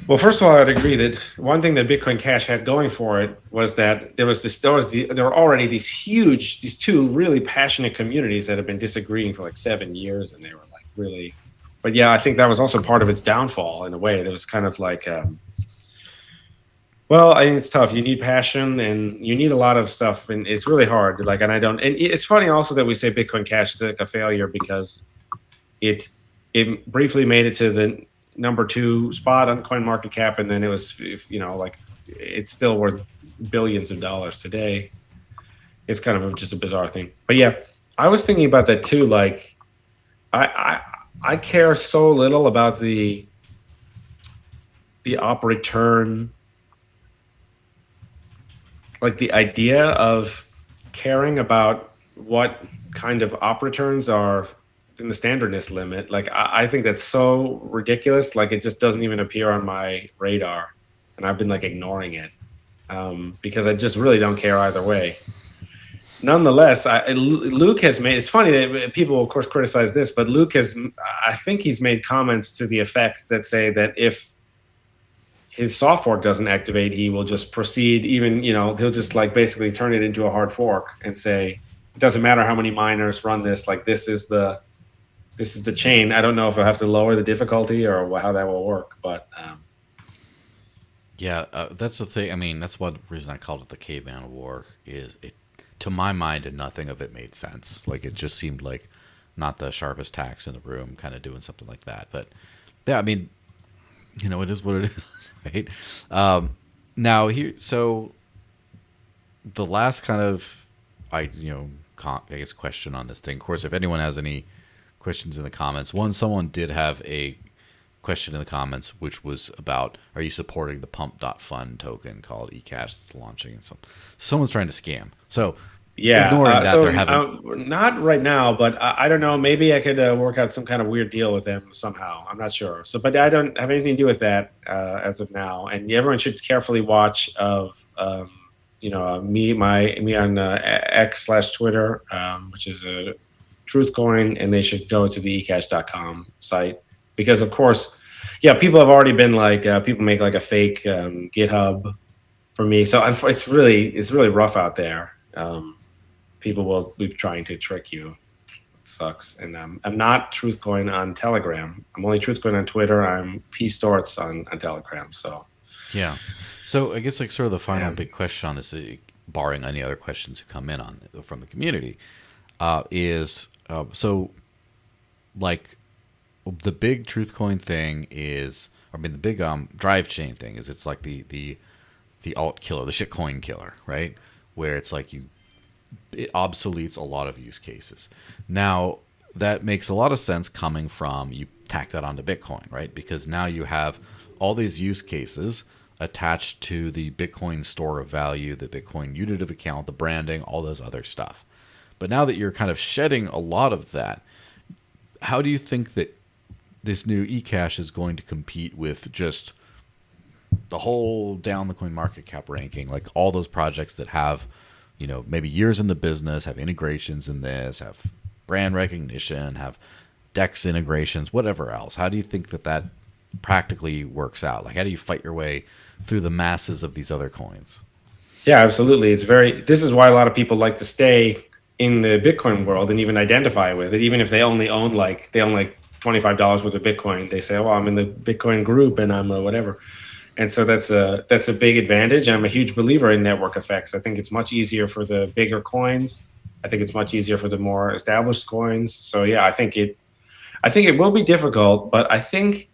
D: well, first of all, I'd agree that one thing that Bitcoin Cash had going for it was that there were already these two really passionate communities that have been disagreeing for like 7 years, and they were like really but yeah, I think that was also part of its downfall in a way. That was kind of like, well, I mean, it's tough. You need passion and you need a lot of stuff, and it's really hard. Like, and I don't. And it's funny also that we say Bitcoin Cash is like a failure because it briefly made it to the #2 spot on CoinMarketCap, and then it was, like it's still worth billions of dollars today. It's kind of just a bizarre thing. But yeah, I was thinking about that too. Like, I care so little about the op return. Like the idea of caring about what kind of op returns are in the standardness limit. Like I think that's so ridiculous. Like it just doesn't even appear on my radar, and I've been like ignoring it because I just really don't care either way. Nonetheless, Luke has made. It's funny that people, of course, criticize this, but Luke has. I think he's made comments to the effect that say that if his soft fork doesn't activate, he will just proceed. Even he'll just like basically turn it into a hard fork and say it doesn't matter how many miners run this. Like this is the chain. I don't know if I'll have to lower the difficulty or how that will work, but
C: Yeah, that's the thing. I mean, that's one reason I called it the caveman war. Is it, to my mind, and nothing of it made sense. Like it just seemed like not the sharpest tax in the room, kind of doing something like that. But yeah, I mean, it is what it is, right? Now here, so the last kind of, I guess question on this thing. Of course, if anyone has any questions in the comments, someone did have a question in the comments, which was about, are you supporting the pump.fund token called Ecash that's launching? And someone's trying to scam. So
D: yeah,
C: ignoring that,
D: so
C: they're having
D: not right now, but I don't know. Maybe I could work out some kind of weird deal with them somehow. I'm not sure. So, but I don't have anything to do with that as of now. And everyone should carefully watch of me on X/Twitter, which is a Truthcoin, and they should go to the ecash.com site because, of course, yeah, people have already been like people make like a fake GitHub for me. So it's really rough out there. People will be trying to trick you. It sucks. And I'm not Truthcoin on Telegram. I'm only Truthcoin on Twitter. I'm Sztorc on Telegram. So
C: yeah. So I guess like sort of the final big question on this, barring any other questions who come in from the community, is so like the big Truthcoin thing is, I mean the big drive chain thing is, it's like the alt killer, the shitcoin killer, right? Where it's like it obsoletes a lot of use cases. Now that makes a lot of sense coming from, you tack that onto Bitcoin, right? Because now you have all these use cases attached to the Bitcoin store of value, the Bitcoin unit of account, the branding, all those other stuff. But now that you're kind of shedding a lot of that, how do you think that this new Ecash is going to compete with just the whole down the CoinMarketCap ranking, like all those projects that have, maybe years in the business, have integrations in this, have brand recognition, have DEX integrations, whatever else? How do you think that practically works out? Like, how do you fight your way through the masses of these other coins?
D: yeah, absolutely. This is why a lot of people like to stay in the Bitcoin world and even identify with it, even if they only own like $25 worth of Bitcoin. They say, well, I'm in the Bitcoin group and I'm a whatever. And so that's a big advantage. I'm a huge believer in network effects. I think it's much easier for the bigger coins. I think it's much easier for the more established coins. So yeah, I think it will be difficult, but I think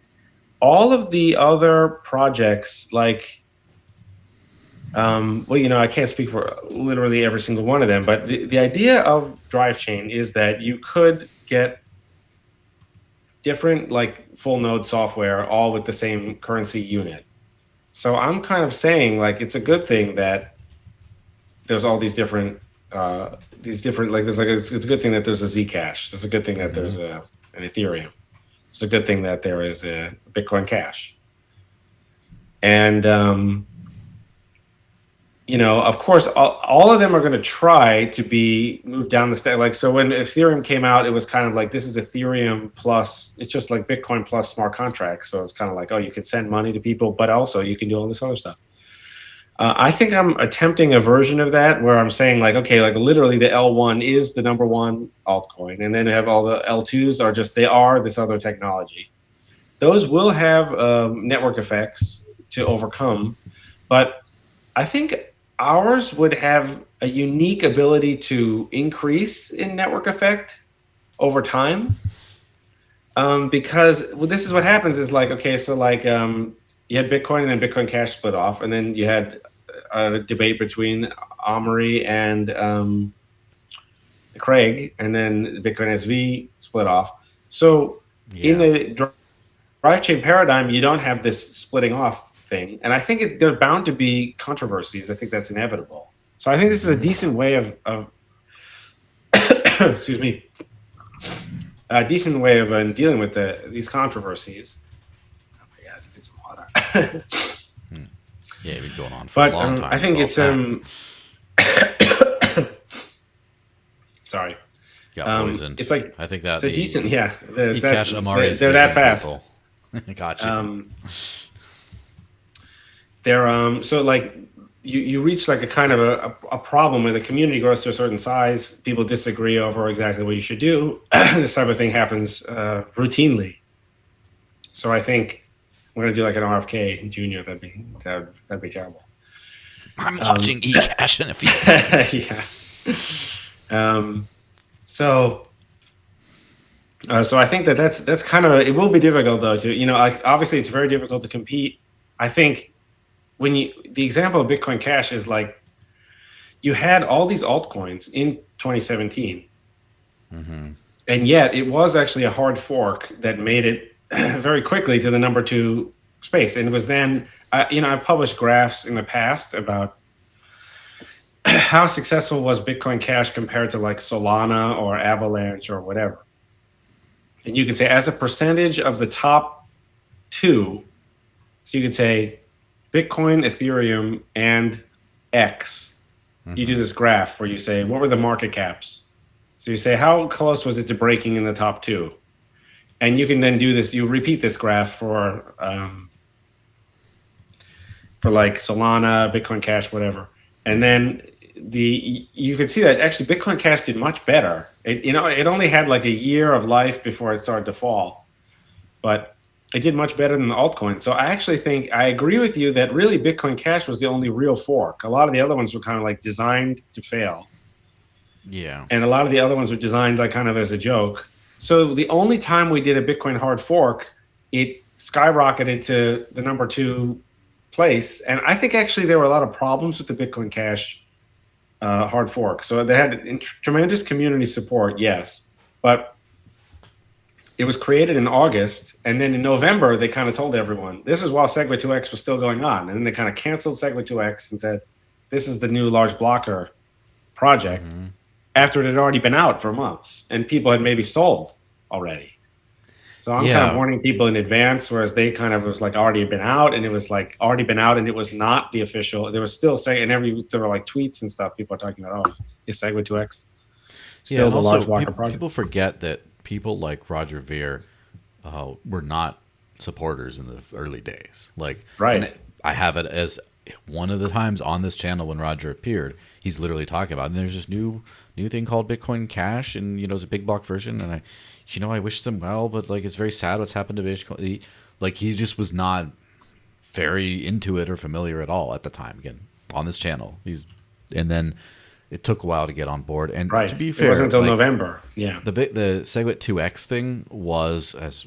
D: all of the other projects, like, I can't speak for literally every single one of them, but the idea of drive chain is that you could get different like full node software all with the same currency unit. So I'm kind of saying like it's a good thing that there's all these different like it's a good thing that there's a Zcash. It's a good thing that there's an Ethereum. It's a good thing that there is a Bitcoin Cash. And of course, all of them are going to try to be moved down the stack. Like, so when Ethereum came out, it was kind of like, this is Ethereum plus, it's just like Bitcoin plus smart contracts. So it's kind of like, oh, you can send money to people, but also you can do all this other stuff. I think I'm attempting a version of that where I'm saying like, okay, like literally the L1 is the number one altcoin, and then have all the L2s are just they are this other technology. Those will have network effects to overcome, but I think ours would have a unique ability to increase in network effect over time. Because well, this is what happens is like, okay, so like you had Bitcoin and then Bitcoin Cash split off, and then you had a debate between Omri and Craig, and then Bitcoin SV split off. So in the drive chain paradigm, you don't have this splitting off thing, and I think there's bound to be controversies. I think that's inevitable. So I think this is a decent way of excuse me, a decent way of dealing with these controversies. Oh my god, get some water.
C: Yeah, it's been going on for a long time.
D: I think it's sorry.
C: Got poisoned.
D: It's like
C: I think that
D: it's a decent
C: Ecash Amari's
D: they're that fast.
C: Gotcha.
D: They're so like you reach like a kind of a problem where the community grows to a certain size, people disagree over exactly what you should do. This type of thing happens routinely. So I think we're gonna do like an RFK Junior. That'd be terrible.
C: I'm watching Ecash in a few minutes.
D: Yeah. So I think that's kind of it will be difficult though to like obviously it's very difficult to compete. I think when the example of Bitcoin Cash is like you had all these altcoins in 2017, and yet it was actually a hard fork that made it very quickly to the number 2 space, and it was then I've published graphs in the past about how successful was Bitcoin Cash compared to like Solana or Avalanche or whatever. And you could say as a percentage of the top 2, so you could say Bitcoin, Ethereum, and X. You do this graph where you say, what were the market caps? So you say, how close was it to breaking in the top 2? And you can then do this, you repeat this graph for like Solana, Bitcoin Cash, whatever. And then you could see that actually Bitcoin Cash did much better. It only had like a year of life before it started to fall, but it did much better than the altcoin. So I actually think I agree with you that really Bitcoin Cash was the only real fork. A lot of the other ones were kind of like designed to fail.
C: Yeah.
D: And a lot of the other ones were designed like kind of as a joke. So the only time we did a Bitcoin hard fork, it skyrocketed to the number 2 place. And I think actually there were a lot of problems with the Bitcoin Cash hard fork. So they had tremendous community support, yes, but it was created in August, and then in November they kind of told everyone this is while Segwit 2x was still going on, and then they kind of canceled Segwit 2x and said this is the new large blocker project after it had already been out for months and people had maybe sold already. So I'm kind of warning people in advance, whereas they kind of was like already been out, and it was like already been out, and it was not the official. There was still saying, and there were like tweets and stuff. People are talking about, oh, is Segwit 2x still the large blocker project?
C: People forget that people like Roger Ver were not supporters in the early days. Like,
D: right.
C: I have it as one of the times on this channel when Roger appeared, he's literally talking about, and there's this new thing called Bitcoin Cash, and it's a big block version, and I wish them well, but like it's very sad what's happened to Bitcoin. He just was not very into it or familiar at all at the time. Again, on this channel, and then it took a while to get on board. And to be fair,
D: it wasn't until November. Yeah,
C: the Segwit 2x thing was, as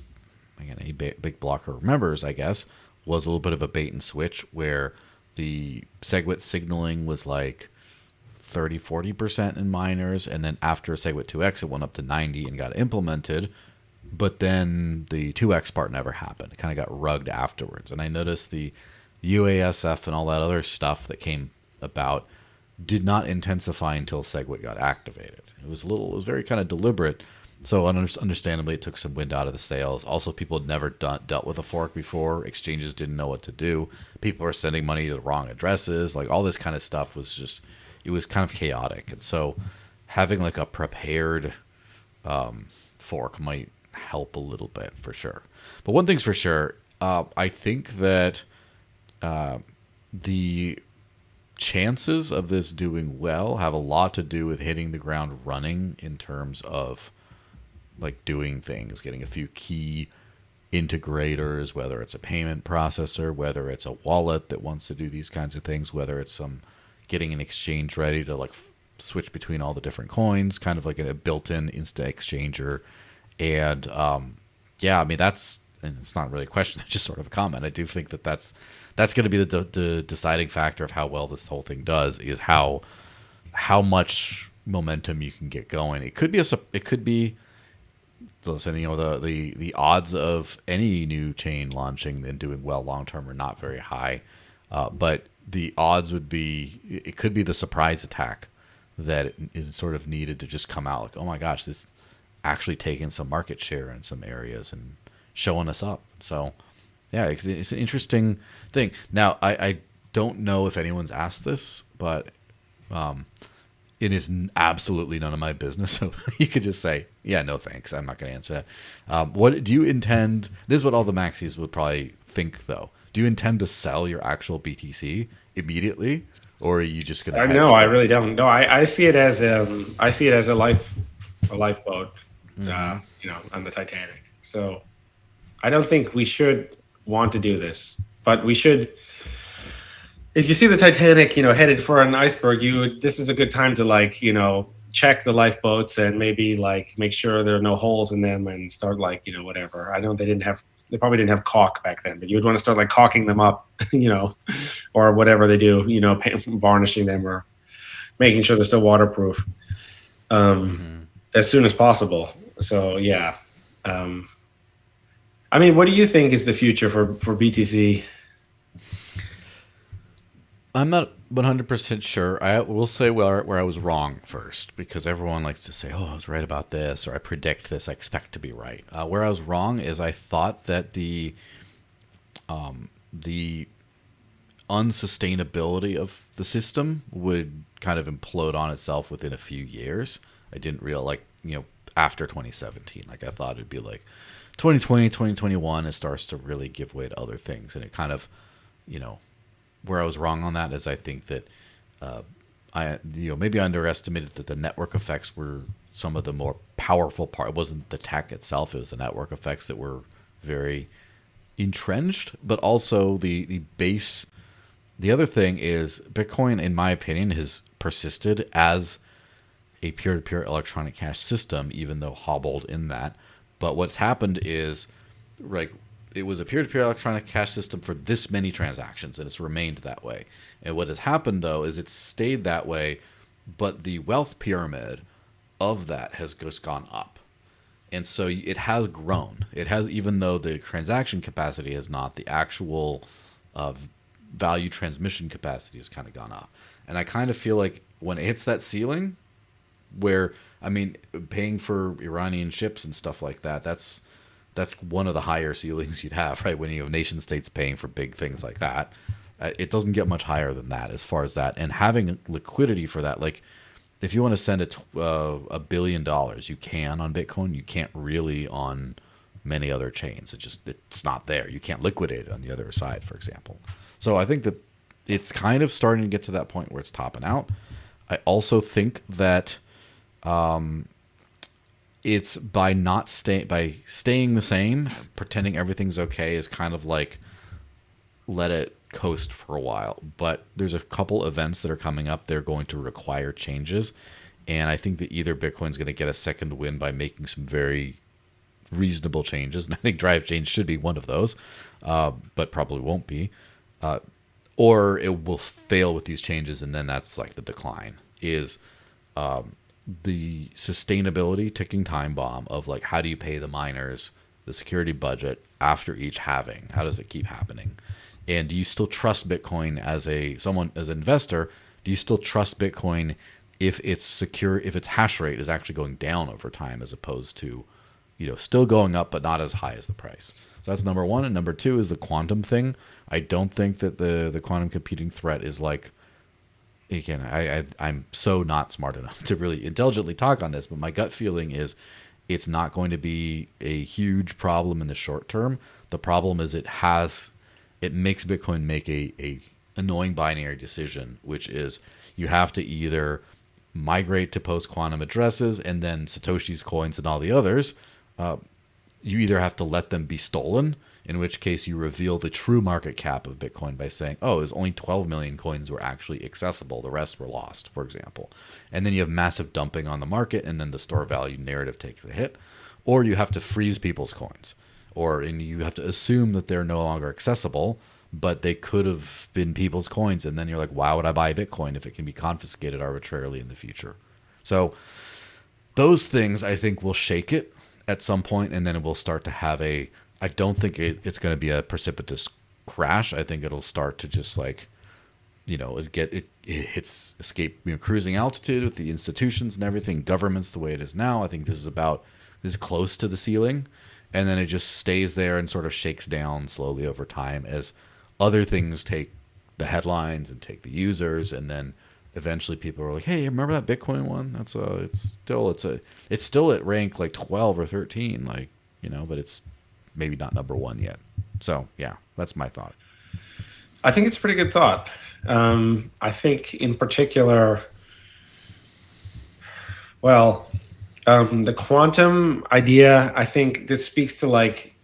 C: again any big blocker remembers, I guess, was a little bit of a bait and switch where the Segwit signaling was like 30-40% in miners, and then after Segwit 2x it went up to 90 and got implemented, but then the 2x part never happened. It kind of got rugged afterwards, and I noticed the UASF and all that other stuff that came about did not intensify until Segwit got activated. It was very kind of deliberate, so understandably it took some wind out of the sails. Also, people had never dealt with a fork before. Exchanges didn't know what to do. People were sending money to the wrong addresses. Like all this kind of stuff was just, it was kind of chaotic. And so having like a prepared fork might help a little bit for sure. But one thing's for sure, I think that the chances of this doing well have a lot to do with hitting the ground running in terms of like doing things, getting a few key integrators, whether it's a payment processor, whether it's a wallet that wants to do these kinds of things, whether it's some getting an exchange ready to like switch between all the different coins, kind of like a built-in instant exchanger. And yeah, I mean, and it's not really a question, it's just sort of a comment. I do think that that's going to be the deciding factor of how well this whole thing does, is how much momentum you can get going. It could be listen, you know, the odds of any new chain launching and doing well long term are not very high, but the odds would be, it could be the surprise attack that is sort of needed to just come out like, oh my gosh, this actually taking some market share in some areas and showing us up. So yeah, it's an interesting thing. Now, I don't know if anyone's asked this, but it is absolutely none of my business. So you could just say, yeah, no thanks, I'm not going to answer that. What do you intend? This is what all the maxis would probably think, though. Do you intend to sell your actual BTC immediately, or are you just going to?
D: No, I really don't. No, I see it as a lifeboat, you know, on the Titanic. So I don't think we should want to do this, but we should. If you see the Titanic, you know, headed for an iceberg, this is a good time to, like, you know, check the lifeboats and maybe like make sure there are no holes in them and start, like, you know, whatever. I know they probably didn't have caulk back then, but you would want to start like caulking them up, you know, or whatever they do, you know, varnishing them or making sure they're still waterproof as soon as possible. So yeah, I mean, what do you think is the future for BTC?
C: I'm not 100% sure. I will say where I was wrong first, because everyone likes to say, oh, I was right about this, or I predict this, I expect to be right. Where I was wrong is I thought that the unsustainability of the system would kind of implode on itself within a few years. I didn't realize, like, you know, after 2017. Like, I thought it'd be like 2020, 2021, it starts to really give way to other things. And it kind of, you know, where I was wrong on that is I think that maybe I underestimated that the network effects were some of the more powerful part. It wasn't the tech itself; it was the network effects that were very entrenched. But also the base. The other thing is Bitcoin, in my opinion, has persisted as a peer-to-peer electronic cash system, even though hobbled in that. But what's happened is, like, it was a peer-to-peer electronic cash system for this many transactions, and it's remained that way. And what has happened, though, is it's stayed that way, but the wealth pyramid of that has just gone up. And so it has grown. It has, even though the transaction capacity has not, the actual value transmission capacity has kind of gone up. And I kind of feel like when it hits that ceiling, where, I mean, paying for Iranian ships and stuff like that, that's one of the higher ceilings you'd have, right? When you have nation states paying for big things like that, it doesn't get much higher than that as far as that. And having liquidity for that, like if you want to send $1 billion, you can on Bitcoin. You can't really on many other chains. It's not there. You can't liquidate it on the other side, for example. So I think that it's kind of starting to get to that point where it's topping out. I also think that it's by staying the same, pretending everything's okay is kind of like let it coast for a while. But there's a couple events that are coming up. They're going to require changes. And I think that either Bitcoin's going to get a second win by making some very reasonable changes. And I think Drive Change should be one of those, but probably won't be. Or it will fail with these changes. And then that's like the decline is the sustainability ticking time bomb of like, how do you pay the miners the security budget after each halving? How does it keep happening? And do you still trust Bitcoin as an investor? Do you still trust Bitcoin if it's secure, if its hash rate is actually going down over time as opposed to, still going up but not as high as the price? So that's number one. And number two is the quantum thing. I don't think that the quantum computing threat is like, again, I'm so not smart enough to really intelligently talk on this, but my gut feeling is it's not going to be a huge problem in the short term. The problem is it makes Bitcoin make an annoying binary decision, which is you have to either migrate to post-quantum addresses and then Satoshi's coins and all the others. You either have to let them be stolen, in which case you reveal the true market cap of Bitcoin by saying, oh, there's only 12 million coins were actually accessible. The rest were lost, for example. And then you have massive dumping on the market, and then the store value narrative takes a hit. Or you have to freeze people's coins. And you have to assume that they're no longer accessible, but they could have been people's coins. And then you're like, why would I buy Bitcoin if it can be confiscated arbitrarily in the future? So those things, I think, will shake it at some point, and then it will start to have I don't think it's going to be a precipitous crash. I think it'll start to just like, it hits escape cruising altitude with the institutions and everything, governments the way it is now. I think this is close to the ceiling, and then it just stays there and sort of shakes down slowly over time as other things take the headlines and take the users, and then eventually people are like, hey, remember that Bitcoin one? It's still at rank like 12 or 13, but it's maybe not number one yet. So yeah, that's my thought.
D: I think it's a pretty good thought. I think in particular, the quantum idea, I think this speaks to like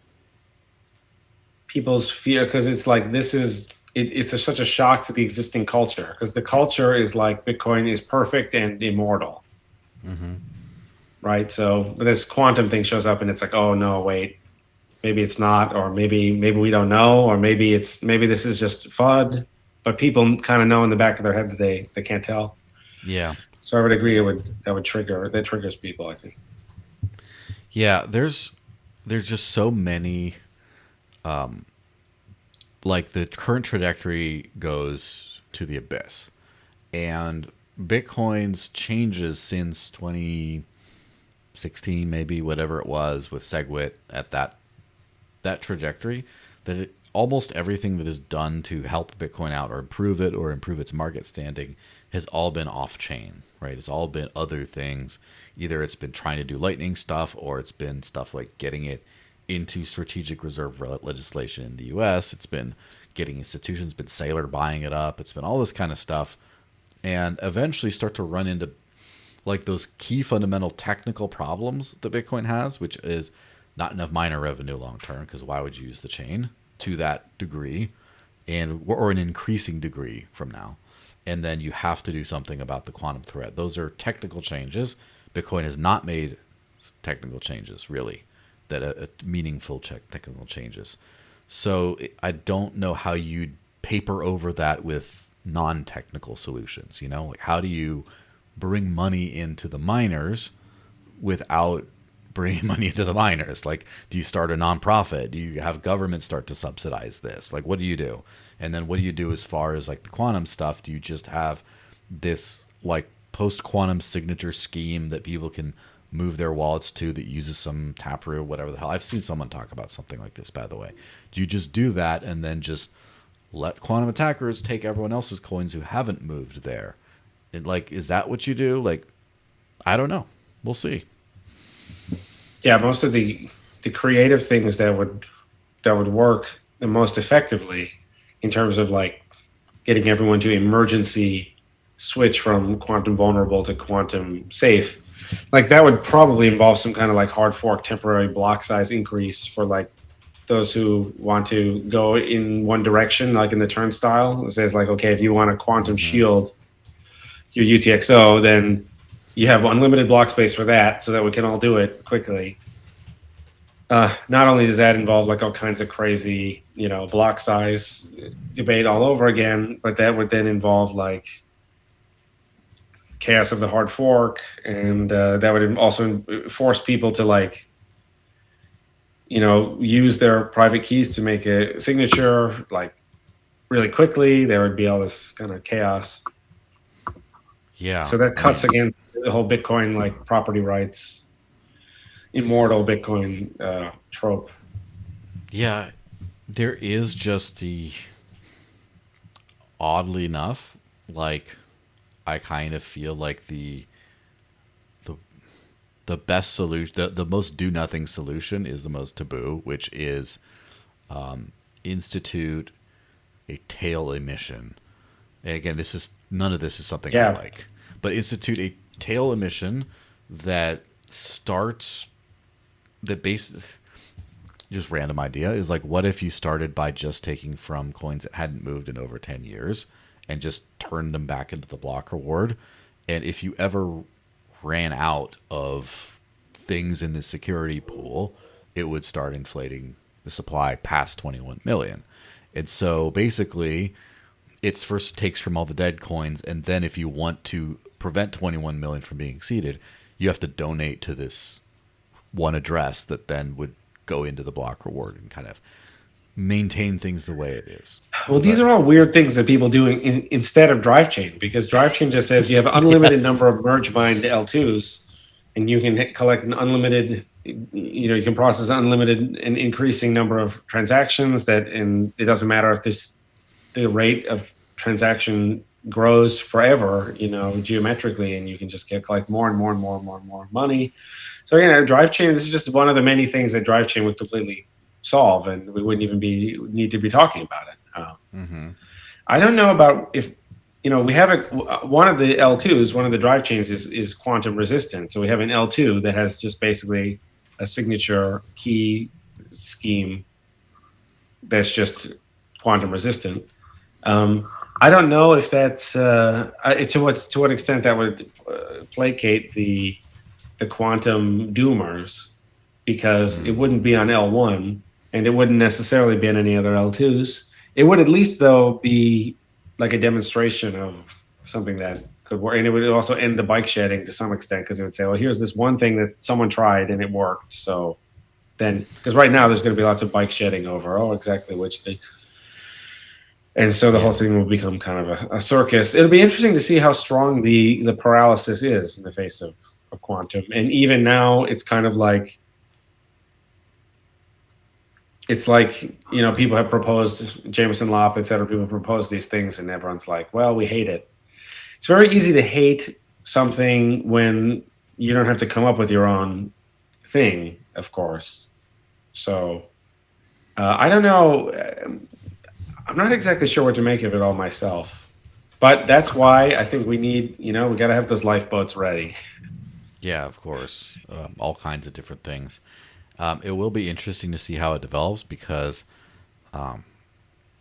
D: people's fear, because it's like it's such a shock to the existing culture, because the culture is like Bitcoin is perfect and immortal. Mm-hmm. Right? So this quantum thing shows up and it's like, oh no, wait, maybe it's not, or maybe we don't know, or maybe this is just FUD, but people kind of know in the back of their head that they can't tell.
C: Yeah.
D: So I would agree that triggers people, I think.
C: Yeah, there's just so many, like the current trajectory goes to the abyss, and Bitcoin's changes since 2016, maybe whatever it was with SegWit at that trajectory, that almost everything that is done to help Bitcoin out or improve it or improve its market standing has all been off chain, right? It's all been other things. Either it's been trying to do Lightning stuff, or it's been stuff like getting it into strategic reserve legislation in the US. It's been getting institutions, been Saylor buying it up. It's been all this kind of stuff, and eventually start to run into like those key fundamental technical problems that Bitcoin has, which is not enough miner revenue long term, because why would you use the chain to that degree, or an increasing degree from now? And then you have to do something about the quantum threat. Those are technical changes. Bitcoin has not made technical changes, really, that a meaningful technical changes. So I don't know how you'd paper over that with non-technical solutions. Like how do you bring money into the miners without bringing money into the miners? Like, do you start a nonprofit? Do you have government start to subsidize this? Like, what do you do? And then what do you do as far as like the quantum stuff? Do you just have this like post-quantum signature scheme that people can move their wallets to that uses some Taproot, whatever the hell? I've seen someone talk about something like this, by the way. Do you just do that and then just let quantum attackers take everyone else's coins who haven't moved there? And like, is that what you do? Like, I don't know. We'll see.
D: Yeah, most of the creative things that would work the most effectively in terms of like getting everyone to emergency switch from quantum vulnerable to quantum safe, like that would probably involve some kind of like hard fork temporary block size increase for like those who want to go in one direction, like in the turnstile. It says like, okay, if you want to quantum shield your UTXO, then you have unlimited block space for that, so that we can all do it quickly. Not only does that involve like all kinds of crazy, block size debate all over again, but that would then involve like chaos of the hard fork, and that would also force people to like, use their private keys to make a signature like really quickly. There would be all this kind of chaos.
C: Yeah.
D: So that cuts against the whole Bitcoin like property rights, immortal Bitcoin trope.
C: Yeah, there is just oddly enough, like I kind of feel like the best solution, the most do nothing solution is the most taboo, which is institute a tail emission And again, none of this is something
D: Yeah.
C: I like. But institute a tail emission that starts just random idea is like, what if you started by just taking from coins that hadn't moved in over 10 years and just turned them back into the block reward? And if you ever ran out of things in the security pool, it would start inflating the supply past 21 million. And so basically, it's first takes from all the dead coins, and then if you want to prevent 21 million from being exceeded, you have to donate to this one address that then would go into the block reward and kind of maintain things the way it is.
D: Well, these are all weird things that people do instead of drive chain, because drive chain just says you have unlimited
C: Yes.
D: number of merge mined L2s, and you can collect an unlimited, you can process unlimited and increasing number of transactions and it doesn't matter if the rate of transaction grows forever, geometrically, and you can just collect more and more and more and more and more money. So drive chain, this is just one of the many things that drive chain would completely solve, and we wouldn't even need to be talking about it. I don't know about if we have one of the L2s, one of the drive chains is quantum resistant. So we have an L2 that has just basically a signature key scheme that's just quantum resistant. I don't know if that's to what extent that would placate the quantum doomers, because it wouldn't be on L1 and it wouldn't necessarily be on any other L2s. It would at least, though, be like a demonstration of something that could work. And it would also end the bike shedding to some extent, because it would say, well, here's this one thing that someone tried and it worked. So then, because right now there's going to be lots of bike shedding over, exactly which thing. And so the whole thing will become kind of a circus. It'll be interesting to see how strong the paralysis is in the face of quantum. And even now, it's kind of like, people have proposed, Jameson Lopp, et cetera, people propose these things, and everyone's like, well, we hate it. It's very easy to hate something when you don't have to come up with your own thing, of course. So I don't know. I'm not exactly sure what to make of it all myself. But that's why I think we need, we got to have those lifeboats ready.
C: Yeah, of course. All kinds of different things. It will be interesting to see how it develops, because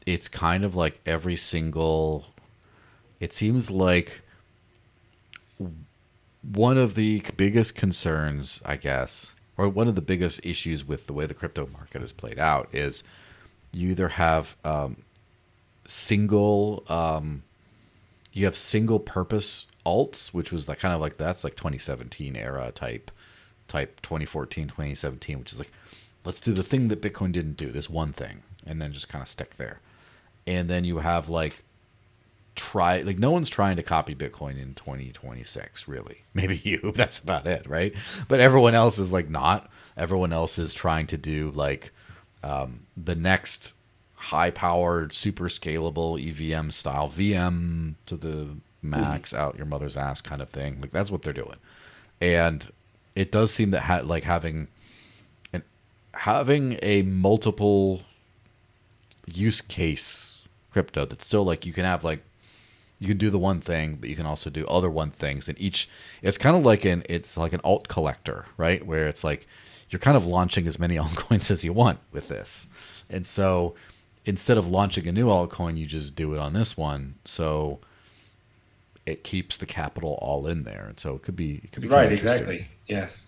C: it's kind of like it seems like one of the biggest concerns, I guess, or one of the biggest issues with the way the crypto market is played out is you either have single purpose alts, which was like kind of like that's like 2017 era type 2014 2017, which is like, let's do the thing that Bitcoin didn't do, this one thing, and then just kind of stick there. And then you have no one's trying to copy Bitcoin in 2026, really. Maybe you, that's about it, right? But everyone else is not. Everyone else is trying to do the next high-powered, super scalable EVM style, VM to the max, out your mother's ass kind of thing. That's what they're doing. And it does seem that having a multiple use case crypto that's still you can have you can do the one thing, but you can also do other one things, and it's kind of it's like an alt collector, right? Where it's you're kind of launching as many altcoins as you want with this. And so instead of launching a new altcoin, you just do it on this one. So it keeps the capital all in there. And so it could be
D: right. Exactly. Yes.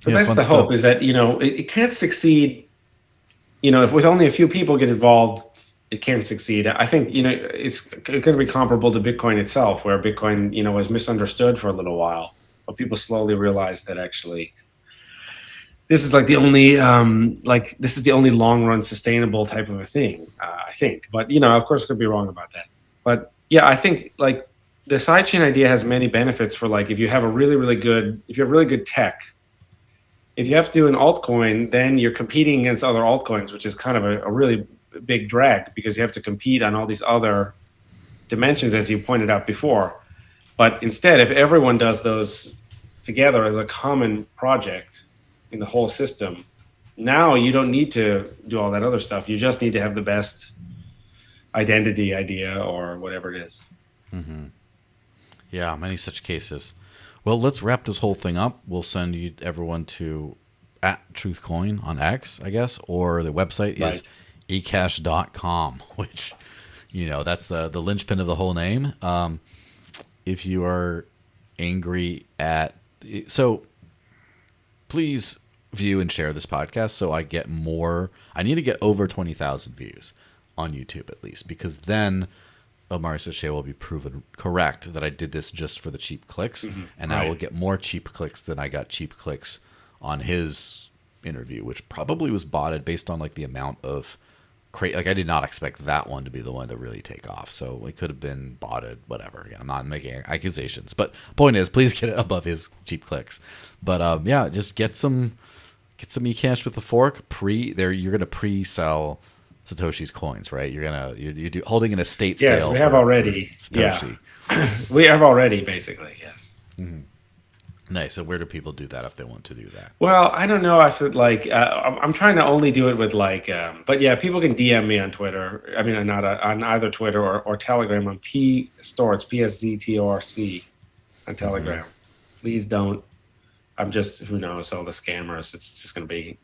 D: So that's the hope, is that, it can't succeed. If with only a few people get involved, it can't succeed. I think, it's going to be comparable to Bitcoin itself, where Bitcoin, was misunderstood for a little while, but people slowly realized that actually this is the only long run sustainable type of a thing, I think. But, of course, could be wrong about that. But yeah, I think the sidechain idea has many benefits for if you have really good tech. If you have to do an altcoin, then you're competing against other altcoins, which is kind of a really big drag, because you have to compete on all these other dimensions, as you pointed out before. But instead, if everyone does those together as a common project in the whole system, now you don't need to do all that other stuff. You just need to have the best identity idea or whatever it is.
C: Yeah, many such cases. Well, let's wrap this whole thing up. We'll send everyone to @truthcoin on X, I guess, or the website is ecash.com, which, that's the linchpin of the whole name. If you are angry so please view and share this podcast so I get more. I need to get over 20,000 views on YouTube at least, because then Omari Satoshi will be proven correct that I did this just for the cheap clicks, and I will get more cheap clicks than I got cheap clicks on his interview, which probably was botted based on like the amount of I did not expect that one to be the one to really take off. So it could have been botted, whatever. Again, I'm not making accusations, but point is, please get it above his cheap clicks. But yeah, just get some Ecash with the fork. You're gonna pre-sell Satoshi's coins, right? You're holding an estate sale.
D: Yes, we have already.
C: Satoshi.
D: Yeah, we have already, basically. Yes.
C: Nice. So where do people do that if they want to do that?
D: Well, I don't know. I feel like I'm trying to only do it with but yeah, people can DM me on Twitter. I mean, not on either Twitter or Telegram on Sztorc, PSZTORC on Telegram. Please don't. I'm just, who knows, all the scammers. It's just going to be,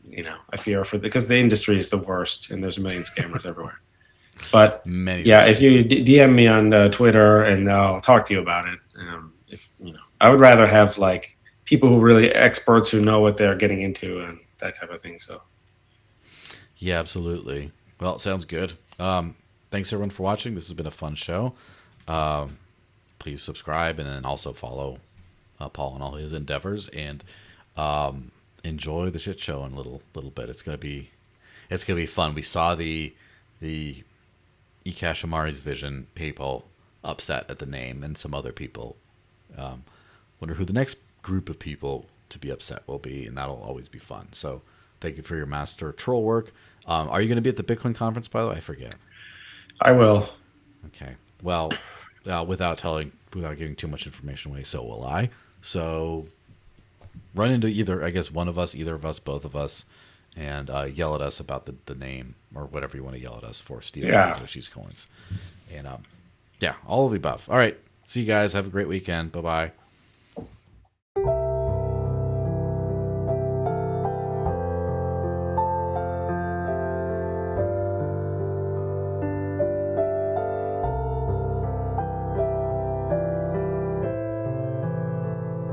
D: I fear because the industry is the worst and there's a million scammers everywhere. But if you DM me on Twitter and I'll talk to you about it. I would rather have like people who really experts who know what they're getting into and that type of thing. So,
C: yeah, absolutely. Well, it sounds good. Thanks everyone for watching. This has been a fun show. Please subscribe and then also follow Paul and all his endeavors, and enjoy the shit show in a little bit. It's gonna be fun. We saw the Ecash Omari's vision people upset at the name, and some other people. Wonder who the next group of people to be upset will be, and that'll always be fun. So thank you for your master troll work. Are you going to be at the Bitcoin conference, by the way? I forget.
D: I will.
C: Okay. Well, without giving too much information away, so will I. So run into either of us, both of us, and yell at us about the name or whatever you want to yell at us for stealing Satoshi's coins. And all of the above. All right. See you guys. Have a great weekend. Bye-bye.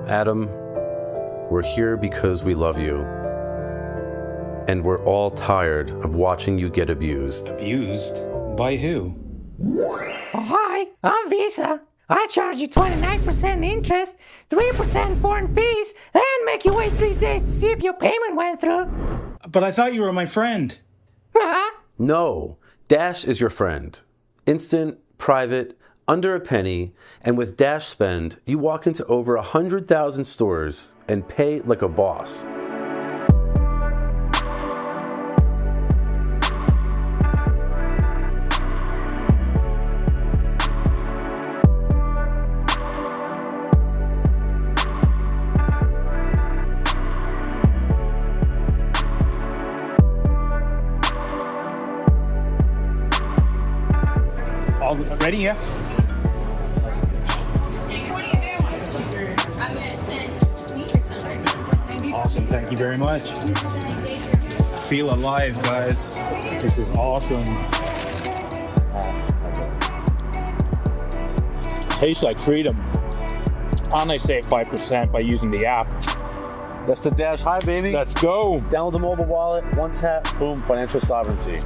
E: Adam, we're here because we love you. And we're all tired of watching you get abused.
F: Abused? By who?
G: Oh, hi, I'm Visa. I charge you 29% interest, 3% foreign fees, and make you wait 3 days to see if your payment went through.
F: But I thought you were my friend.
E: No, Dash is your friend. Instant, private, under a penny, and with Dash Spend, you walk into over 100,000 stores and pay like a boss.
F: All ready, yeah? Awesome, thank you very much. Feel alive, guys. This is awesome. Tastes like freedom. And I save 5% by using the app.
E: That's the Dash High, baby.
F: Let's go.
E: Download the mobile wallet, one tap, boom, financial sovereignty.